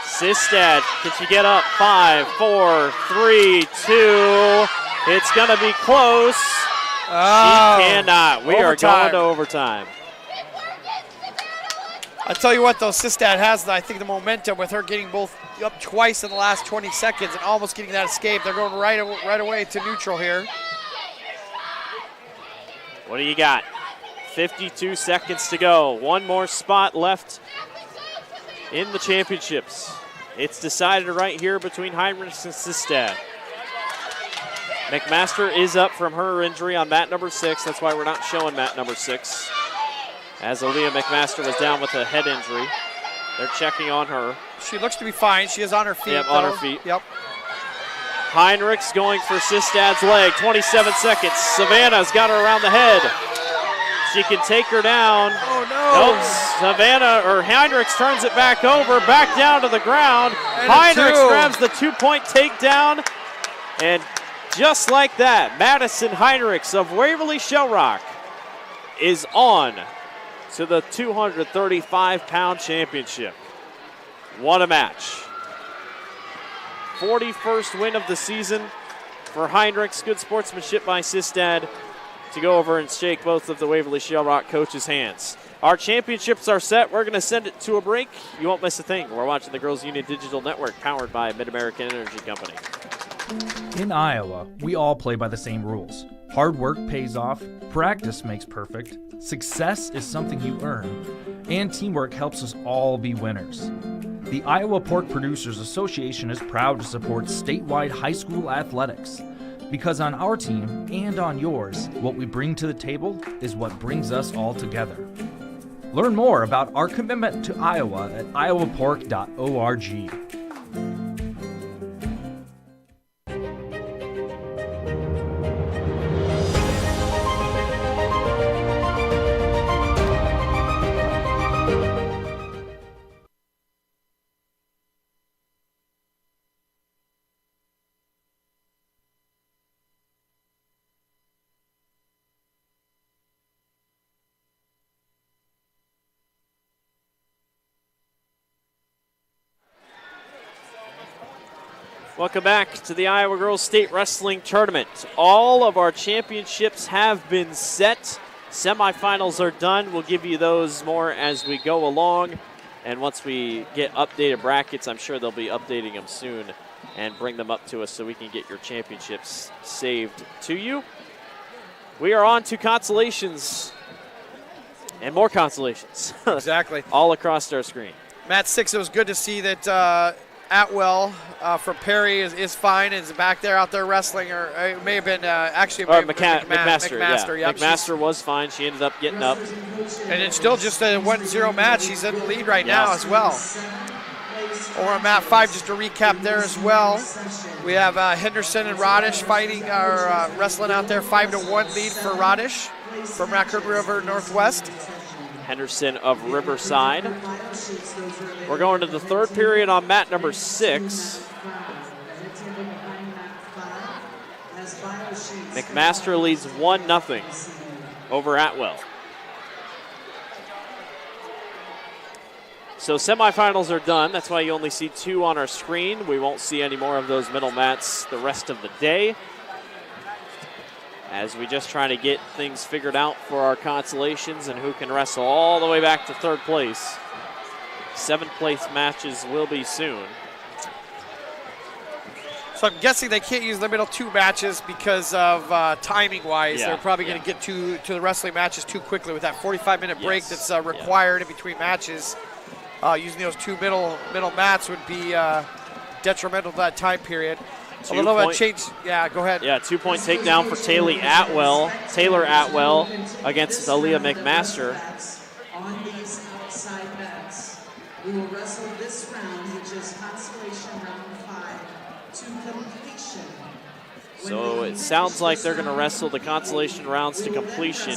Sistad, can she get up? 5, 4, 3, 2. It's going to be close. Oh, she cannot. We are going to overtime. I tell you what, though, Sistad has, I think, the momentum with her getting both up twice in the last 20 seconds and almost getting that escape. They're going right away to neutral here. What do you got? 52 seconds to go. One more spot left in the championships. It's decided right here between Heinrichs and Sistad. McMaster is up from her injury on mat number 6. That's why we're not showing mat number 6. As Aaliyah McMaster was down with a head injury. They're checking on her. She looks to be fine. She is on her feet. Yep, on her feet. Yep. Heinrichs going for Sistad's leg. 27 seconds. Savannah's got her around the head. She can take her down. Oh, no. Nope. Heinrichs turns it back over, back down to the ground. And Heinrichs grabs the 2-point takedown. And just like that, Madison Heinrichs of Waverly Shell Rock is on to the 235-pound championship. What a match. 41st win of the season for Heinrichs. Good sportsmanship by Sistad to go over and shake both of the Waverly Shell Rock coaches' hands. Our championships are set. We're going to send it to a break. You won't miss a thing. We're watching the Girls Union Digital Network powered by Mid-American Energy Company. In Iowa, we all play by the same rules. Hard work pays off, practice makes perfect, success is something you earn, and teamwork helps us all be winners. The Iowa Pork Producers Association is proud to support statewide high school athletics. Because on our team and on yours, what we bring to the table is what brings us all together. Learn more about our commitment to Iowa at iowapork.org. Welcome back to the Iowa Girls State Wrestling Tournament. All of our championships have been set. Semifinals are done. We'll give you those more as we go along. And once we get updated brackets, I'm sure they'll be updating them soon and bring them up to us so we can get your championships saved to you. We are on to consolations and more consolations. Exactly. All across our screen. Mat 6, it was good to see that Atwell from Perry is fine and is back there out there wrestling, or it may have been McMaster. Yep, McMaster was fine. She ended up getting up. And it's still just a 1-0 match. She's in the lead right now as well. Over on mat 5, just to recap there as well, we have Henderson and Radish fighting, wrestling out there. 5-1 lead for Radish from Raccoon River Northwest. Henderson of Riverside. We're going to the third period on mat number 6. McMaster leads 1-0 over Atwell. So semifinals are done. That's why you only see 2 on our screen. We won't see any more of those middle mats the rest of the day, as we just try to get things figured out for our consolations and who can wrestle all the way back to third place. 7th place matches will be soon. So I'm guessing they can't use the middle 2 matches because of timing-wise. They're probably going to get to the wrestling matches too quickly with that 45-minute break that's required in between matches. Using those 2 middle mats would be detrimental to that time period. A little bit of change. Yeah, go ahead. Yeah, 2-point takedown for Taylor Atwell against Aaliyah McMaster. On these outside mats, we will wrestle this round, which is consolation round 5, to completion. So it sounds like they're going to wrestle the consolation rounds to completion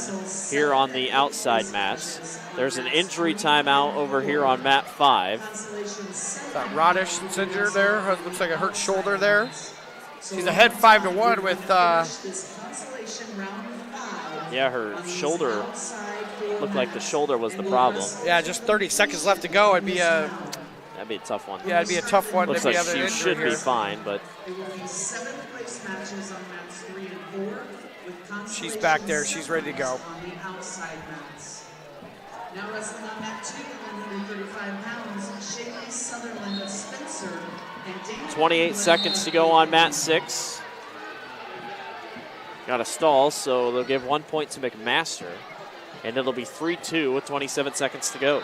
here on the outside mats. There's an injury timeout over here on mat 5. Radish is injured there. Looks like a hurt shoulder there. She's ahead 5-1 with. Yeah, her shoulder looked like the shoulder was the problem. Yeah, just 30 seconds left to go. That'd be a tough one. Yeah, it'd be a tough one. Looks like she should be fine, but. She's back there. She's ready to go. Now wrestling on mat 2, 135 pounds, Shaylee Sutherland of Spencer and Dana. 28 seconds to go on mat 6. Got a stall, so they'll give 1 point to McMaster, and it'll be 3-2 with 27 seconds to go.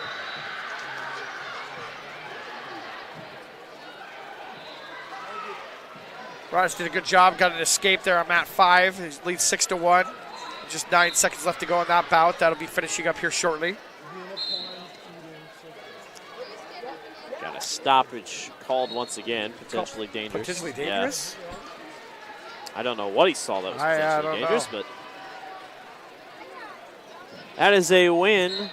Rogers did a good job, got an escape there on mat 5. He leads 6-1. Just 9 seconds left to go in that bout. That'll be finishing up here shortly. Got a stoppage called once again, potentially dangerous. Potentially dangerous? Yeah. I don't know what he saw that was I potentially don't dangerous, know. but that is a win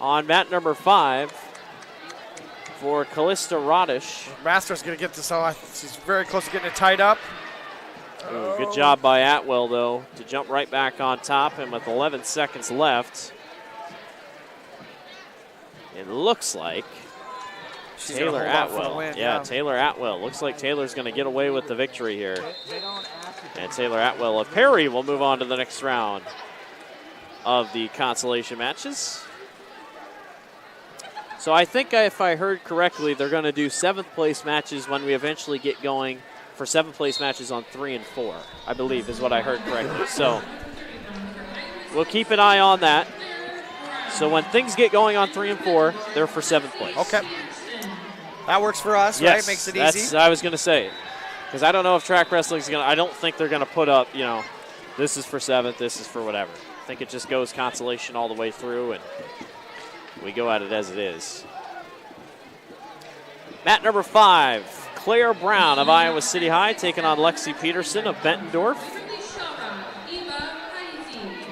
on mat number 5 for Callista Radish. Master's going to get this all. She's very close to getting it tied up. Ooh, good job by Atwell, though, to jump right back on top. And with 11 seconds left, it looks like She's Taylor gonna hold out for the Atwell. win, Yeah, Taylor Atwell. Looks like Taylor's going to get away with the victory here. And Taylor Atwell of Perry will move on to the next round of the consolation matches. So I think if I heard correctly, they're going to do 7th place matches when we eventually get going for 7th place matches on 3 and 4, I believe is what I heard correctly. So we'll keep an eye on that. So when things get going on 3 and 4, they're for 7th place. Okay. That works for us, Yes, right? Makes it easy. I was going to say. Because I don't know if track wrestling's going to, I don't think they're going to put up, this is for 7th, this is for whatever. I think it just goes consolation all the way through, and we go at it as it is. Mat number 5, Claire Brown of Iowa City High taking on Lexi Peterson of Bettendorf.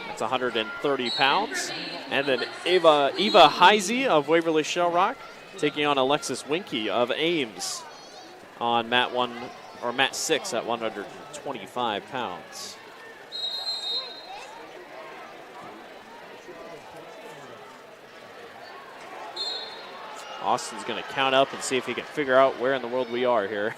That's 130 pounds. And then Eva Heisey of Waverly Shell Rock taking on Alexis Winky of Ames on mat 6 at 125 pounds. Austin's going to count up and see if he can figure out where in the world we are here.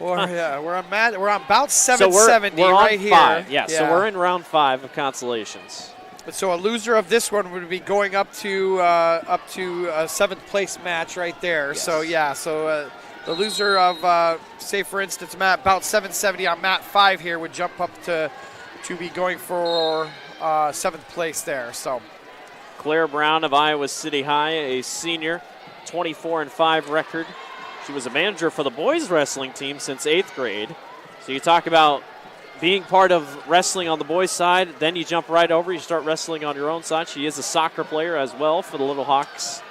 We're on about 770 we're right on here. 5. Yeah, so we're in round 5 of consolations. So a loser of this one would be going up to a 7th place match right there. Yes. So the loser of, say for instance, about 770 on mat 5 here would jump up to be going for 7th place there. So Claire Brown of Iowa City High, a senior, 24-5 record. She was a manager for the boys wrestling team since 8th grade. So you talk about being part of wrestling on the boys' side, then you jump right over, you start wrestling on your own side. She is a soccer player as well for the Little Hawks.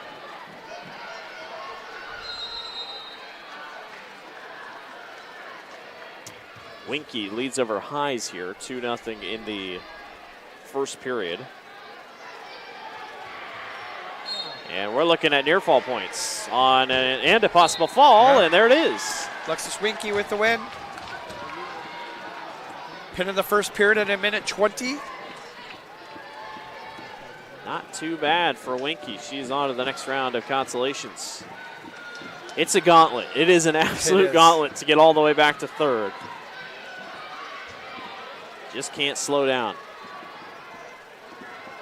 Winky leads over Highs here, 2-0 in the first period. And we're looking at near fall points and a possible fall, and there it is. Alexis Winky with the win. Pin in the first period at 1:20. Not too bad for Winky. She's on to the next round of consolations. It's a gauntlet. It is an absolute gauntlet to get all the way back to 3rd. Just can't slow down.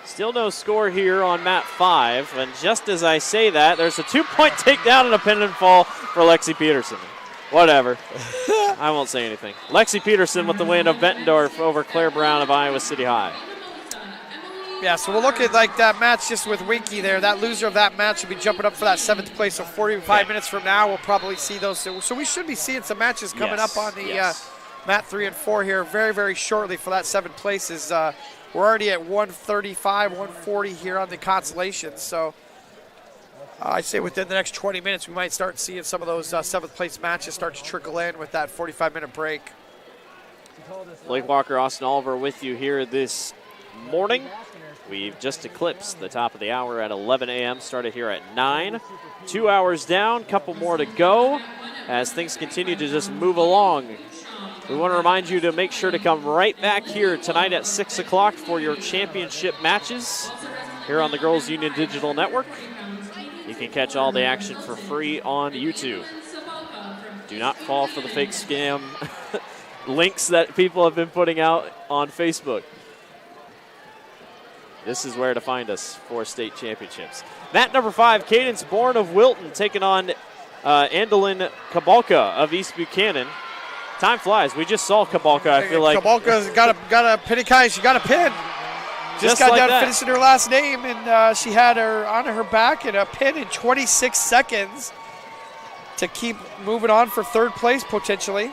Still no score here on mat 5, and just as I say that, there's a 2-point takedown and a pin and fall for Lexi Peterson. Whatever. I won't say anything. Lexi Peterson with the win of Bettendorf over Claire Brown of Iowa City High. Yeah, so we'll look at like that match just with Winky there. That loser of that match will be jumping up for that 7th place. So 45 minutes from now, we'll probably see those. So we should be seeing some matches coming up on the mat 3 and 4 here very, very shortly for that 7th place. We're already at 135, 140 here on the consolation. So I'd say within the next 20 minutes, we might start seeing some of those 7th place matches start to trickle in with that 45-minute break. Blake Walker, Austin Oliver with you here this morning. We've just eclipsed the top of the hour at 11 a.m. Started here at 9. 2 hours down, couple more to go as things continue to just move along. We want to remind you to make sure to come right back here tonight at 6 o'clock for your championship matches here on the Girls Union Digital Network. You can catch all the action for free on YouTube. Do not fall for the fake scam links that people have been putting out on Facebook. This is where to find us for state championships. Mat number 5, Cadence Bourne of Wilton taking on Andalyn Kabalka of East Buchanan. Time flies. We just saw Kabalka, I feel like. Kabalka's got a pin. She got a pin. Just got like done that. finishing her last name, and she had her on her back and a pin in 26 seconds to keep moving on for 3rd place potentially.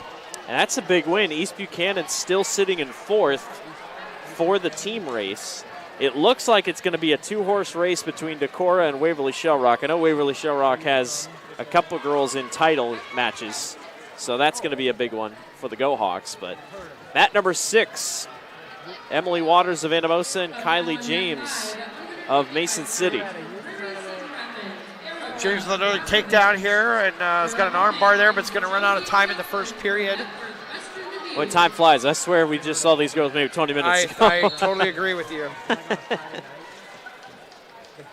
And that's a big win. East Buchanan still sitting in 4th for the team race. It looks like it's going to be a 2-horse race between Decorah and Waverly Shell Rock. I know Waverly Shell Rock has a couple girls in title matches, so that's going to be a big one for the Go Hawks. But mat number 6, Emily Waters of Anamosa and Kylie James of Mason City. James with another takedown here, and has got an arm bar there, but it's going to run out of time in the first period. When time flies, I swear we just saw these girls maybe 20 minutes ago. I totally agree with you.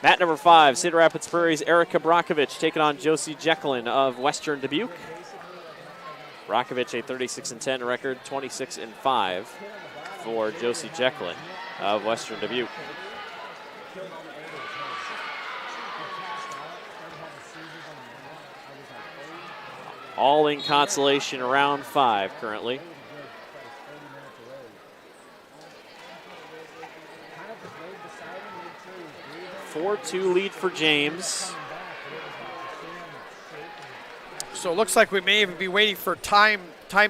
Mat number 5, Cedar Rapids Prairie's Erica Brakovich taking on Josie Jeckelin of Western Dubuque. Brakovich a 36-10 record, 26-5 for Josie Jeckelin of Western Dubuque. All in consolation, round 5 currently. A 4-2 lead for James. So it looks like we may even be waiting for time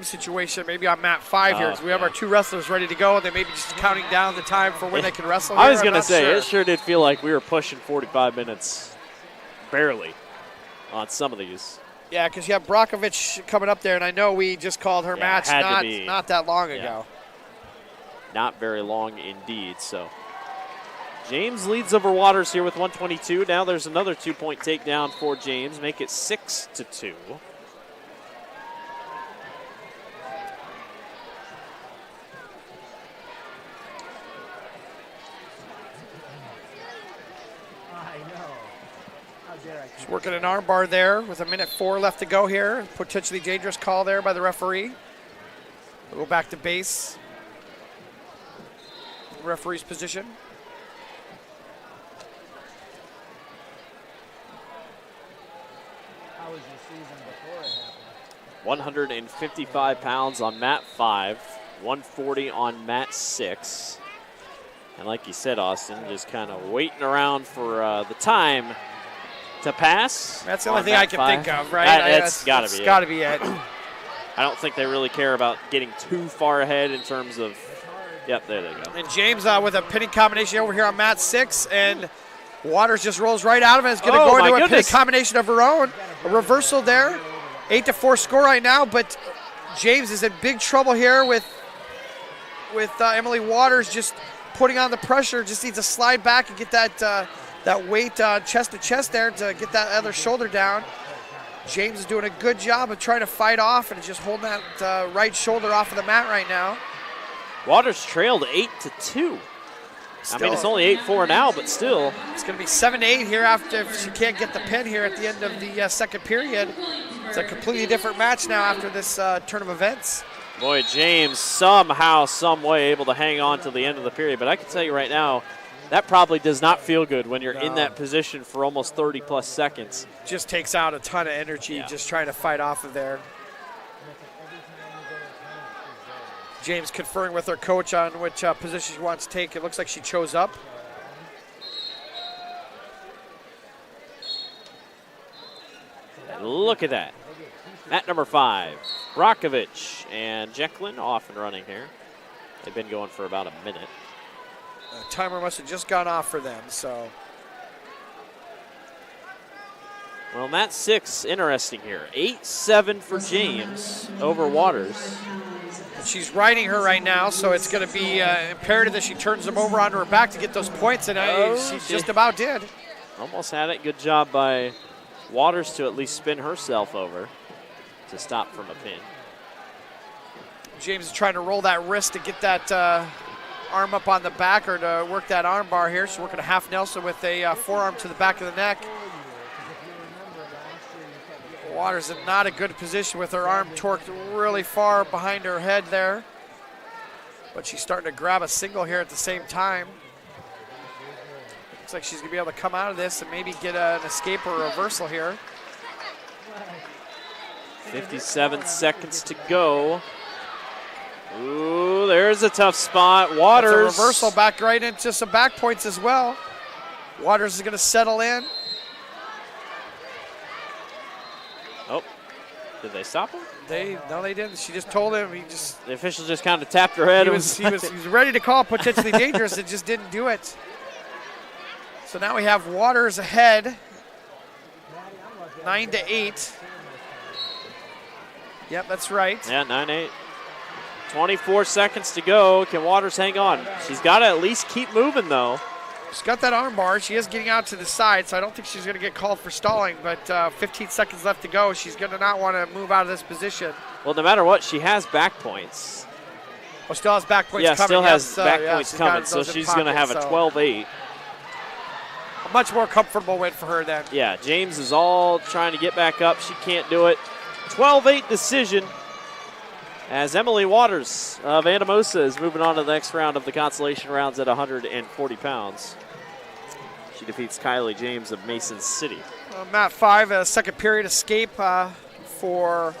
situation, maybe on mat 5 here. So we have our 2 wrestlers ready to go. They may be just counting down the time for when they can wrestle. I was going to say, it sure did feel like we were pushing 45 minutes, barely, on some of these. Yeah, because you have Brakovich coming up there, and I know we just called her match not that long ago. Not very long indeed. So James leads over Waters here with 122. Now there's another 2-point takedown for James, make it 6-2. She's working an arm bar there with 1:04 left to go here. Potentially dangerous call there by the referee. We'll go back to base. Referee's position. How was your season before it happened? 155 pounds on mat 5, 140 on mat 6. And like you said, Austin, just kind of waiting around for the time to pass. That's the only thing I can think of, right? That's got to be it. Got to be it. I don't think they really care about getting too far ahead in terms of, yep, there they go. And James with a pinning combination over here on mat 6, and Waters just rolls right out of it. It's going to go into a pinning combination of her own. A reversal there. 8-4 score right now, but James is in big trouble here with Emily Waters just putting on the pressure. Just needs to slide back and get that weight chest to chest there to get that other shoulder down. James is doing a good job of trying to fight off and just holding that right shoulder off of the mat right now. Waters trailed 8-2. I mean, it's only 8-4 now, but still. It's going to be 7-8 here after if she can't get the pin here at the end of the second period. It's a completely different match now after this turn of events. Boy, James somehow, some way able to hang on to the end of the period. But I can tell you right now, that probably does not feel good when you're in that position for almost 30-plus seconds. Just takes out a ton of energy just trying to fight off of there. James conferring with her coach on which position she wants to take. It looks like she chose up. Look at that. Mat number 5, Brakovich and Jeckelin off and running here. They've been going for about a minute. The timer must have just gone off for them, so. Well, mat 6, interesting here. 8-7 for James over Waters. She's riding her right now, so it's going to be imperative that she turns them over onto her back to get those points, and she just about did. Almost had it. Good job by Waters to at least spin herself over to stop from a pin. James is trying to roll that wrist to get that arm up on the back or to work that arm bar here. She's working a half Nelson with a forearm to the back of the neck. Waters in not a good position with her arm torqued really far behind her head there. But she's starting to grab a single here at the same time. Looks like she's going to be able to come out of this and maybe get an escape or a reversal here. 57 seconds to go. Ooh, there's a tough spot. Waters. That's a reversal back right into some back points as well. Waters is going to settle in. Oh, Did they stop him? No, they didn't. She just told him. The official just kind of tapped her head. He was ready to call potentially dangerous and just didn't do it. So now we have Waters ahead, 9-8. Yep, that's right. Yeah, 9-8. 24 seconds to go. Can Waters hang on? She's got to at least keep moving, though. She's got that arm bar. She is getting out to the side, so I don't think she's going to get called for stalling, but 15 seconds left to go. She's going to not want to move out of this position. Well, no matter what, she has back points. Oh, still has back points yeah, coming. still has back yeah, points coming, so she's going to have a 12-8. A much more comfortable win for her then. Yeah, James is all trying to get back up. She can't do it. 12-8 decision as Emily Waters of Anamosa is moving on to the next round of the consolation rounds at 140 pounds. She defeats Kylie James of Mason City. Mat 5, a second period escape for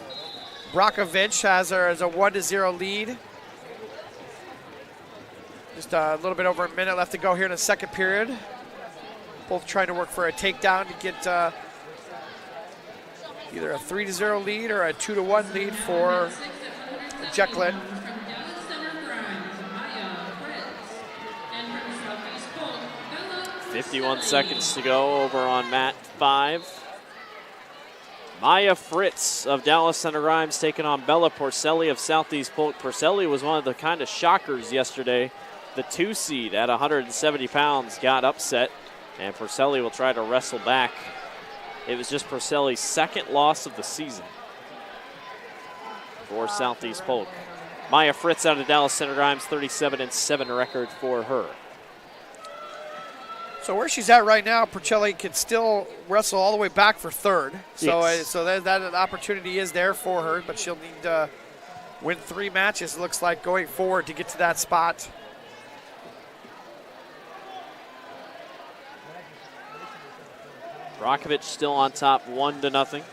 Brakovic has her as a 1-0 lead. Just a little bit over a minute left to go here in the second period. Both trying to work for a takedown to get either a 3-0 lead or a 2-1 lead for Jekyllin. 51 seconds to go over on mat 5. Maya Fritz of Dallas Center Grimes taking on Bella Porcelli of Southeast Polk. Porcelli was one of the kind of shockers yesterday. The 2 seed at 170 pounds got upset, and Porcelli will try to wrestle back. It was just Porcelli's second loss of the season for Southeast Polk. Maya Fritz out of Dallas Center Grimes, 37-7 record for her. So where she's at right now, Porcelli can still wrestle all the way back for third. So, Yes. so that opportunity is there for her, but she'll need to win 3 matches, it looks like, going forward to get to that spot. Brakovic still on top, 1-0.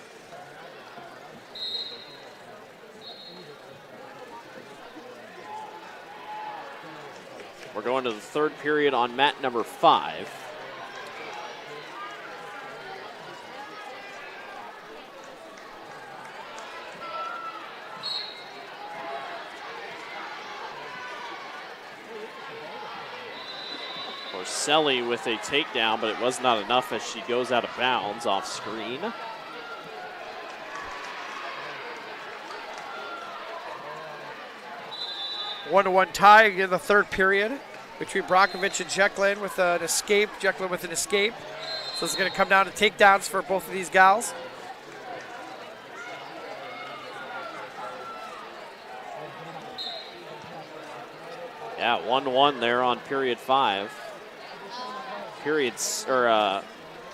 We're going to the third period on mat number 5. Porcelli with a takedown, but it was not enough as she goes out of bounds off screen. One-to-one tie in the third period between Brakovic and Jekyllin with an escape. Jekyllin with an escape. So it's going to come down to takedowns for both of these gals. Yeah, 1-1 there on period 5.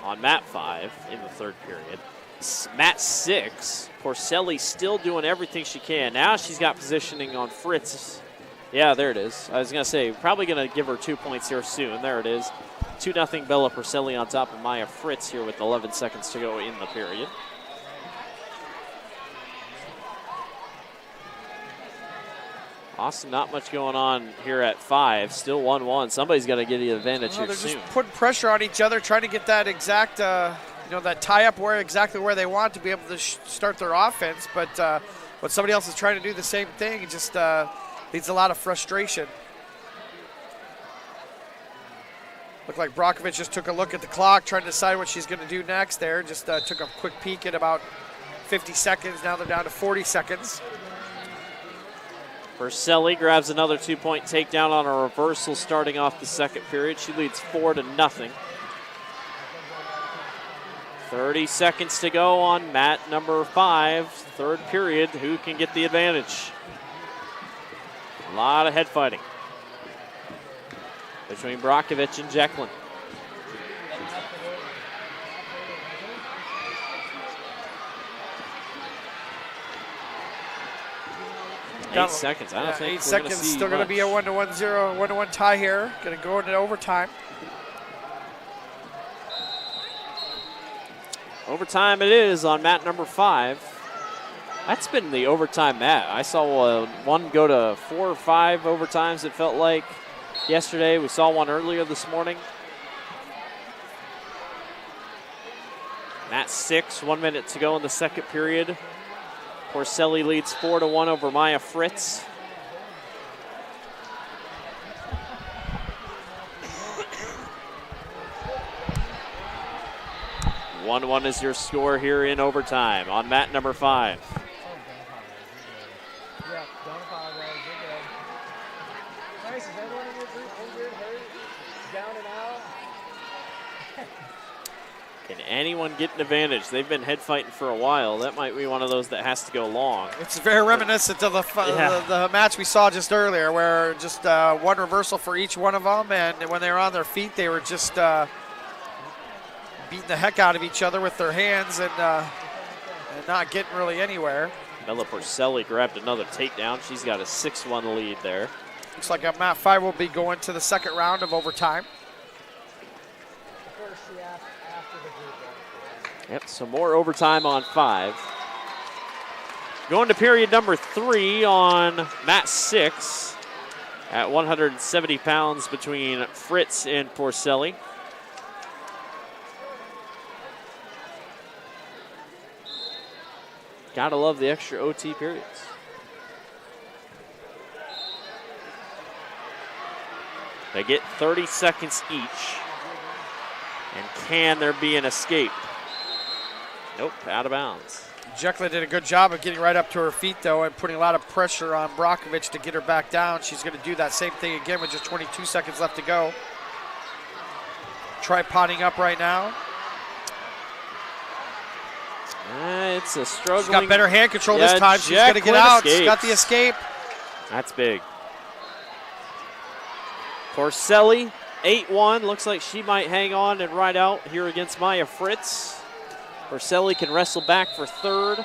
On mat 5 in the third period. Mat 6, Porcelli still doing everything she can. Now she's got positioning on Fritz. Yeah, there it is. I was going to say, probably going to give her 2 points here soon. There it is. 2-0 Bella Porcelli on top of Maya Fritz here with 11 seconds to go in the period. Austin, not much going on here at 5. Still 1-1. Somebody's got to get the advantage here They're soon. just putting pressure on each other, trying to get that exact, that tie-up exactly where they want to be able to start their offense. But when somebody else is trying to do the same thing, it just leads a lot of frustration. Looked like Brakovic just took a look at the clock, trying to decide what she's going to do next there. Just took a quick peek at about 50 seconds. Now they're down to 40 seconds. Porcelli grabs another 2-point takedown on a reversal starting off the second period. She leads 4-0. 30 seconds to go on mat number 5, third period. Who can get the advantage? A lot of head fighting between Brakovic and Jekyllin. Eight seconds. I don't think 8 seconds. Still going to be a 1-1 tie here. Going to go into overtime. Overtime it is on mat number 5. That's been the overtime mat. I saw one go to 4 or 5 overtimes, it felt like. Yesterday, we saw one earlier this morning. Mat 6, 1 minute to go in the second period. Porcelli leads 4-1 over Maya Fritz. One is your score here in overtime on mat number 5. Yeah, don't apologize. You're good. Nice. Is everyone in your group injured, hurt, down and out? Can anyone get an advantage? They've been head fighting for a while. That might be one of those that has to go long. It's very reminiscent of the match we saw just earlier, where just one reversal for each one of them, and when they were on their feet, they were just beating the heck out of each other with their hands and not getting really anywhere. Bella Porcelli grabbed another takedown. She's got a 6-1 lead there. Looks like mat 5 will be going to the second round of overtime. Yep, so more overtime on 5. Going to period number 3 on mat 6 at 170 pounds between Fritz and Porcelli. Gotta love the extra OT periods. They get 30 seconds each. And can there be an escape? Nope, out of bounds. Jekyll did a good job of getting right up to her feet, though, and putting a lot of pressure on Brockovich to get her back down. She's going to do that same thing again with just 22 seconds left to go. Tripoding up right now. It's a struggling. She's got better hand control this time. She's going to get out. She's got the escape. That's big. Porcelli, 8-1. Looks like she might hang on and ride out here against Maya Fritz. Porcelli can wrestle back for third.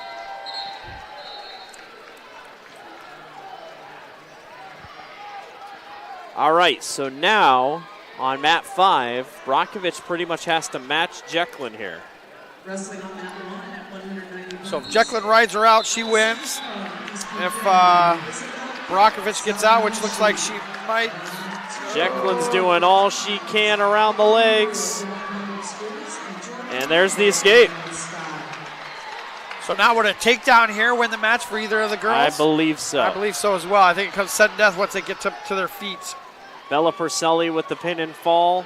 All right, so now on mat 5, Brockovich pretty much has to match Jecklin here. Wrestling on mat 1 at 190 pounds. So if Jecklin rides her out, she wins. If Brockovich gets out, which looks like she might. Jecklin's doing all she can around the legs. And there's the escape. So now would a takedown here win the match for either of the girls? I believe so. I believe so as well. I think it comes sudden death once they get to their feet. Bella Porcelli with the pin and fall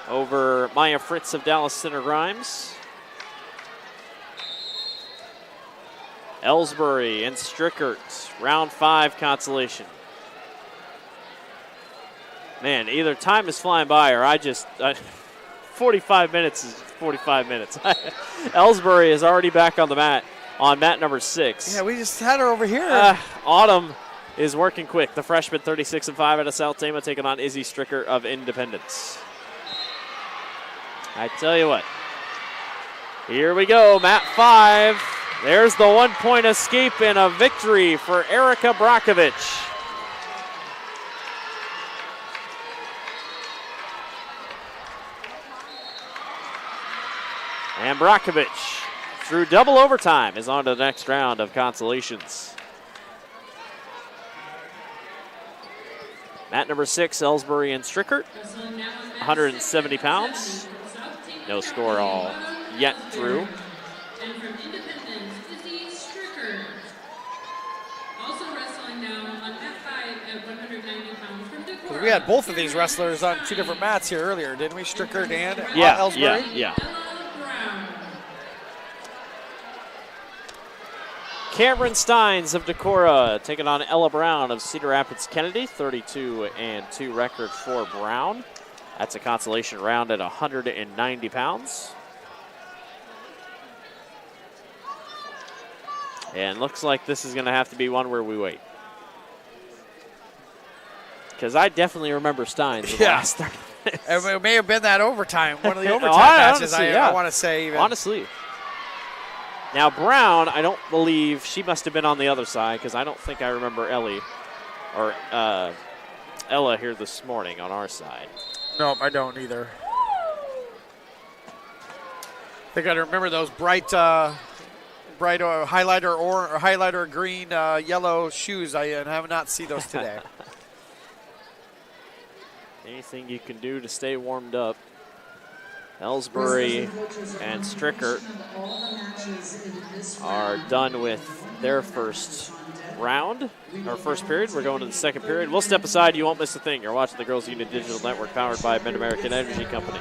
over Maya Fritz of Dallas Center Grimes. Ellsbury and Strickert, round 5 consolation. Man, either time is flying by or 45 minutes is 45 minutes. Ellsbury is already back on the mat on mat number 6. Yeah, we just had her over here. Autumn is working quick. The freshman, 36-5 out of South Tama, taking on Izzy Stricker of Independence. I tell you what. Here we go, mat 5. There's the 1-point escape and a victory for Erica Brockovich. And Brockovich, through double overtime, is on to the next round of consolations. Mat number 6, Ellsbury and Strickert, 170 pounds. No score all yet through. And from Independence, Izzy Stricker. Also wrestling now on mat 5 at 190 pounds from Decorah. We had both of these wrestlers on 2 different mats here earlier, didn't we? Strickert and Ellsbury? Yeah. Cameron Steins of Decorah taking on Ella Brown of Cedar Rapids Kennedy. 32-2 record for Brown. That's a consolation round at 190 pounds. And looks like this is going to have to be one where we wait. Because I definitely remember Steins the last 30 minutes. It may have been that overtime, one of the overtime matches, honestly, I want to say even. Honestly. Now, Brown, I don't believe she must have been on the other side because I don't think I remember Ella here this morning on our side. No, I don't either. I think I remember those bright highlighter green, yellow shoes. I have not seen those today. Anything you can do to stay warmed up. Ellsbury and Strickert are done with their first round, our first period. We're going to the second period. We'll step aside. You won't miss a thing. You're watching the Girls Union Digital Network powered by Mid-American Energy Company.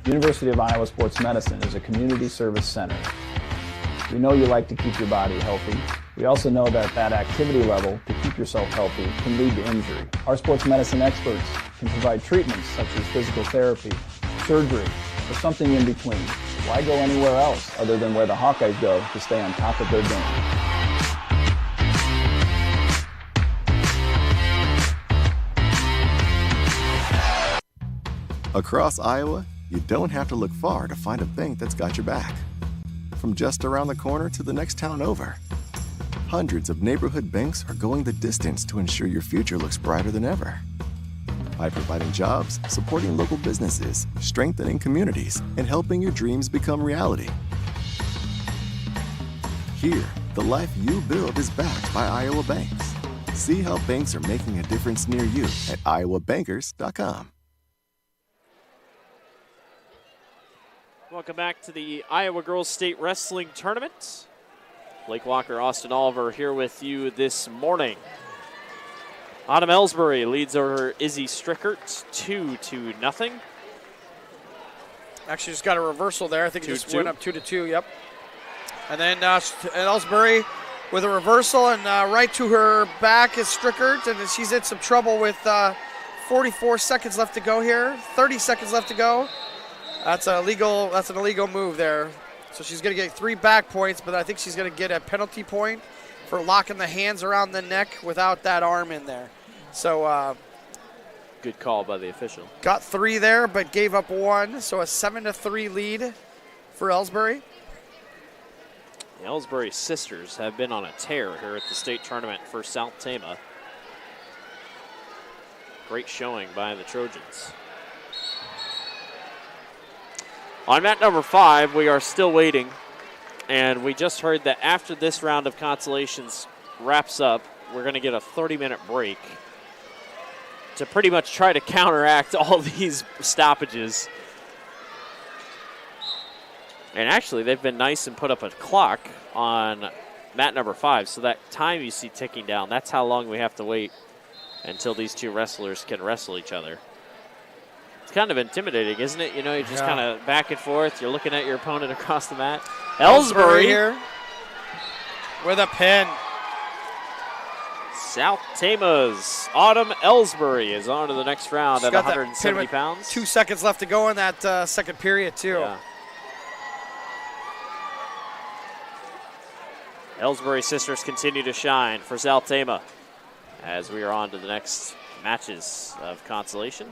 University of Iowa Sports Medicine is a community service center. We know you like to keep your body healthy. We also know that activity level to keep yourself healthy can lead to injury. Our sports medicine experts can provide treatments such as physical therapy, surgery, or something in between. Why go anywhere else other than where the Hawkeyes go to stay on top of their game? Across Iowa, you don't have to look far to find a bank that's got your back. From just around the corner to the next town over, hundreds of neighborhood banks are going the distance to ensure your future looks brighter than ever. By providing jobs, supporting local businesses, strengthening communities, and helping your dreams become reality. Here, the life you build is backed by Iowa banks. See how banks are making a difference near you at iowabankers.com. Welcome back to the Iowa Girls State Wrestling Tournament. Blake Walker, Austin Oliver here with you this morning. Autumn Ellsbury leads over Izzy Strickert 2-0. Actually just got a reversal there. I think it just 2-2. went up 2-2, yep. And then Ellsbury with a reversal, and right to her back is Strickert, and she's in some trouble with 44 seconds left to go here. 30 seconds left to go. That's an illegal move there. So she's going to get 3 back points, but I think she's going to get a penalty point for locking the hands around the neck without that arm in there. So good call by the official. Got 3 there, but gave up 1. So a 7-3 lead for Ellsbury. The Ellsbury sisters have been on a tear here at the state tournament for South Tama. Great showing by the Trojans. On mat number 5, we are still waiting, and we just heard that after this round of consolations wraps up, we're going to get a 30-minute break to pretty much try to counteract all these stoppages. And actually, they've been nice and put up a clock on mat number 5, so that time you see ticking down, that's how long we have to wait until these two wrestlers can wrestle each other. It's kind of intimidating, isn't it? You know, you're just kind of back and forth. You're looking at your opponent across the mat. Ellsbury here with a pin. South Tama's Autumn Ellsbury is on to the next round at 170 pounds. 2 seconds left to go in that second period, too. Yeah. Ellsbury sisters continue to shine for South Tama as we are on to the next matches of consolation.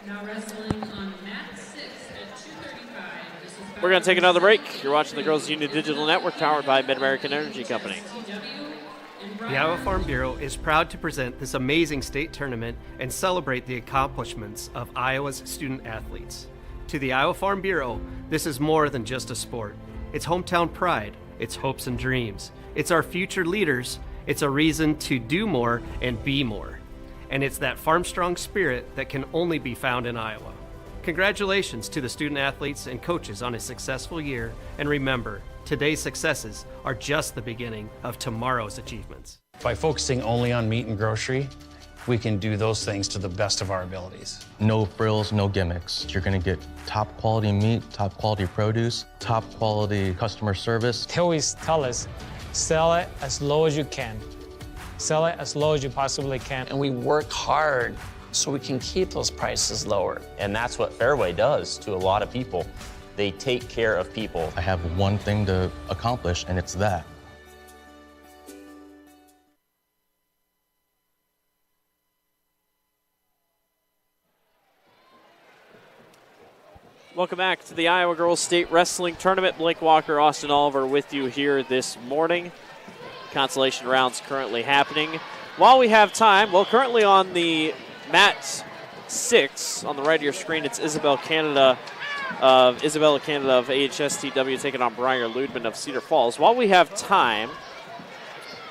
Now wrestling on mat 6 at 2:35. We're going to take another break. You're watching the Girls Union Digital Network powered by Mid-American Energy Company. The Iowa Farm Bureau is proud to present this amazing state tournament and celebrate the accomplishments of Iowa's student athletes. To the Iowa Farm Bureau, this is more than just a sport. It's hometown pride, it's hopes and dreams, it's our future leaders, it's a reason to do more and be more. And it's that farm-strong spirit that can only be found in Iowa. Congratulations to the student athletes and coaches on a successful year, and remember, today's successes are just the beginning of tomorrow's achievements. By focusing only on meat and grocery, we can do those things to the best of our abilities. No frills, no gimmicks. You're going to get top quality meat, top quality produce, top quality customer service. They always tell us, sell it as low as you can. Sell it as low as you possibly can. And we work hard so we can keep those prices lower. And that's what Fairway does to a lot of people. They take care of people. I have one thing to accomplish, and it's that. Welcome back to the Iowa Girls State Wrestling Tournament. Blake Walker, Austin Oliver with you here this morning. Consolation rounds currently happening. While we have time, well, currently on the mat 6 on the right of your screen, it's Isabel Canada of Isabella Canada of AHSTW taking on Briar Ludman of Cedar Falls. While we have time,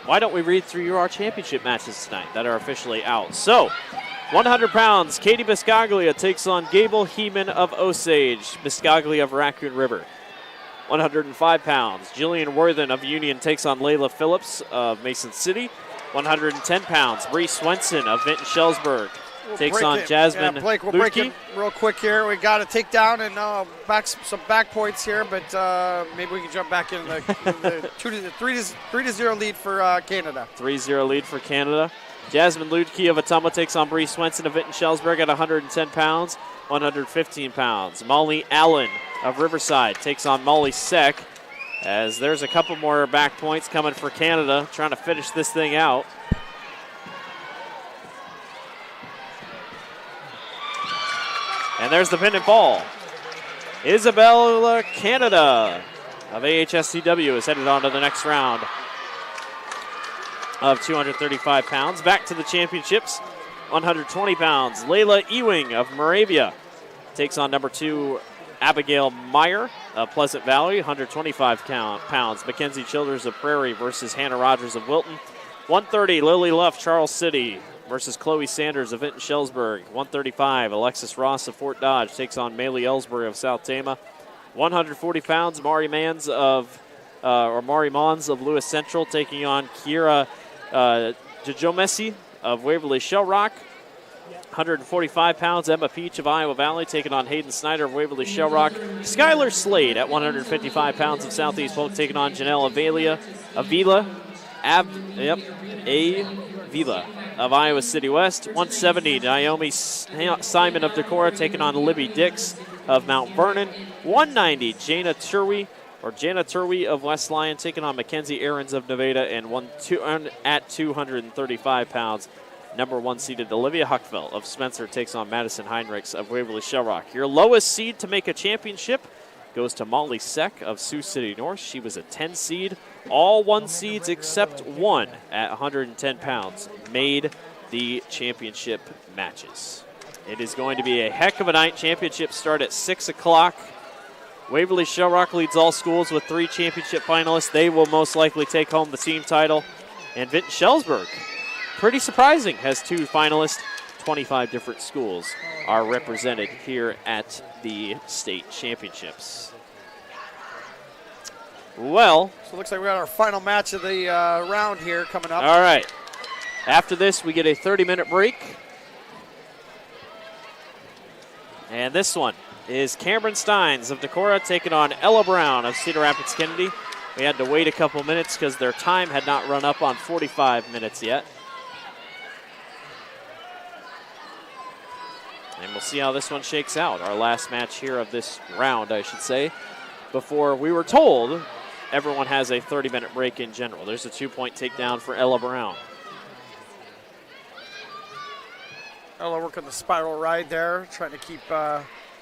why don't we read through our championship matches tonight that are officially out? So, 100 pounds, Katie Biscaglia takes on Gable Heeman of Osage, Biscaglia of Raccoon River. 105 pounds, Jillian Worthen of Union takes on Layla Phillips of Mason City. 110 pounds, Bree Swenson of Vinton Shellsburg takes on Jasmine Blake, we'll Lutke. break it real quick here. We got to take down and some back points here, but maybe we can jump back in the 3-0 lead for Canada. 3-0 lead for Canada. Jasmine Lutke of Ottumwa takes on Bree Swenson of Vinton Shellsburg at 110 pounds. 115 pounds. Molly Allen of Riverside takes on Molly Seck, as there's a couple more back points coming for Canada, trying to finish this thing out. And there's the pin and fall. Isabella Canada of AHSCW is headed on to the next round of 235 pounds. Back to the championships, 120 pounds. Layla Ewing of Moravia takes on number 2 Abigail Meyer of Pleasant Valley, 125 pounds. Mackenzie Childers of Prairie versus Hannah Rogers of Wilton. 130, Lily Luff, Charles City versus Chloe Sanders of Vinton Shellsburg. 135, Alexis Ross of Fort Dodge takes on Maylee Ellsbury of South Tama. 140 pounds, Mari Mons of Lewis Central taking on Kiera Jajomesi of Waverly Shell Rock. 145 pounds, Emma Peach of Iowa Valley taking on Hayden Snyder of Waverly Shell Rock. Skylar Slade at 155 pounds of Southeast Polk taking on Janelle Avila of Iowa City West. 170, Naomi Simon of Decorah taking on Libby Dix of Mount Vernon. 190, Jana Turwey of West Lyon taking on Mackenzie Aarons of Nevada. And at 235 pounds, number 1 seeded Olivia Huckfeld of Spencer takes on Madison Heinrichs of Waverly Shell Rock. Your lowest seed to make a championship goes to Molly Seck of Sioux City North. She was a 10 seed. All 1 seeds except 1 at 110 pounds made the championship matches. It is going to be a heck of a night. Championships start at 6 o'clock. Waverly Shell Rock leads all schools with 3 championship finalists. They will most likely take home the team title. And Vinton Shellsburg, pretty surprising, has 2 finalists. 25 different schools are represented here at the state championships. Well, so it looks like we got our final match of the round here coming up. All right. After this, we get a 30-minute break. And this one is Cameron Steins of Decorah taking on Ella Brown of Cedar Rapids Kennedy. We had to wait a couple minutes because their time had not run up on 45 minutes yet. And we'll see how this one shakes out. Our last match here of this round, I should say, before we were told everyone has a 30-minute break in general. There's a 2-point takedown for Ella Brown. Ella working the spiral ride there, trying to keep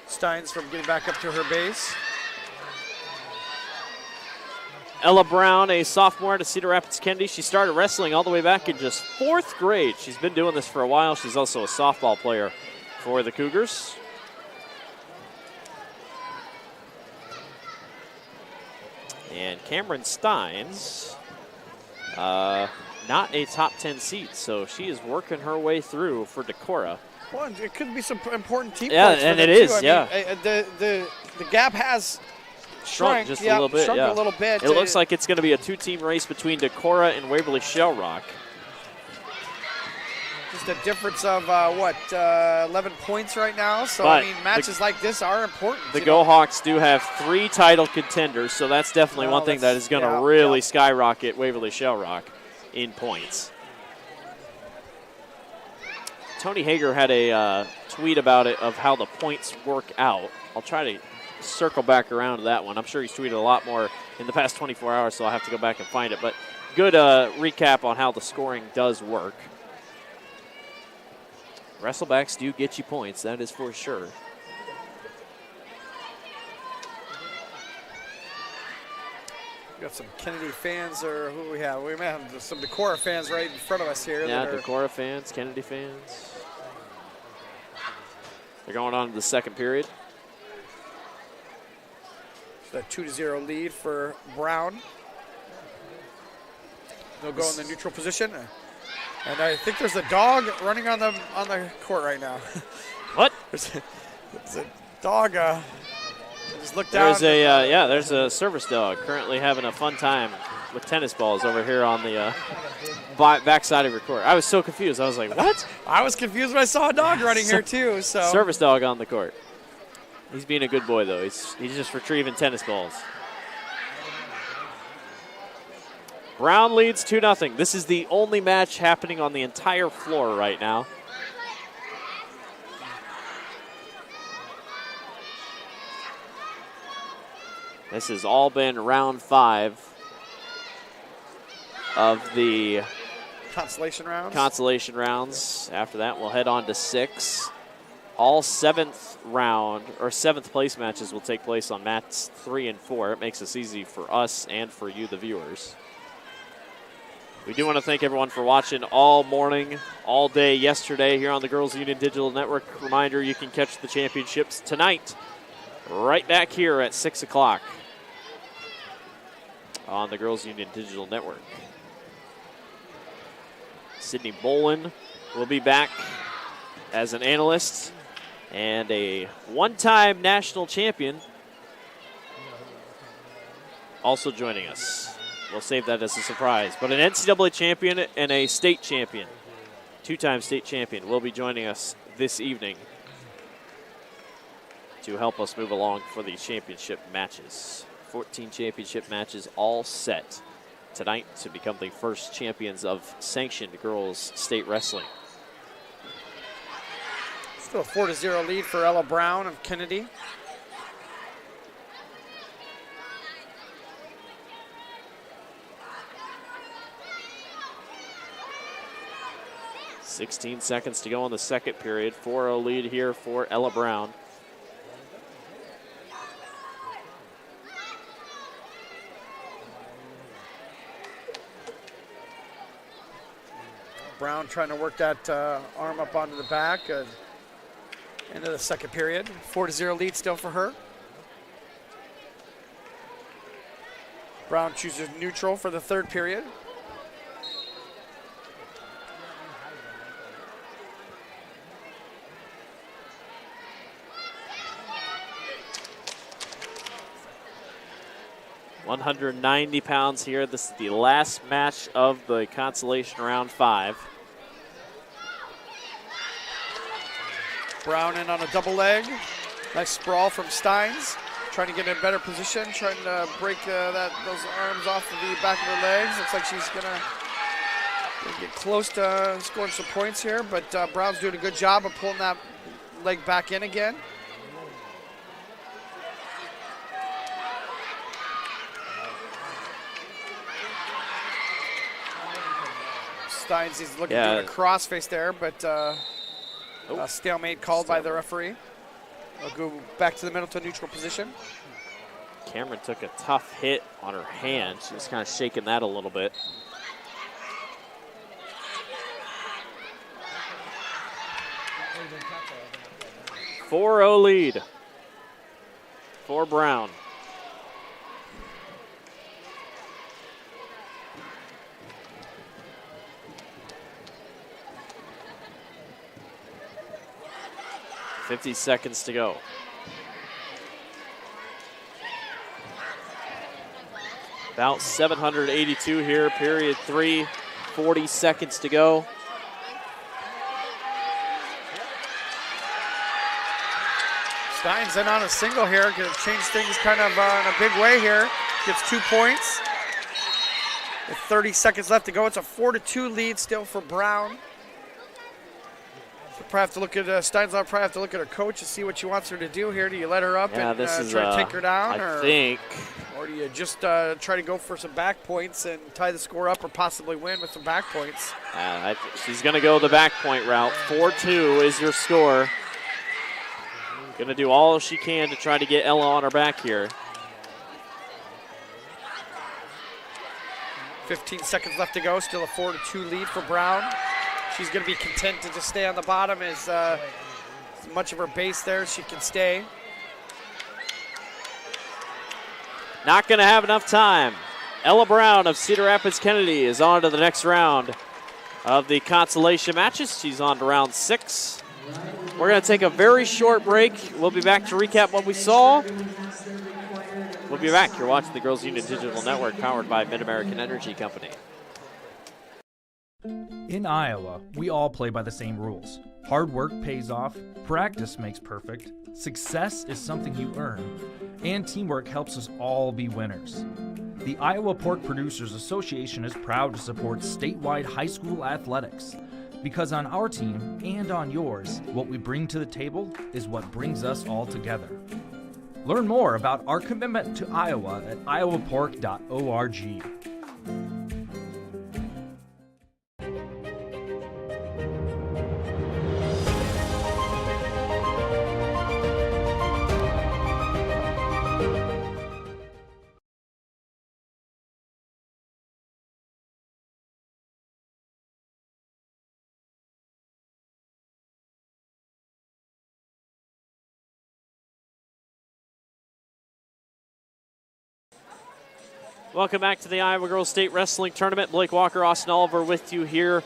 Steins from getting back up to her base. Ella Brown, a sophomore at Cedar Rapids Kennedy. She started wrestling all the way back in just 4th grade. She's been doing this for a while. She's also a softball player for the Cougars. And Cameron Steins, not a top 10 seed, so she is working her way through for Decorah. Well, it could be some important team yeah, points for and them it is, too. yeah. The gap has shrunk just a little bit. Shrunk a little bit. It looks like it's going to be a 2-team race between Decorah and Waverly Shell Rock. Just a difference of 11 points right now. So but I mean, matches like this are important. The Go Hawks do have 3 title contenders, so that's definitely one thing that is going to really skyrocket Waverly Shell Rock in points. Tony Hager had a tweet about it of how the points work out. I'll try to circle back around to that one. I'm sure he's tweeted a lot more in the past 24 hours, so I'll have to go back and find it. But good recap on how the scoring does work. Wrestlebacks do get you points, that is for sure. We got some Kennedy fans, or who we have? We may have some Decorah fans right in front of us here. Yeah, Decorah fans, Kennedy fans. They're going on to the second period. The 2-0 lead for Brown. They'll go in the neutral position. And I think there's a dog running on the court right now. What? there's a dog. Just look down. There's a service dog currently having a fun time with tennis balls over here on the backside of your court. I was so confused. I was like, what? I was confused when I saw a dog running here too. So service dog on the court. He's being a good boy though. He's just retrieving tennis balls. Brown leads 2-0. This is the only match happening on the entire floor right now. This has all been round 5 of the consolation rounds. After that, we'll head on to 6. All 7th place matches will take place on mats 3 and 4. It makes this easy for us and for you, the viewers. We do want to thank everyone for watching all morning, all day yesterday here on the Girls Union Digital Network. Reminder, you can catch the championships tonight right back here at 6 o'clock on the Girls Union Digital Network. Sydney Bolin will be back as an analyst, and a one-time national champion also joining us. We'll save that as a surprise. But an NCAA champion and a state champion, 2-time state champion, will be joining us this evening to help us move along for these championship matches. 14 championship matches all set tonight to become the first champions of sanctioned girls state wrestling. Still a 4-0 lead for Ella Brown of Kennedy. .16 seconds to go in the second period. 4-0 lead here for Ella Brown. Brown trying to work that arm up onto the back. Into the second period. 4-0 lead still for her. Brown chooses neutral for the third period. £190 here. This is the last match of the consolation round 5. Brown in on a double leg. Nice sprawl from Steins. Trying to get in a better position, trying to break those arms off of the back of her legs. Looks like she's gonna get close to scoring some points here, but Brown's doing a good job of pulling that leg back in again. Steins is looking to do a crossface there, but a stalemate called by the referee. I'll go back to the middle to neutral position. Cameron took a tough hit on her hand. She was kind of shaking that a little bit. .40 lead for Brown. .50 seconds to go. About 782 here, period 3, 40 seconds to go. Steins in on a single here, gonna change things kind of in a big way here. Gets 2 points. With 30 seconds left to go, it's a 4-2 lead still for Brown. Probably have to look at Steins. I'll probably have to look at her coach and see what she wants her to do here. Do you let her up and try to take her down, or do you just try to go for some back points and tie the score up, or possibly win with some back points? She's going to go the back point route. 4-2 is your score. Going to do all she can to try to get Ella on her back here. 15 seconds left to go. Still a 4-2 lead for Brown. She's going to be content to just stay on the bottom as much of her base there as she can stay. Not going to have enough time. Ella Brown of Cedar Rapids Kennedy is on to the next round of the consolation matches. She's on to round 6. We're going to take a very short break. We'll be back to recap what we saw. We'll be back. You're watching the Girls Union Digital Network, powered by Mid-American Energy Company. In Iowa, we all play by the same rules. Hard work pays off, practice makes perfect, success is something you earn, and teamwork helps us all be winners. The Iowa Pork Producers Association is proud to support statewide high school athletics, because on our team and on yours, what we bring to the table is what brings us all together. Learn more about our commitment to Iowa at iowapork.org. Welcome back to the Iowa Girls State Wrestling Tournament. Blake Walker, Austin Oliver with you here,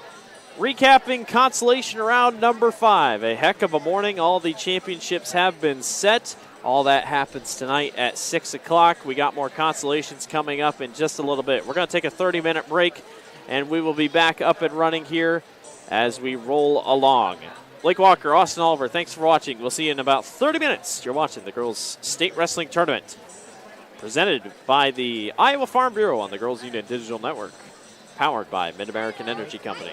recapping consolation round number 5. A heck of a morning. All the championships have been set. All that happens tonight at 6 o'clock. We got more consolations coming up in just a little bit. We're going to take a 30-minute break, and we will be back up and running here as we roll along. Blake Walker, Austin Oliver, thanks for watching. We'll see you in about 30 minutes. You're watching the Girls State Wrestling Tournament, presented by the Iowa Farm Bureau on the Girls Union Digital Network, powered by Mid-American Energy Company.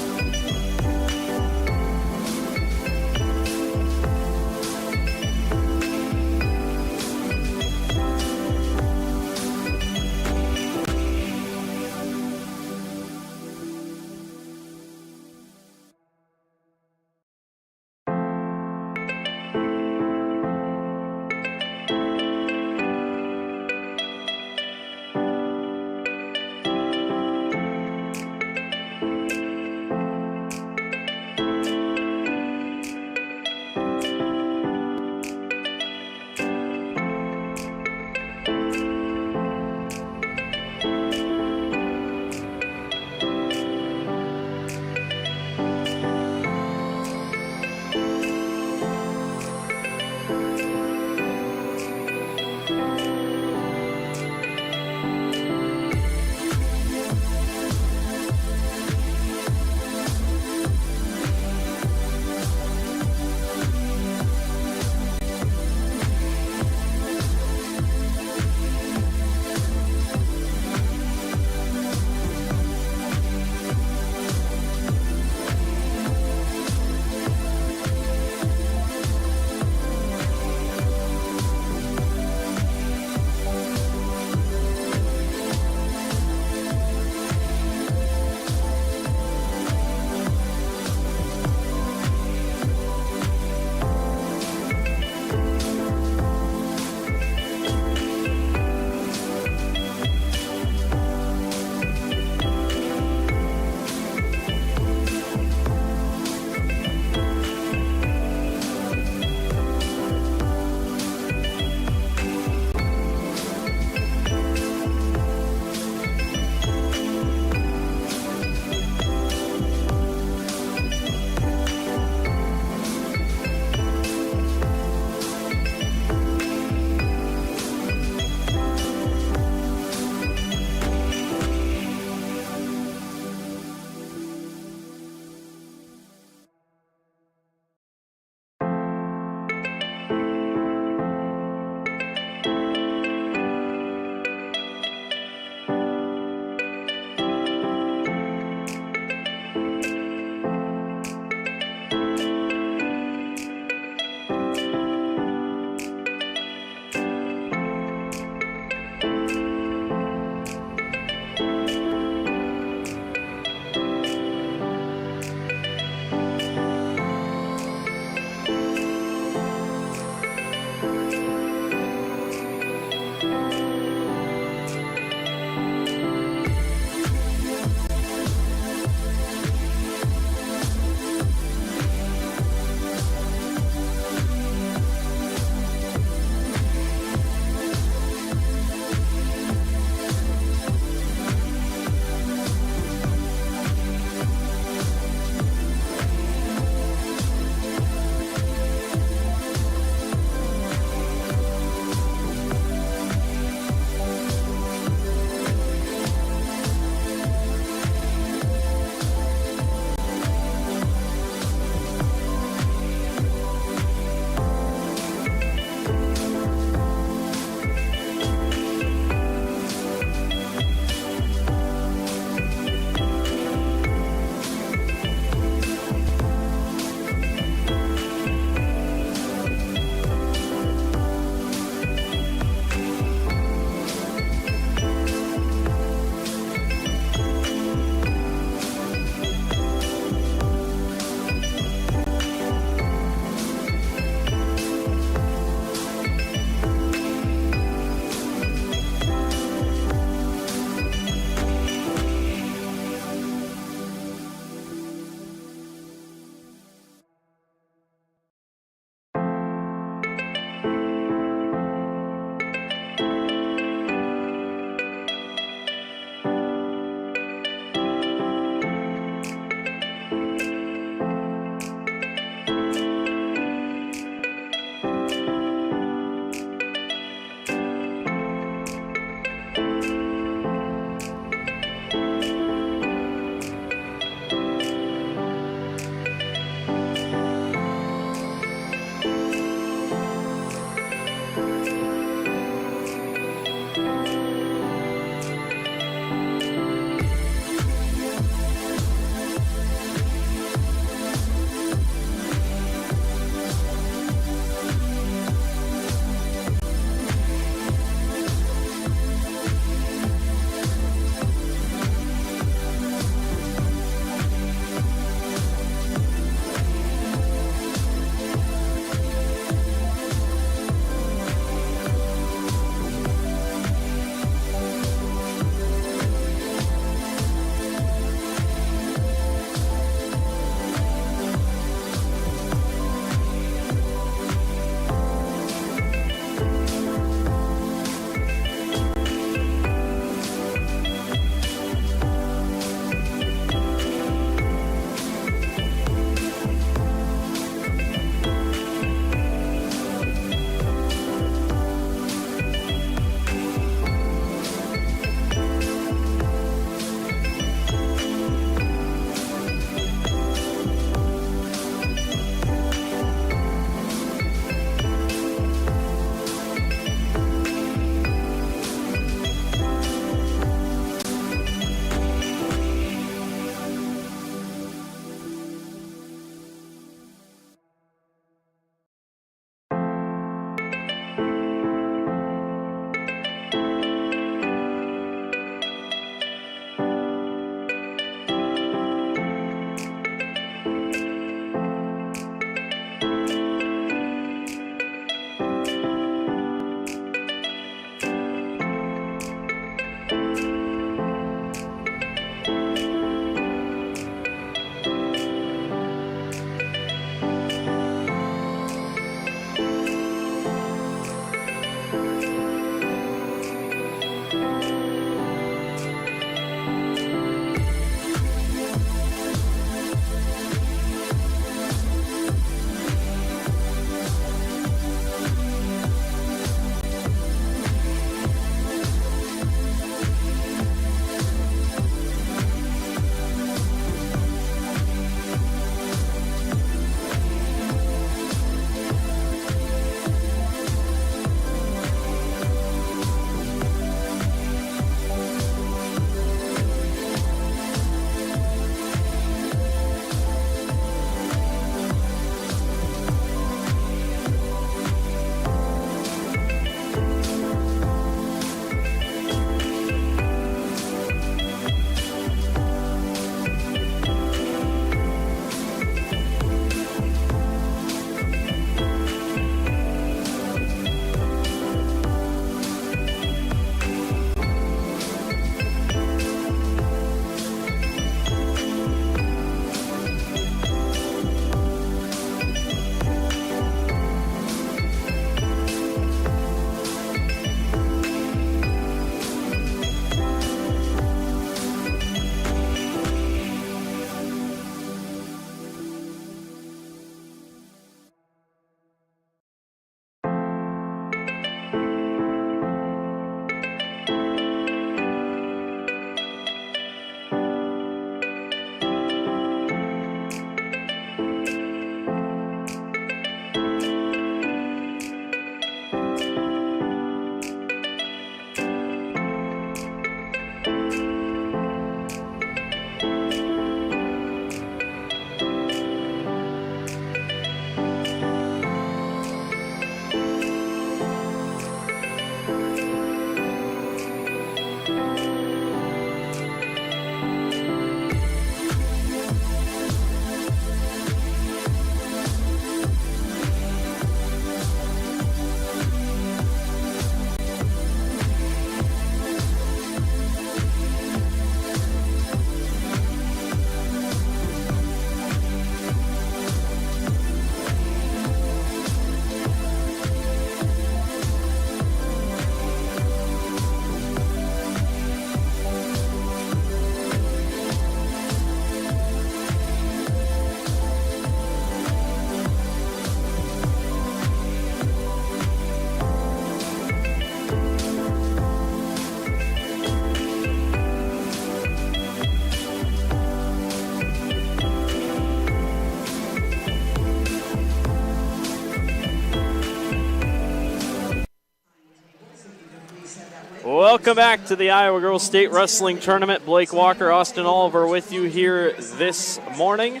Welcome back to the Iowa Girls State Wrestling Tournament. Blake Walker, Austin Oliver with you here this morning.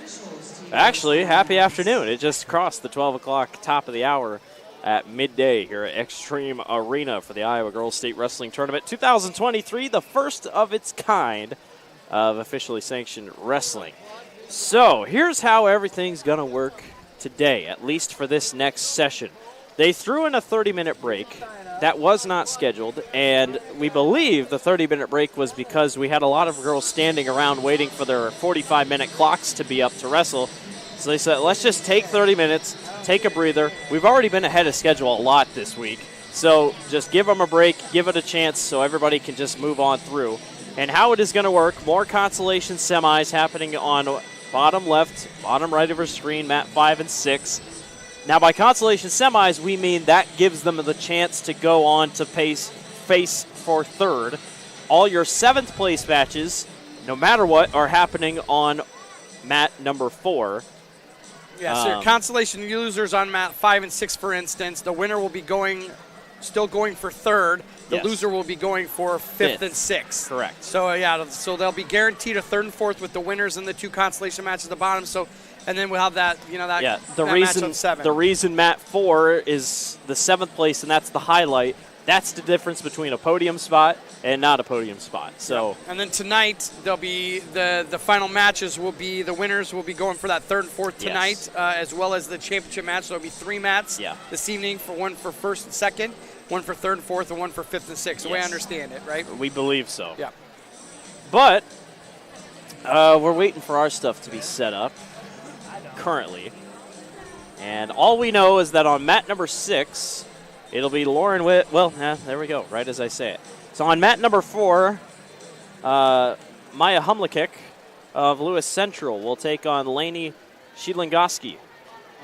Actually, happy afternoon. It just crossed the 12 o'clock top of the hour at midday here at Extreme Arena for the Iowa Girls State Wrestling Tournament 2023, the first of its kind of officially sanctioned wrestling. So here's how everything's going to work today, at least for this next session. They threw in a 30-minute break. That was not scheduled, and we believe the 30-minute break was because we had a lot of girls standing around waiting for their 45-minute clocks to be up to wrestle. So they said, let's just take 30 minutes, take a breather. We've already been ahead of schedule a lot this week, so just give them a break, give it a chance so everybody can just move on through. And how it is going to work, more consolation semis happening on bottom left, bottom right of our screen, mat 5 and 6. Now, by consolation semis, we mean that gives them the chance to go on to face for third. All your 7th place matches, no matter what, are happening on mat number 4. Yeah, so your consolation losers on mat 5 and 6, for instance, the winner will be still going for third. The loser will be going for 5th and 6th. Correct. So, yeah, so they'll be guaranteed a 3rd and 4th with the winners in the 2 consolation matches at the bottom. So, and then we'll have that, match on 7. The reason mat 4 is the 7th place, and that's the highlight. That's the difference between a podium spot and not a podium spot. So, and then tonight there'll be the final matches will be the winners will be going for that 3rd and 4th tonight, as well as the championship match. So there'll be 3 mats this evening, for one for 1st and 2nd, one for 3rd and 4th, and one for 5th and 6th. The way I understand it, right? We believe so. Yeah. But we're waiting for our stuff to be set up currently, and all we know is that on mat number 6. It'll be Lauren Witt. Well, there we go, right as I say it. So on mat number 4, Maya Humlikik of Lewis Central will take on Lainey Shielingoski.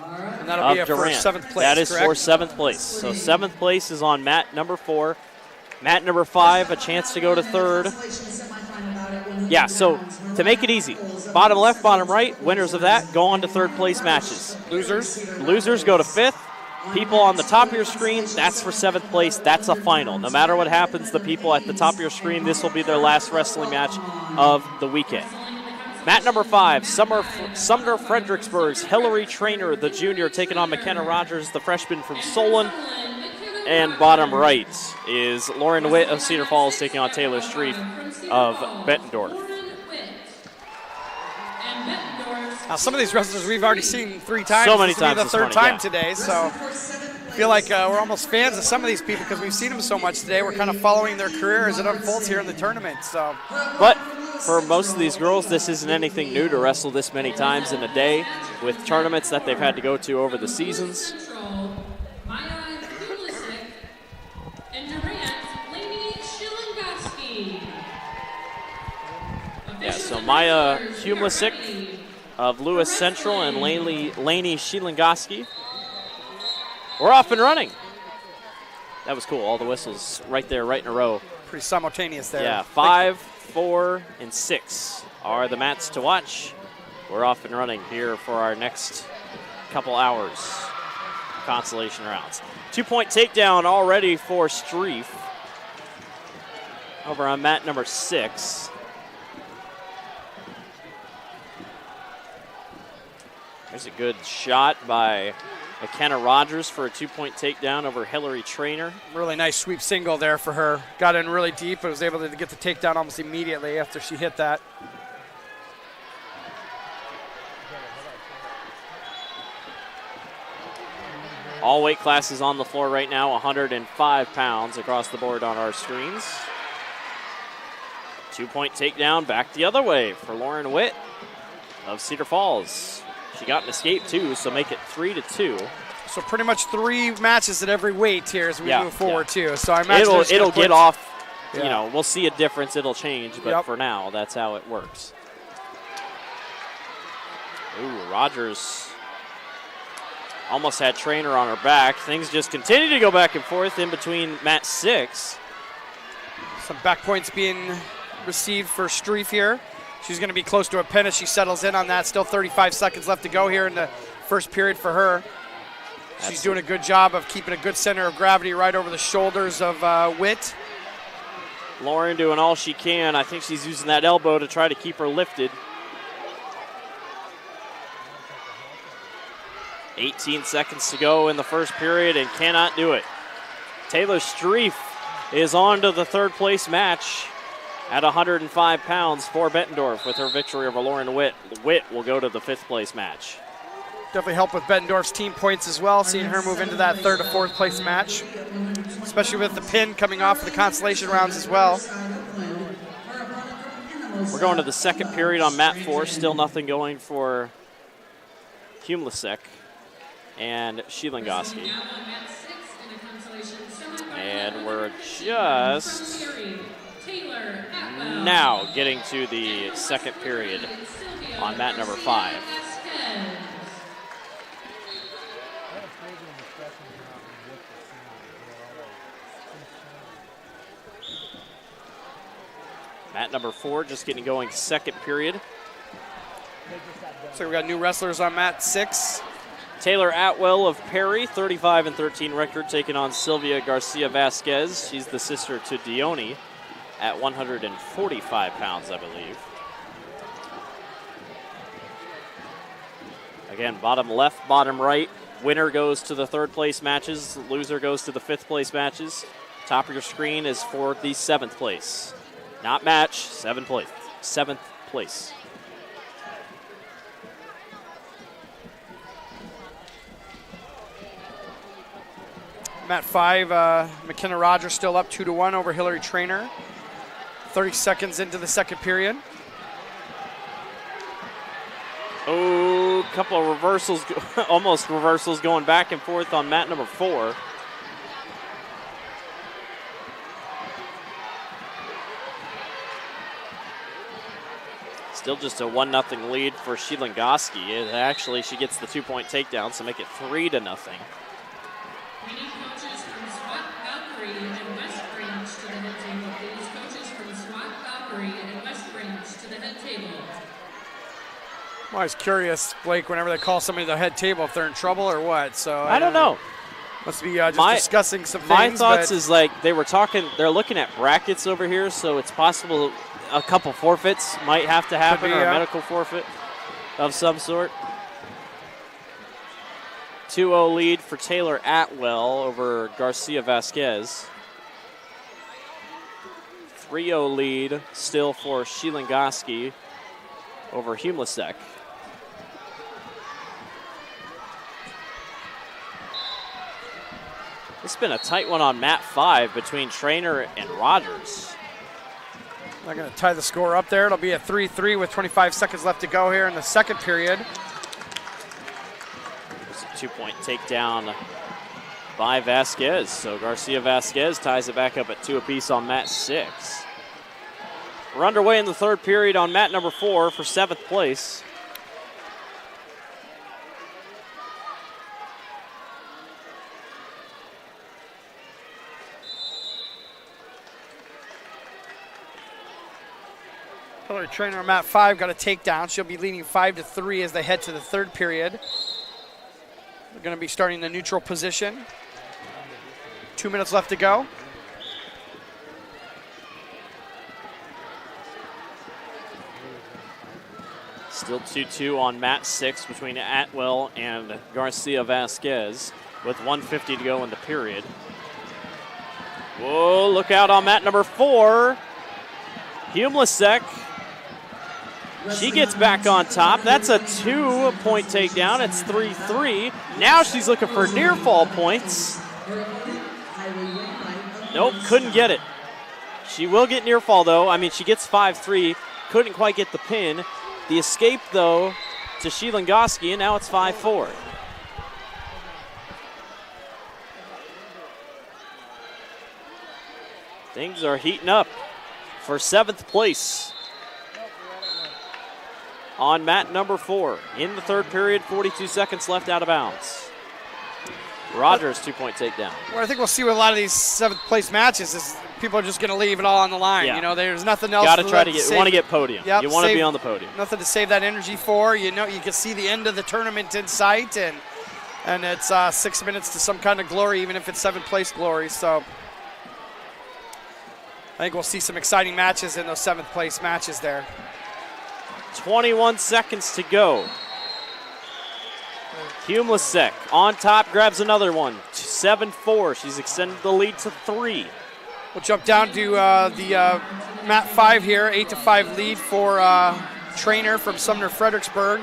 And that'll be for 7th place, That is correct? for 7th place. So 7th place is on mat number 4. Mat number 5, a chance to go to 3rd. Yeah, so to make it easy, bottom left, bottom right, winners of that go on to 3rd place matches. Losers go to 5th. People on the top of your screen, that's for 7th place. That's a final. No matter what happens, the people at the top of your screen, this will be their last wrestling match of the weekend. Mat number 5, Sumner Fredericksburg's Hillary Traynor, the junior, taking on McKenna Rogers, the freshman from Solon. And bottom right is Lauren Witt of Cedar Falls taking on Taylor Street of Bettendorf. Now, some of these wrestlers we've already seen 3 times. So many this will be times the 3rd this morning, time today, so I feel like we're almost fans of some of these people because we've seen them so much today. We're kind of following their career as it unfolds here in the tournament. So, but for most of these girls, this isn't anything new to wrestle this many times in a day with tournaments that they've had to go to over the seasons. Yeah, so Maya Humlisik of Lewis Central and Lainey Shielingoski. We're off and running. That was cool. All the whistles right there, right in a row. Pretty simultaneous there. Yeah, 5, 4, and 6 are the mats to watch. We're off and running here for our next couple hours. Consolation rounds. 2-point takedown already for Streif over on mat number 6. There's a good shot by McKenna Rogers for a 2-point takedown over Hillary Traynor. Really nice sweep single there for her. Got in really deep and was able to get the takedown almost immediately after she hit that. All weight classes on the floor right now, 105 pounds across the board on our screens. 2-point takedown back the other way for Lauren Witt of Cedar Falls. She got an escape too, so make it 3-2. So pretty much 3 matches at every weight here as we move forward too. So I imagine it'll get off. You know, we'll see a difference. It'll change, but for now, that's how it works. Ooh, Rogers almost had Traynor on her back. Things just continue to go back and forth in between mat 6. Some back points being received for Streif here. She's going to be close to a pin as she settles in on that. Still 35 seconds left to go here in the first period for her. She's doing a good job of keeping a good center of gravity right over the shoulders of Witt. Lauren doing all she can. I think she's using that elbow to try to keep her lifted. 18 seconds to go in the first period and cannot do it. Taylor Streif is on to the third place match at 105 pounds for Bettendorf with her victory over Lauren Witt. Witt will go to the fifth place match. Definitely help with Bettendorf's team points as well, seeing her move into that third or fourth place match, especially with the pin coming off for the consolation rounds as well. We're going to the second period on mat 4. Still nothing going for Humlisek and Shielangoski. And we're just now getting to the second period on mat number 5. Mat number 4 just getting going second period. So we got new wrestlers on mat 6. Taylor Atwell of Perry, 35-13 record, taking on Sylvia Garcia Vasquez. She's the sister to Dione at 145 pounds, I believe. Again, bottom left, bottom right. Winner goes to the third place matches. Loser goes to the fifth place matches. Top of your screen is for the seventh place. Not match, seventh place. Mat 5, McKenna Rogers still up 2-1 over Hillary Trainer. 30 seconds into the second period. Oh, a couple of reversals, almost reversals going back and forth on mat number 4. Still just a 1-0 lead for Shielangoski. Actually, she gets the 2-point takedown, so make it 3-0. We need coaches from SWAT Valkyrie and West Branch to the head table, please. Coaches from SWAT Valkyrie and West Branch to the head table. I'm always curious, Blake, whenever they call somebody to the head table, if they're in trouble or what. So I don't know. Must be just discussing some things. My thoughts is like they're looking at brackets over here, so it's possible a couple forfeits might have to happen, or a medical forfeit of some sort. 2-0 lead for Taylor Atwell over Garcia Vasquez. 3-0 lead still for Shielangoski over Humlisek. It's been a tight one on mat 5 between Trainer and Rogers. They're going to tie the score up there. It'll be a 3-3 with 25 seconds left to go here in the second period. 2-point takedown by Vasquez. So Garcia Vasquez ties it back up at 2 apiece on mat 6. We're underway in the third period on mat number 4 for 7th place. Hillary Trainer on mat 5 got a takedown. She'll be leading 5-3 as they head to the third period. They're going to be starting the neutral position. 2 minutes left to go. Still 2-2 on mat 6 between Atwell and Garcia Vasquez with 1:50 to go in the period. Whoa, look out on mat number 4. Humlisek. She gets back on top. That's a 2-point takedown. It's 3-3. Now she's looking for near fall points. Nope, couldn't get it. She will get near fall, though. I mean, she gets 5-3. Couldn't quite get the pin. The escape, though, to Shielangoski, and now it's 5-4. Things are heating up for 7th place on mat number 4. In the third period, 42 seconds left out of bounds. Rogers 2-point takedown. What I think we'll see with a lot of these 7th place matches is people are just going to leave it all on the line. Yeah. You know, there's nothing else. Got to try to get. You want to get podium. Yep, you want to be on the podium. Nothing to save that energy for. You know, you can see the end of the tournament in sight, and it's 6 minutes to some kind of glory, even if it's 7th place glory. So I think we'll see some exciting matches in those 7th place matches there. 21 seconds to go. Humlisek on top, grabs another one. 7-4. She's extended the lead to 3. We'll jump down to the mat 5 here, 8-5 lead for Trainer from Sumner Fredericksburg.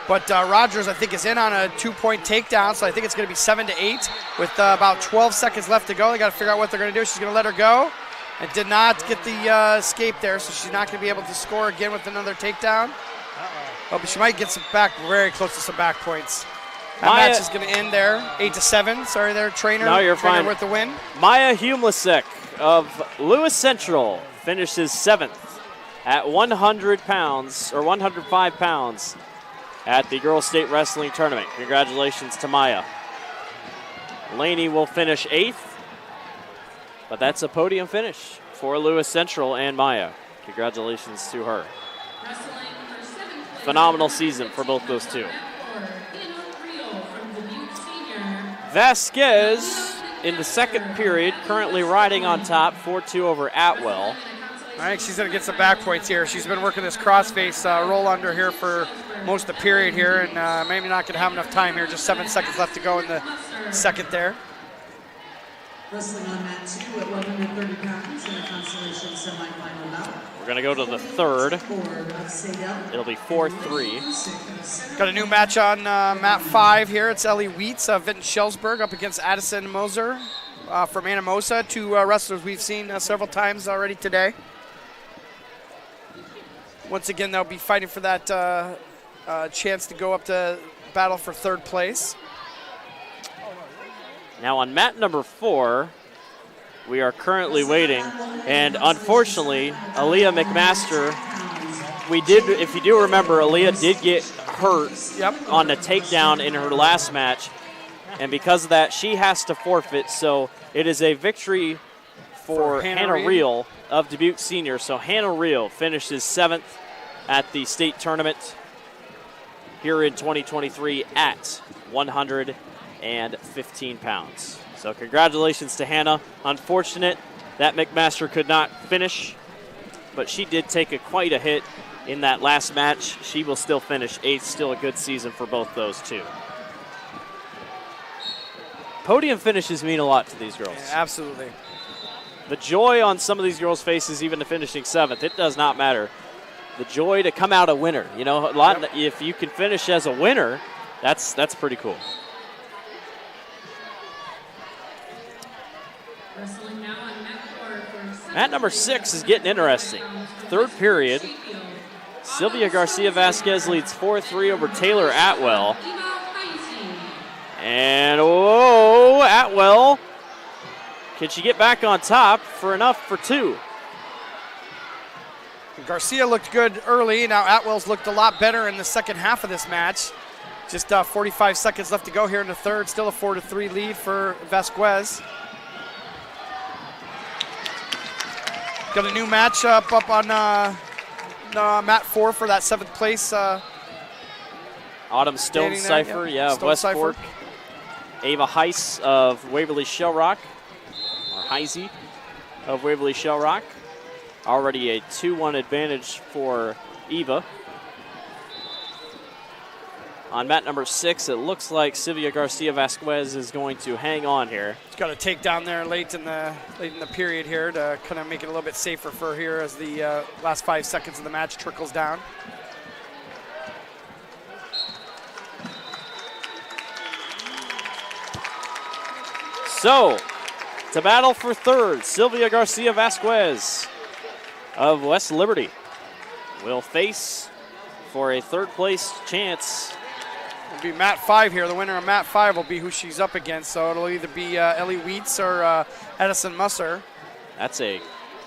But Rogers, I think, is in on a 2-point takedown, so I think it's going to be 7-8 with about 12 seconds left to go. They got to figure out what they're going to do. She's going to let her go and did not get the escape there, so she's not going to be able to score again with another takedown. Oh, but she might get some back, very close to some back points. That match is going to end there, 8-7. Sorry there, Trainer. No, you're Trainer fine. with the win. Maya Humlisek of Lewis Central finishes 7th at 100 pounds, or 105 pounds at the Girls State Wrestling Tournament. Congratulations to Maya. Laney will finish 8th, but that's a podium finish for Lewis Central and Maya. Congratulations to her. Phenomenal season for both those two. Vasquez in the 2nd period, currently riding on top, 4-2 over Atwell. I think she's going to get some back points here. She's been working this crossface roll under here for most of the period here, and maybe not going to have enough time here. Just 7 seconds left to go in the 2nd there. Wrestling on mat 2 at 130 pounds in the Consolation semifinal bout. We're going to go to the 3rd. It'll be 4-3. Got a new match on mat 5 here. It's Ellie Wheats of Vinton-Shellsburg up against Addison Moser from Anamosa, 2 wrestlers we've seen several times already today. Once again, they'll be fighting for that chance to go up to battle for 3rd place. Now on mat number 4, we are currently waiting, and unfortunately, Aaliyah McMaster, if you do remember, Aaliyah did get hurt on the takedown in her last match, and because of that, she has to forfeit, so it is a victory for Hannah Reel of Dubuque Senior. So Hannah Reel finishes 7th at the state tournament here in 2023 at 115 pounds. So congratulations to Hannah. Unfortunate that McMaster could not finish, but she did take quite a hit in that last match. She will still finish 8th. Still a good season for both those two. Podium finishes mean a lot to these girls. Yeah, absolutely. The joy on some of these girls' faces, even to finishing 7th, it does not matter. The joy to come out a winner. You know, if you can finish as a winner, that's pretty cool. Mat number 6 is getting interesting. 3rd period. Sylvia Garcia Vasquez leads 4-3 over Taylor Atwell. And whoa, Atwell. Can she get back on top for enough for 2? Garcia looked good early. Now Atwell's looked a lot better in the second half of this match. Just 45 seconds left to go here in the 3rd. Still a 4-3 lead for Vasquez. Got a new matchup up on mat 4 for that 7th place. Autumn Stone Cipher, of Westport. Ava Heiss of Waverly Shell Rock, or Heisey of Waverly Shell Rock. Already a 2-1 advantage for Eva. On mat number 6, it looks like Sylvia Garcia Vasquez is going to hang on here. She's got to take down there late in the period here to kind of make it a little bit safer for her here as the last 5 seconds of the match trickles down. So, to battle for 3rd, Sylvia Garcia Vasquez of West Liberty will face for a 3rd place chance. It'll be mat 5 here. The winner of mat 5 will be who she's up against. So it'll either be Ellie Wheats or Edison Musser. That's a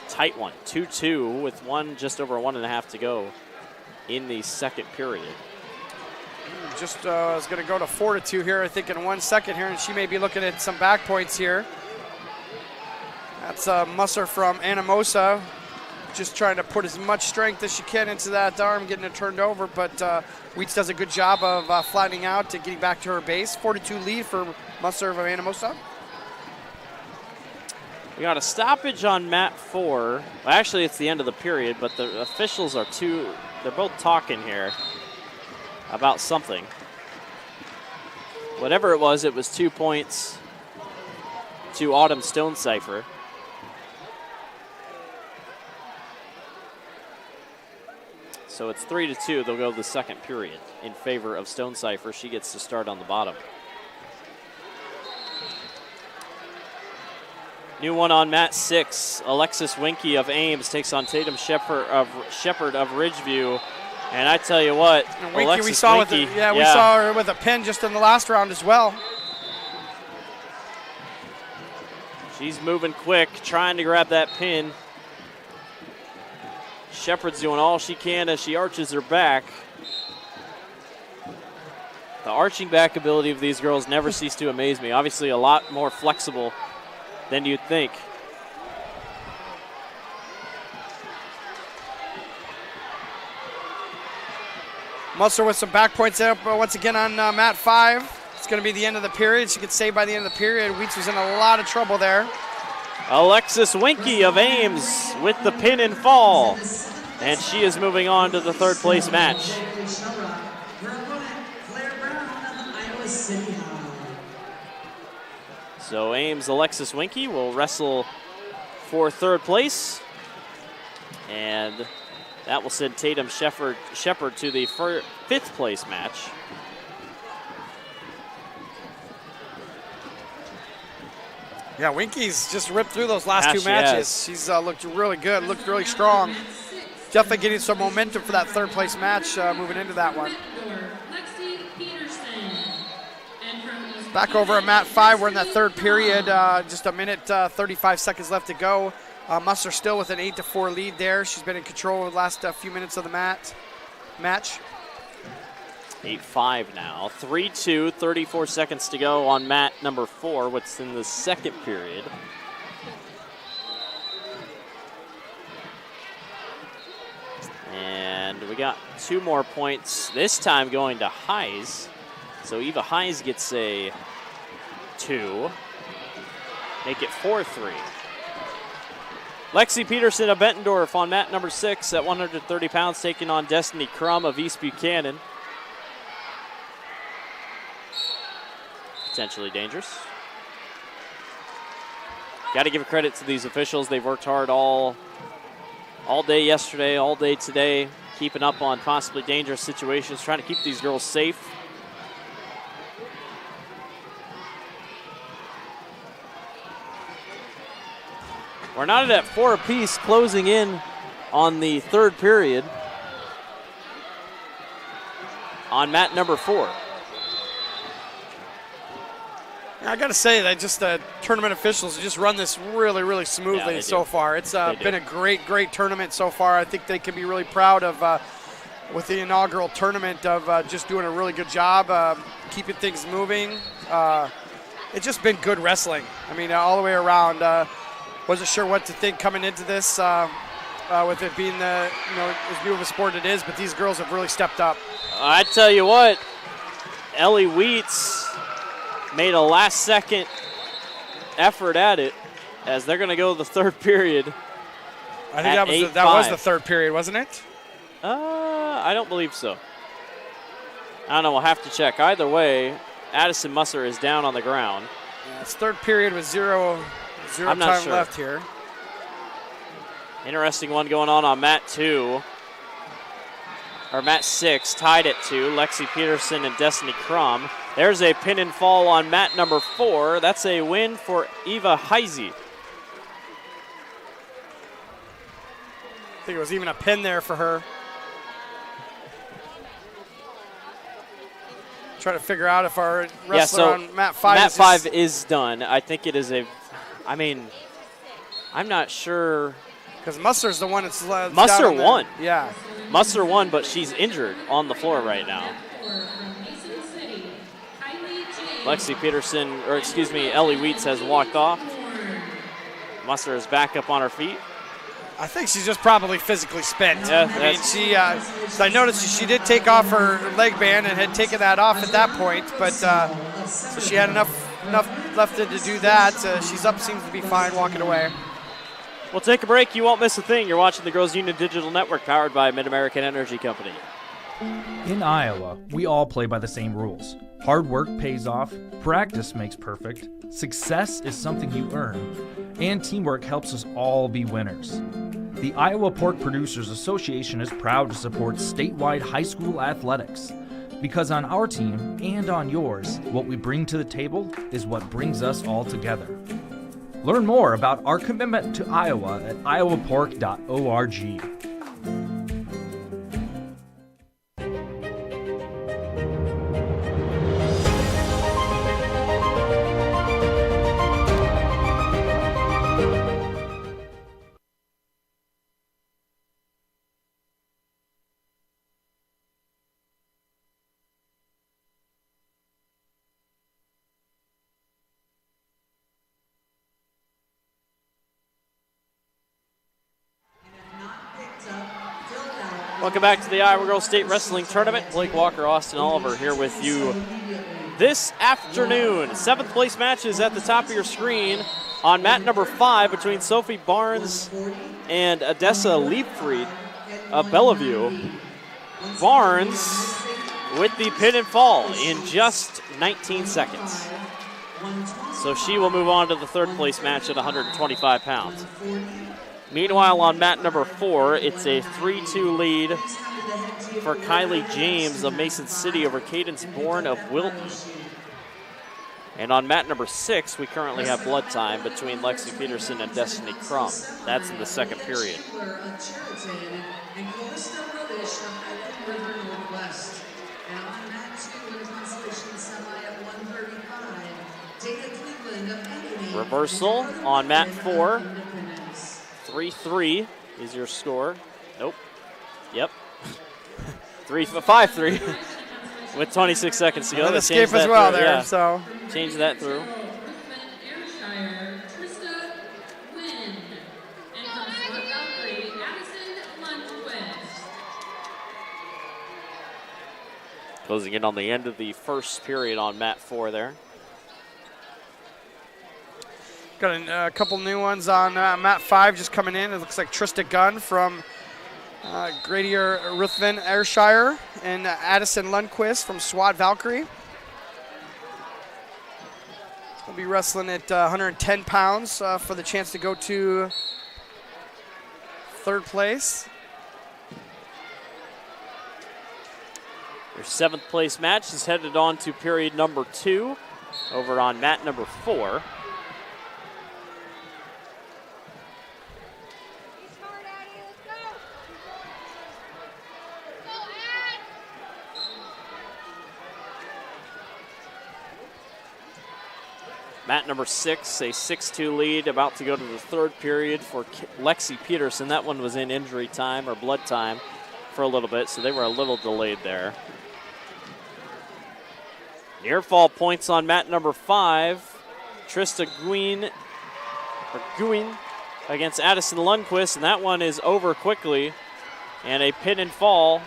tight one. 2-2 with just over 1.5 to go in the 2nd period. Just is going to go to 4-2 here, I think, in 1 second here, and she may be looking at some back points here. That's Musser from Anamosa, just trying to put as much strength as she can into that arm, getting it turned over, but Wheats does a good job of flattening out to getting back to her base. 4-2 lead for Musser of Anamosa. We got a stoppage on mat 4. Well, actually, it's the end of the period, but the officials are they're both talking here about something. Whatever it was 2 points to Autumn Stonecipher. So it's 3-2. They'll go the second period in favor of Stonecipher. She gets to start on the bottom. New one on mat 6. Alexis Winky of Ames takes on Tatum Shepherd of Ridgeview. And I tell you what, and Winky, Alexis we saw Winky, we saw her with a pin just in the last round as well. She's moving quick, trying to grab that pin. Shepherd's doing all she can as she arches her back. The arching back ability of these girls never cease to amaze me. Obviously a lot more flexible than you'd think. Musser with some back points there, but once again on mat 5. It's going to be the end of the period. She gets saved by the end of the period. Wheats was in a lot of trouble there. Alexis Winky of Ames with the pin and fall. And she is moving on to the third place match. So Ames Alexis Winky will wrestle for third place. And that will send Tatum Shepherd to the fifth place match. Yeah, Winky's just ripped through those last two matches. She's looked really good, looked really strong. Definitely getting some momentum for that third place match moving into that one. Back over at mat 5, we're in that third period. Just a minute, 35 seconds left to go. Musser still with an 8-4 lead there. She's been in control of the last few minutes of the match. 8-5 now. 3-2, 34 seconds to go on mat number 4, what's in the second period. And we got 2 more points, this time going to Heise. So Eva Heise gets a 2. Make it 4-3. Lexi Peterson of Bettendorf on mat number 6 at 130 pounds, taking on Destiny Crum of East Buchanan. Potentially dangerous. Got to give credit to these officials. They've worked hard all day yesterday, all day today, keeping up on possibly dangerous situations, trying to keep these girls safe. We're knotted at 4 apiece, closing in on the third period on mat number 4. I got to say that just the tournament officials just run this really, really smoothly so far. It's been a great tournament so far. I think they can be really proud of, with the inaugural tournament, of just doing a really good job, keeping things moving. It's just been good wrestling. I mean, all the way around. Wasn't sure what to think coming into this, with it being as new of a sport it is, but these girls have really stepped up. I tell you what, Ellie Wheats made a last-second effort at it as they're going to go the third period. I think that was the third period, wasn't it? I don't believe so. I don't know. We'll have to check. Either way, Addison Musser is down on the ground. Yeah, it's third period with zero I'm not time sure. left here. Interesting one going on mat 2. Or mat 6, tied at 2. Lexi Peterson and Destiny Crum. There's a pin and fall on mat number 4. That's a win for Eva Heise. I think it was even a pin there for her. Trying to figure out if our wrestler on mat 5 mat 5 is done. I think it is I'm not sure. Because Musser's the one that's Musser won. Yeah. Musser won, but she's injured on the floor right now. Lexi Peterson, Ellie Wheats has walked off. Musser is back up on her feet. I think she's just probably physically spent. Yeah, I mean, I noticed she did take off her leg band and had taken that off at that point, but so she had enough enough left to do that. She's up, seems to be fine, walking away. We'll take a break. You won't miss a thing. You're watching the Girls Union Digital Network, powered by Mid-American Energy Company. In Iowa, we all play by the same rules. Hard work pays off, practice makes perfect, success is something you earn, and teamwork helps us all be winners. The Iowa Pork Producers Association is proud to support statewide high school athletics. Because on our team and on yours, what we bring to the table is what brings us all together. Learn more about our commitment to Iowa at iowapork.org. Welcome back to the Iowa Girls State Wrestling Tournament. Blake Walker, Austin Oliver here with you this afternoon. 7th place matches at the top of your screen on mat number 5 between Sophie Barnes and Odessa Liebfried of Bellevue. Barnes with the pin and fall in just 19 seconds. So she will move on to the 3rd place match at 125 pounds. Meanwhile, on mat number 4, it's a 3-2 lead for Kylie James of Mason City over Cadence Bourne of Wilton. And on mat number 6, we currently have blood time between Lexi Peterson and Destiny Crum. That's in the 2nd period. Reversal on mat 4. 3-3 is your score. Nope. Yep. 5-3 with 26 seconds to go. An escape as well there, yeah. so. Change that through. Closing in on the end of the 1st period on mat 4 there. Got a couple new ones on mat 5 just coming in. It looks like Trista Gunn from Gradier Ruthven Ayrshire and Addison Lundquist from SWAT Valkyrie. We'll be wrestling at 110 pounds for the chance to go to 3rd place. Your 7th place match is headed on to period number 2 over on mat number 4. Mat number 6, a 6-2 lead, about to go to the 3rd period for Lexi Peterson. That one was in injury time or blood time for a little bit, so they were a little delayed there. Near fall points on mat number 5. Trista Guin against Addison Lundquist, and that one is over quickly. And a pin and fall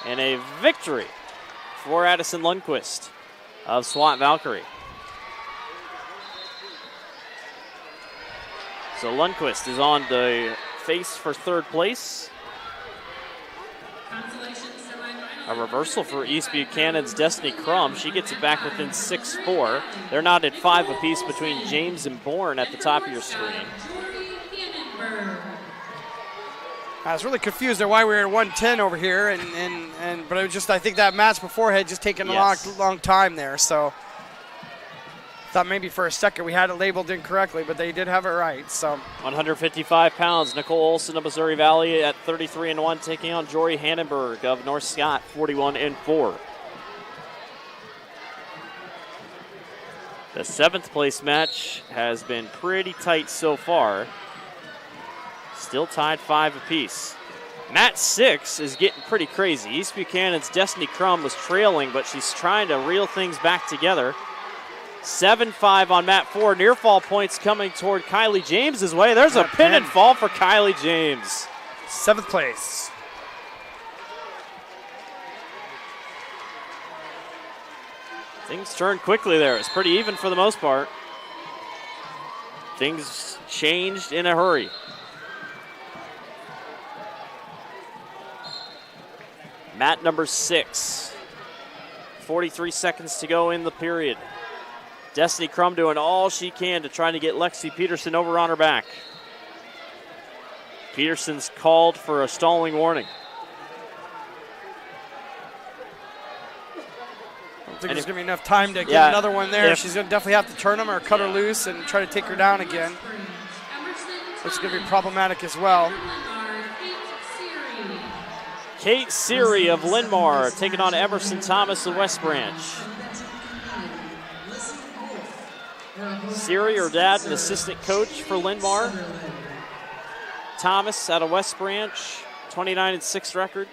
and a victory for Addison Lundquist of SWAT Valkyrie. So Lundquist is on the face for 3rd place. A reversal for East Buchanan's Destiny Crum. She gets it back within 6-4. They're not at 5 apiece between James and Bourne at the top of your screen. I was really confused at why we were at 110 over here, but it was just, I think that match before had just taken a long time there, so. Thought maybe for a second we had it labeled incorrectly, but they did have it right. So 155 pounds. Nicole Olson of Missouri Valley at 33-1, taking on Jory Hannenberg of North Scott, 41-4. The 7th place match has been pretty tight so far. Still tied 5 apiece. Mat 6 is getting pretty crazy. East Buchanan's Destiny Crum was trailing, but she's trying to reel things back together. 7-5 on mat 4. Near fall points coming toward Kylie James's way. There's a pin and fall for Kylie James. 7th place. Things turned quickly there. It's pretty even for the most part. Things changed in a hurry. Mat number 6. 43 seconds to go in the period. Destiny Crum doing all she can to try to get Lexi Peterson over on her back. Peterson's called for a stalling warning. I don't think there's going to be enough time to get another one there. She's going to definitely have to turn them or cut her loose and try to take her down again, which is going to be problematic as well. Kate Seary of Linmar taking on Emerson Thomas of West Branch. Seary, her dad, an assistant coach for Linmar. Thomas out of West Branch, 29-6 record.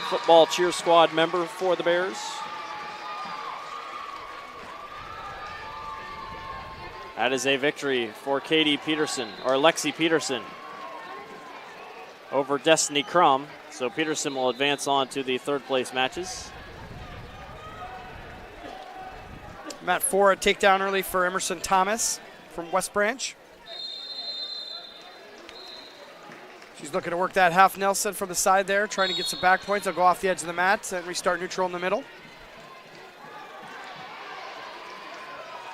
Football cheer squad member for the Bears. That is a victory for Katie Peterson, or Lexi Peterson, over Destiny Crum. So Peterson will advance on to the third place matches. Mat 4, a takedown early for Emerson Thomas from West Branch. She's looking to work that half Nelson from the side there, trying to get some back points. They'll go off the edge of the mat and restart neutral in the middle.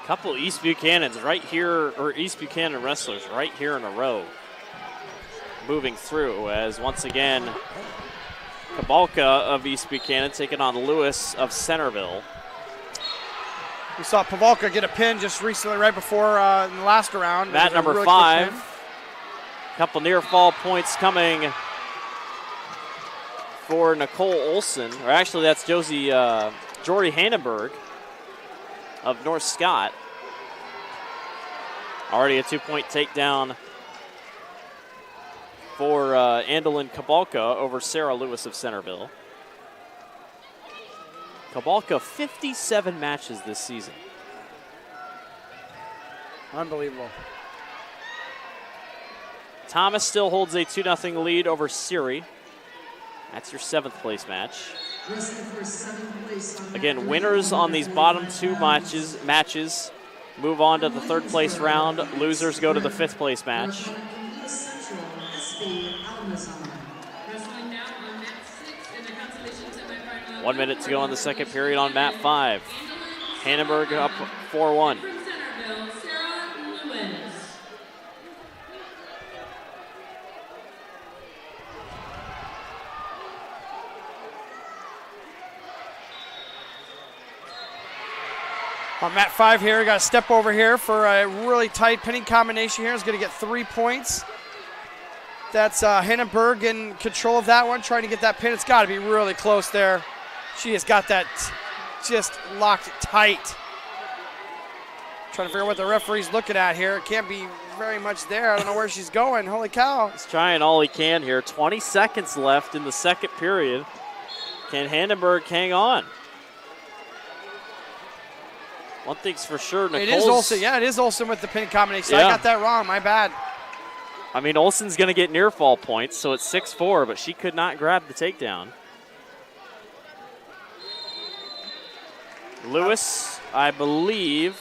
Couple East Buchanans right here, or East Buchanan wrestlers right here in a row. Moving through as once again, Kabalka of East Buchanan taking on Lewis of Centerville. We saw Pavalka get a pin just recently, right before in the last round. Mat number really 5. Couple near fall points coming for Nicole Olson, or actually that's Jory Hannenberg of North Scott. Already a 2-point takedown for Andalyn Kabalka over Sarah Lewis of Centerville. Kabalka, 57 matches this season. Unbelievable. Thomas still holds a 2-0 lead over Seary. That's your 7th place match. Again, winners on these bottom 2 matches move on to the 3rd place round. Losers go to the 5th place match. 1 minute to go in the second period on mat 5. Hannenberg up 4-1. On mat 5 here, we got a step over here for a really tight pinning combination here. Is going to get 3 points. That's Hannenberg in control of that one, trying to get that pin. It's got to be really close there. She has got that just locked tight. Trying to figure out what the referee's looking at here. It can't be very much there. I don't know where she's going. Holy cow. He's trying all he can here. 20 seconds left in the second period. Can Hannenberg hang on? One thing's for sure, Nicole's... It is Olsen. Yeah, it is Olsen with the pin combination. Yeah. I got that wrong. My bad. I mean, Olsen's going to get near fall points, so it's 6-4, but she could not grab the takedown. Lewis, I believe,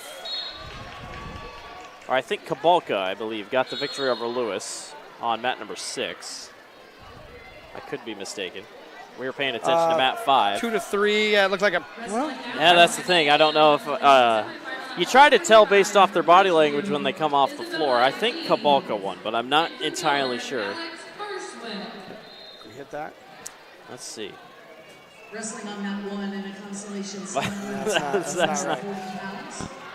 or I think Kabalka, I believe, got the victory over Lewis on mat number 6. I could be mistaken. We were paying attention to mat 5. 2-3. Yeah, it looked like a... Well, yeah, that's the thing. I don't know if... you try to tell based off their body language when they come off the floor. I think Kabalka won, but I'm not entirely sure. Can we hit that? Let's see. Wrestling on mat 1 in a consolation that's not.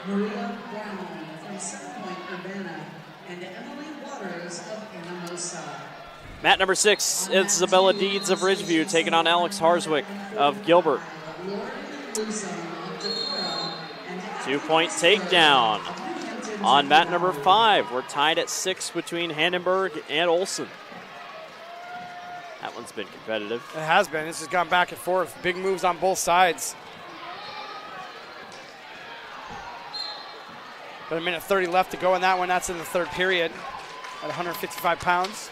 Maria Brown from Center Point, Urbana, and Emily Waters of Anamosa. Mat number 6, Isabella Deeds of Ridgeview taking on Alex Harswick of Gilbert. 2-point takedown on mat number 5. We're tied at 6 between Hannenberg and Olsen. That one's been competitive. It has been. This has gone back and forth. Big moves on both sides. Got a minute 30 left to go in that one. That's in the third period at 155 pounds.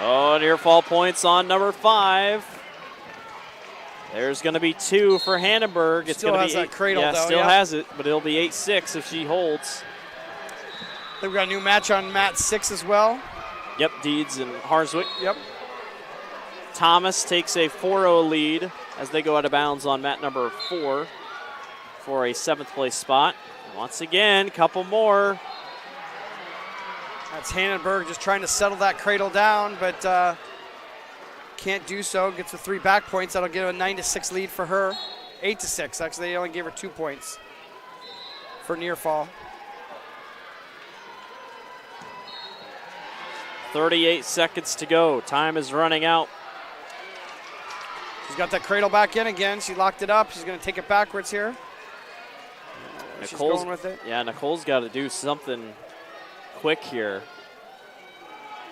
Oh, near fall points on number 5. There's going to be 2 for Hannenberg. It's Still going to has be that cradle, yeah, though, still yeah. has it, but it'll be 8-6 if she holds. I think we got a new match on mat 6 as well. Yep, Deeds and Harswick. Yep. Thomas takes a 4-0 lead as they go out of bounds on mat number 4 for a 7th place spot. Once again, couple more. That's Hannenberg just trying to settle that cradle down, but can't do so. Gets the 3 back points. That'll give a 9-6 lead for her. 8-6. Actually, they only gave her 2 points for near fall. 38 seconds to go. Time is running out. She's got that cradle back in again. She locked it up. She's going to take it backwards here. She's going with it. Yeah, Nicole's got to do something quick here.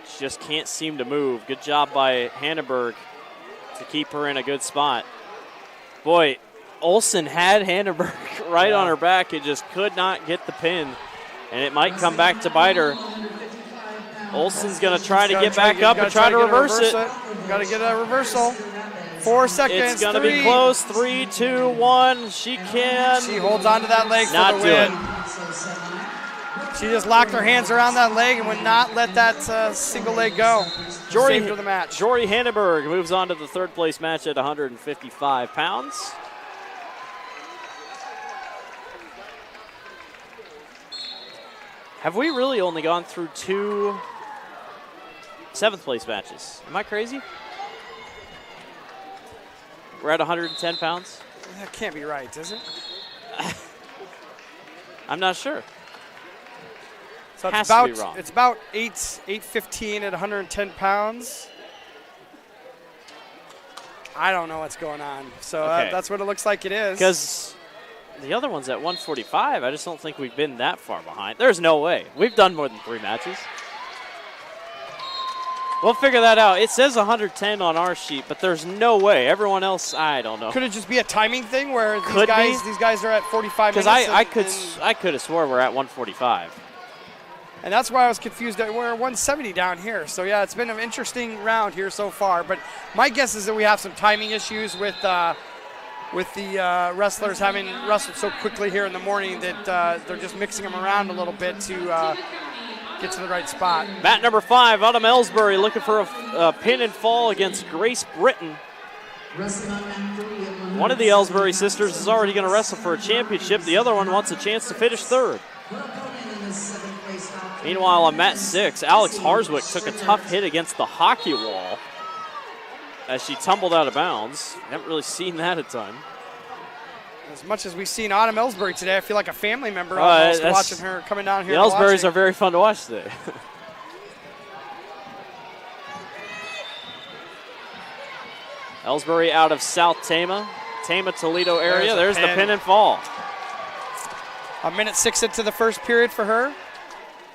She just can't seem to move. Good job by Hannenberg to keep her in a good spot. Boy, Olsen had Hannenberg right on her back. It just could not get the pin, and it might come back to bite her. Olsen's going to try to get back up and try to reverse it. Got to get a reversal. 4 seconds. It's going to be close. 3, 2, 1. She can. She holds onto that leg not for the win. She just locked her hands around that leg and would not let that single leg go. Saved her the match. Jory Hannenberg moves on to the 3rd place match at 155 pounds. Have we really only gone through 2 7th place matches? Am I crazy? We're at 110 pounds? That can't be right, is it? I'm not sure. So Has it's about, to be wrong. It's about 8:15 at 110 pounds. I don't know what's going on. So Okay. that's what it looks like it is. Because the other one's at 145. I just don't think we've been that far behind. There's no way. We've done more than 3 matches. We'll figure that out. It says 110 on our sheet, but there's no way. Everyone else, I don't know. Could it just be a timing thing where Could be. these guys are at 45 minutes? Because I could have swore we're at 145. And that's why I was confused. We're 170 down here. So, yeah, it's been an interesting round here so far. But my guess is that we have some timing issues with the wrestlers having wrestled so quickly here in the morning that they're just mixing them around a little bit to get to the right spot. Mat number 5, Autumn Ellsbury looking for a pin and fall against Grace Britton. One of the Ellsbury sisters is already going to wrestle for a championship. The other one wants a chance to finish 3rd. Meanwhile, on mat 6, Alex Harswick took a tough hit against the hockey wall as she tumbled out of bounds. Haven't really seen that a ton. As much as we've seen Autumn Ellsbury today, I feel like a family member almost watching her coming down here. The Ellsburys are very fun to watch today. Ellsbury out of South Tama, Toledo area. There's the pin and fall. 1:06 into the first period for her.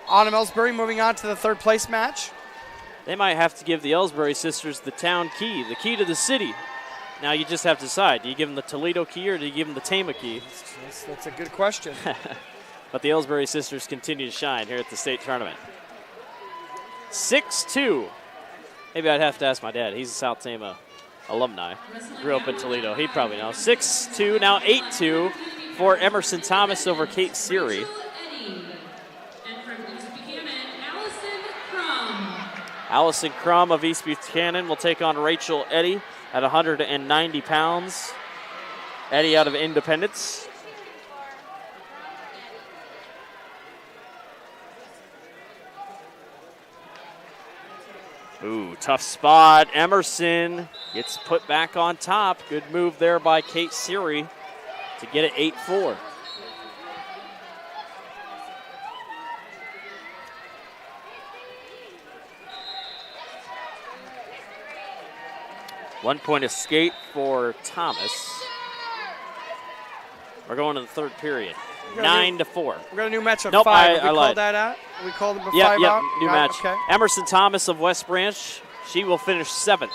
Autumn Ellsbury moving on to the 3rd place match. They might have to give the Ellsbury sisters the town key, the key to the city. Now you just have to decide. Do you give them the Toledo key or do you give them the Tama key? That's a good question. But the Ellsbury sisters continue to shine here at the state tournament. 6-2. Maybe I'd have to ask my dad. He's a South Tama alumni. Grew up in Toledo. He'd probably know. 6-2, now 8-2 for Emerson Thomas over Kate Seary. Allison Crum of East Buchanan will take on Rachel Eddy at 190 pounds. Eddy out of Independence. Ooh, tough spot. Emerson gets put back on top. Good move there by Kate Seary to get it 8-4. One-point escape for Thomas. We're going to the 3rd period. 9-4. We got a new match of nope, 5. I we lied. called that out? We called them a 5 out? New match. Okay. Emerson Thomas of West Branch. She will finish 7th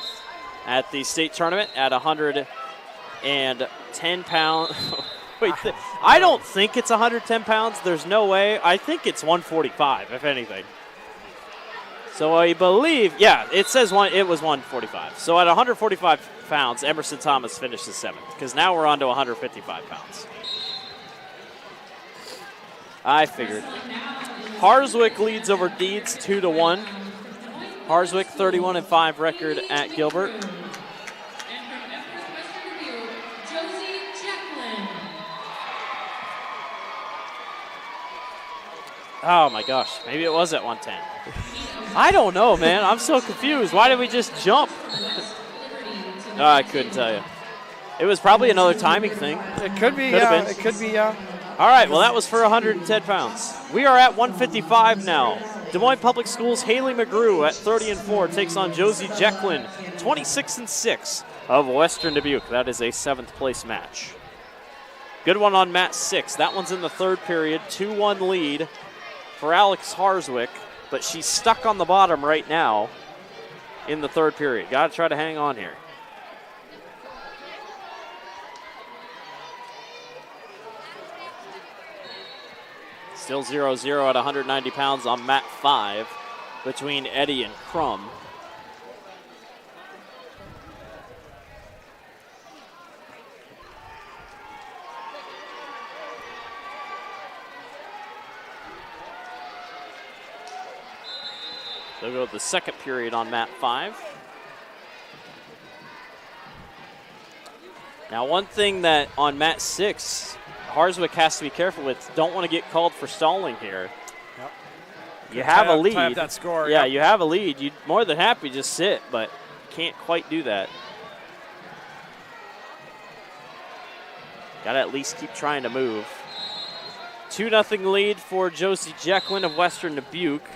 at the state tournament at 110 pounds. Wait, I don't think it's 110 pounds. There's no way. I think it's 145, if anything. So I believe, yeah, it says it was 145. So at 145 pounds. Emerson Thomas finishes 7th because now we're on to 155 pounds. I figured. Harswick leads over Deeds 2-1. Harswick 31-5 record at Gilbert. Oh my gosh, maybe it was at 110. I don't know, man. I'm so confused. Why did we just jump? I couldn't tell you. It was probably another timing thing. It could be, Been. It could be, yeah. All right, well, that was for 110 pounds. We are at 155 now. Des Moines Public Schools' Haley McGrew at 30-4 takes on Josie Jecklin, 26-6 of Western Dubuque. That is a 7th place match. Good one on mat 6. That one's in the 3rd period. 2-1 lead for Alex Harswick, but she's stuck on the bottom right now in the 3rd period. Got to try to hang on here. Still 0-0 at 190 pounds on mat 5 between Eddy and Crum. They'll go to the 2nd period on mat 5. Now, one thing that on mat 6, Harswick has to be careful with, don't want to get called for stalling here. Yep. You have a lead. Tie up that score. Yeah, yep. you have a lead. You'd more than happy just sit, but can't quite do that. Got to at least keep trying to move. 2-0 lead for Josie Jecklin of Western Dubuque.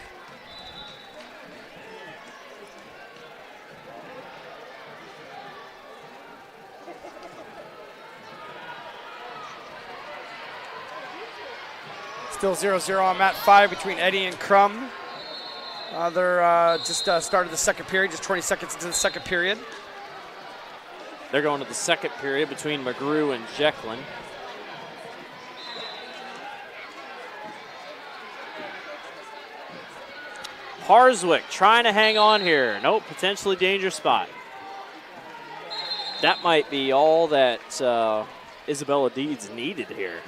Still 0-0 on mat 5 between Eddy and Crum. They're just started the 2nd period, just 20 seconds into the 2nd period. They're going to the 2nd period between McGrew and Jecklin. Harswick trying to hang on here. Nope, potentially dangerous spot. That might be all that Isabella Deeds needed here.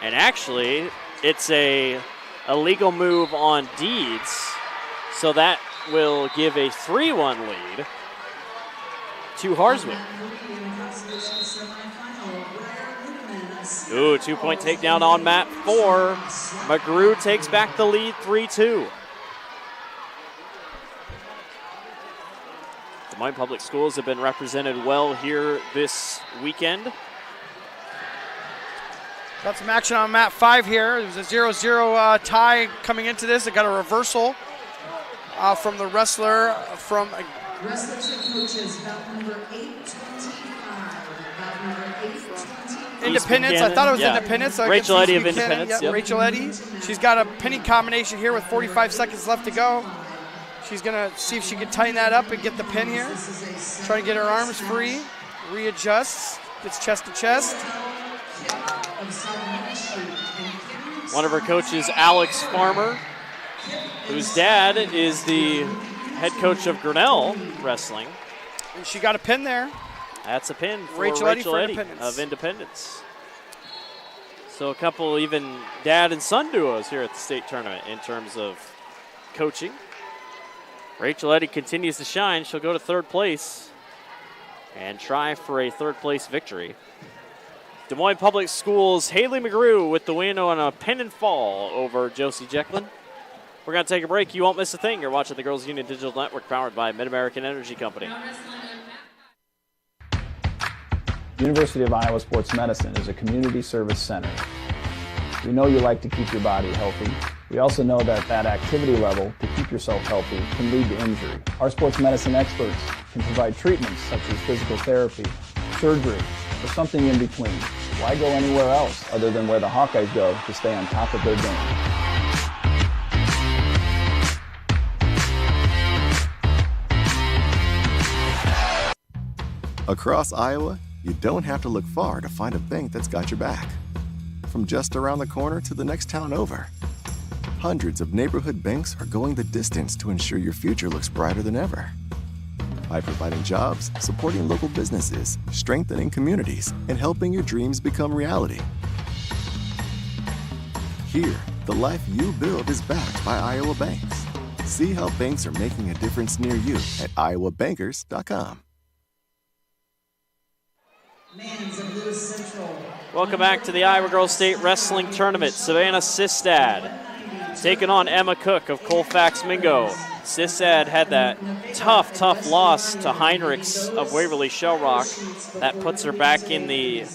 And actually, it's a illegal move on Deeds, so that will give a 3-1 lead to Harswick. Ooh, 2-point takedown on mat 4. McGrew takes back the lead 3-2. Des Moines Public Schools have been represented well here this weekend. Got some action on mat 5 here. It was a 0-0 tie coming into this. It got a reversal from the wrestler from. Wrestlers and coaches, bout number 825. Bout number 825. Independence. I thought it was Independence. Rachel Eddy of Independence. Yep. Rachel Eddy. She's got a pinning combination here with 45 seconds left to go. She's going to see if she can tighten that up and get the pin here. Try to get her arms free. Readjusts. Gets chest to chest. One of her coaches, Alex Farmer, whose dad is the head coach of Grinnell Wrestling. And she got a pin there. That's a pin for Rachel Eddy of Independence. So a couple even dad and son duos here at the state tournament in terms of coaching. Rachel Eddy continues to shine. She'll go to 3rd place and try for a 3rd place victory. Des Moines Public Schools' Haley McGrew with the win on a pin and fall over Josie Jecklin. We're going to take a break. You won't miss a thing. You're watching the Girls Union Digital Network powered by Mid-American Energy Company. University of Iowa Sports Medicine is a community service center. We know you like to keep your body healthy. We also know that that activity level to keep yourself healthy can lead to injury. Our sports medicine experts can provide treatments such as physical therapy, surgery, or something in between. Why go anywhere else other than where the Hawkeyes go to stay on top of their game? Across Iowa, you don't have to look far to find a bank that's got your back. From just around the corner to the next town over, hundreds of neighborhood banks are going the distance to ensure your future looks brighter than ever. by providing jobs, supporting local businesses, strengthening communities, and helping your dreams become reality. Here, the life you build is backed by Iowa banks. See how banks are making a difference near you at iowabankers.com. Welcome back to the Iowa Girls State Wrestling Tournament. Savannah Sistad taking on Emma Cook of Colfax Mingo. Sistad had that tough loss to Heinrichs of Waverly Shell Rock. That puts her back in the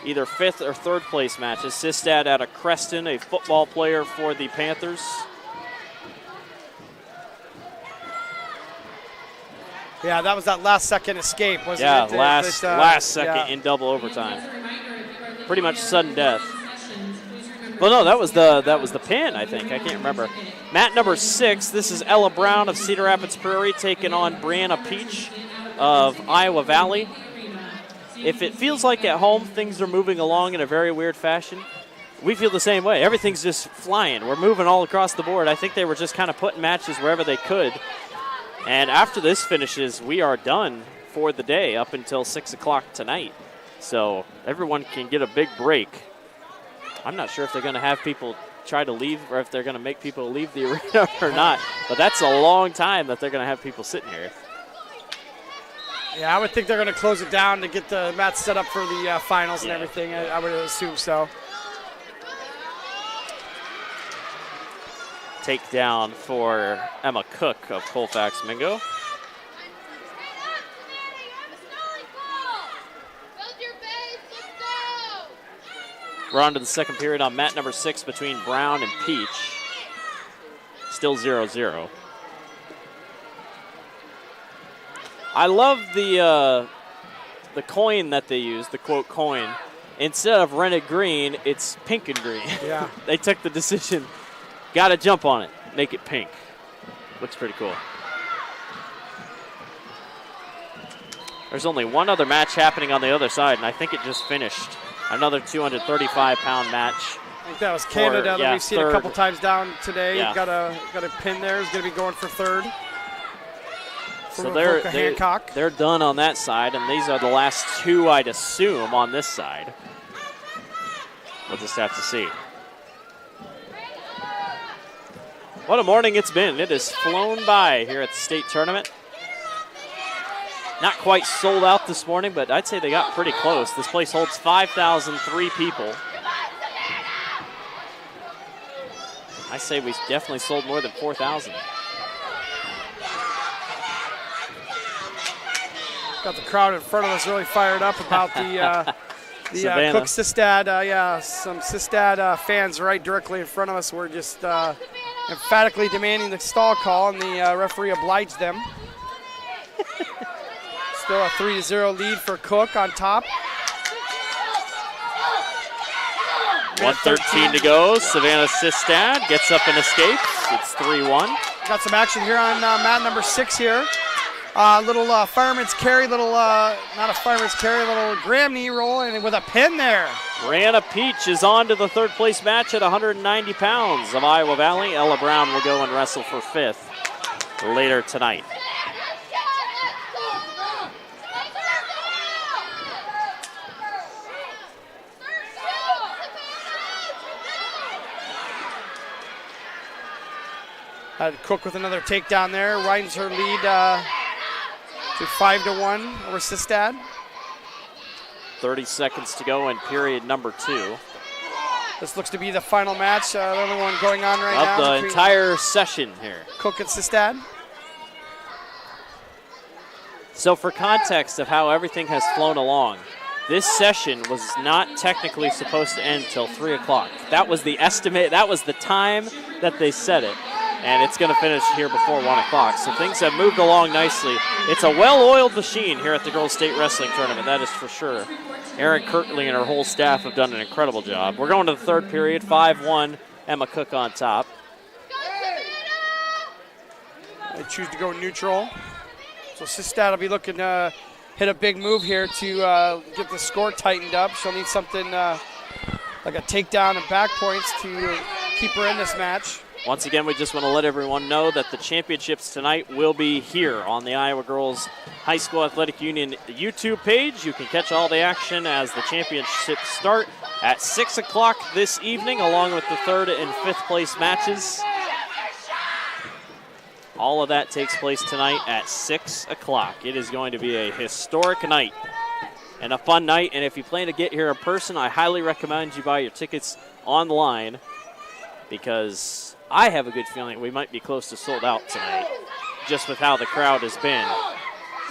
either 5th or 3rd place matches. Sistad out of Creston, a football player for the Panthers. Yeah, that was that last-second escape, wasn't it? Yeah, last second in double overtime. Pretty much sudden death. Well, no, that was the pin, I think. I can't remember. Mat number 6, this is Ella Brown of Cedar Rapids Prairie taking on Brianna Peach of Iowa Valley. If it feels like at home things are moving along in a very weird fashion, we feel the same way. Everything's just flying. We're moving all across the board. I think they were just kind of putting matches wherever they could. And after this finishes, we are done for the day up until 6 o'clock tonight. So everyone can get a big break. I'm not sure if they're going to have people try to leave or if they're going to make people leave the arena or not. But that's a long time that they're going to have people sitting here. Yeah, I would think they're going to close it down to get the mats set up for the finals and everything. I would assume so. Takedown for Emma Cook of Colfax Mingo. We're on to the second period on mat number 6 between Brown and Peach. Still 0-0. I love the coin that they use, the quote coin. Instead of rented green, it's pink and green. Yeah. They took the decision. Got to jump on it. Make it pink. Looks pretty cool. There's only one other match happening on the other side, and I think it just finished. Another 235-pound match. I think that was Canada that we've seen a couple times down today. Yeah. Got a pin there. He's going to be going for 3rd. So they're done on that side, and these are the last 2, I'd assume, on this side. We'll just have to see. What a morning it's been. It has flown by here at the state tournament. Not quite sold out this morning, but I'd say they got pretty close. This place holds 5,003 people. I say we definitely sold more than 4,000. Got the crowd in front of us really fired up about the Cook Sistad. Some Sistad fans right directly in front of us were just emphatically demanding the stall call, and the referee obliged them. Still a 3-0 lead for Cook on top. 1:13 to go. Savannah Sistad gets up and escapes. It's 3-1. Got some action here on mat number 6 here. Little fireman's carry, not a fireman's carry, little Graham knee roll, and with a pin there. Brianna Peach is on to the 3rd place match at 190 pounds of Iowa Valley. Ella Brown will go and wrestle for 5th later tonight. Had Cook with another takedown there, widens her lead to 5-1 over Sistad. 30 seconds to go in period number 2. This looks to be the final match, the only one going on right now. Of the entire session here. Cook and Sistad. So for context of how everything has flown along, this session was not technically supposed to end till 3 o'clock. That was the estimate, that was the time that they set it. And it's going to finish here before 1 o'clock. So things have moved along nicely. It's a well-oiled machine here at the Girls State Wrestling Tournament, that is for sure. Erin Kirtley and her whole staff have done an incredible job. We're going to the 3rd period, 5-1, Emma Cook on top. They choose to go neutral. So Sistad will be looking to hit a big move here to get the score tightened up. She'll need something like a takedown and back points to keep her in this match. Once again, we just want to let everyone know that the championships tonight will be here on the Iowa Girls High School Athletic Union YouTube page. You can catch all the action as the championships start at 6 o'clock this evening, along with the third and fifth place matches. All of that takes place tonight at 6 o'clock. It is going to be a historic night and a fun night. And if you plan to get here in person, I highly recommend you buy your tickets online, because I have a good feeling we might be close to sold out tonight, just with how the crowd has been.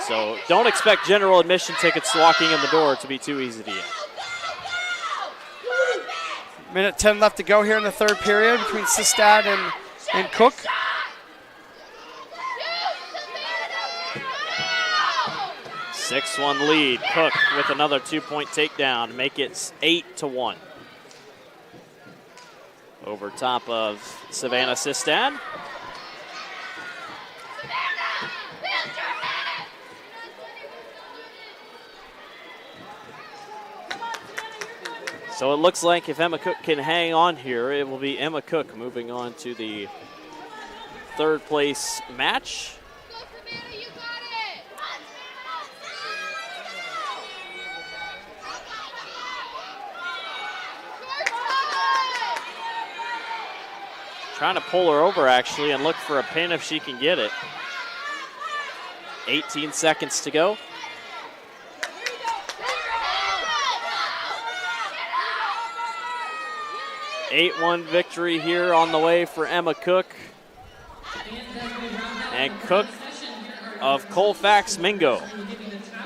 So don't expect general admission tickets walking in the door to be too easy to get. Minute 10 left to go here in the third period between Sistad and Cook. Six 6-1 lead. Cook with another 2-point takedown, make it 8-1. Over top of Savannah Sistad. So it looks like if Emma Cook can hang on here, it will be Emma Cook moving on to the third place match. Trying to pull her over, actually, and look for a pin if she can get it. 18 seconds to go. An 8-1 victory here on the way for Emma Cook. And Cook of Colfax Mingo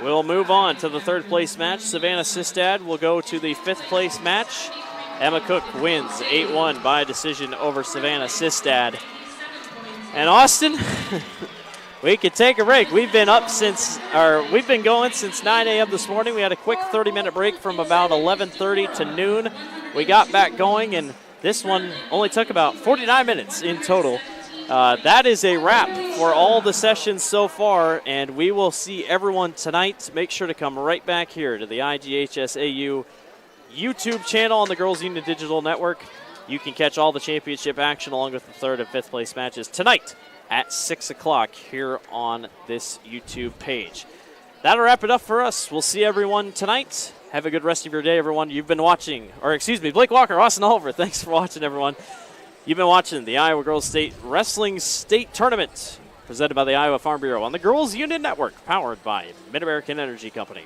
will move on to the third place match. Savannah Sistad will go to the fifth place match. Emma Cook wins 8-1 by decision over Savannah Sistad. And Austin, we could take a break. We've been going since 9 a.m. this morning. We had a quick 30-minute break from about 11:30 to noon. We got back going, and this one only took about 49 minutes in total. That is a wrap for all the sessions so far, and we will see everyone tonight. Make sure to come right back here to the IGHSAU YouTube channel on the Girls Union Digital Network. You can catch all the championship action along with the third and fifth place matches tonight at 6 o'clock here on this YouTube page. That'll wrap it up for us. We'll see everyone tonight. Have a good rest of your day, everyone. You've been watching, Blake Walker, Austin Oliver. Thanks for watching, everyone. You've been watching the Iowa Girls State Wrestling State Tournament presented by the Iowa Farm Bureau on the Girls Union Network, powered by Mid-American Energy Company.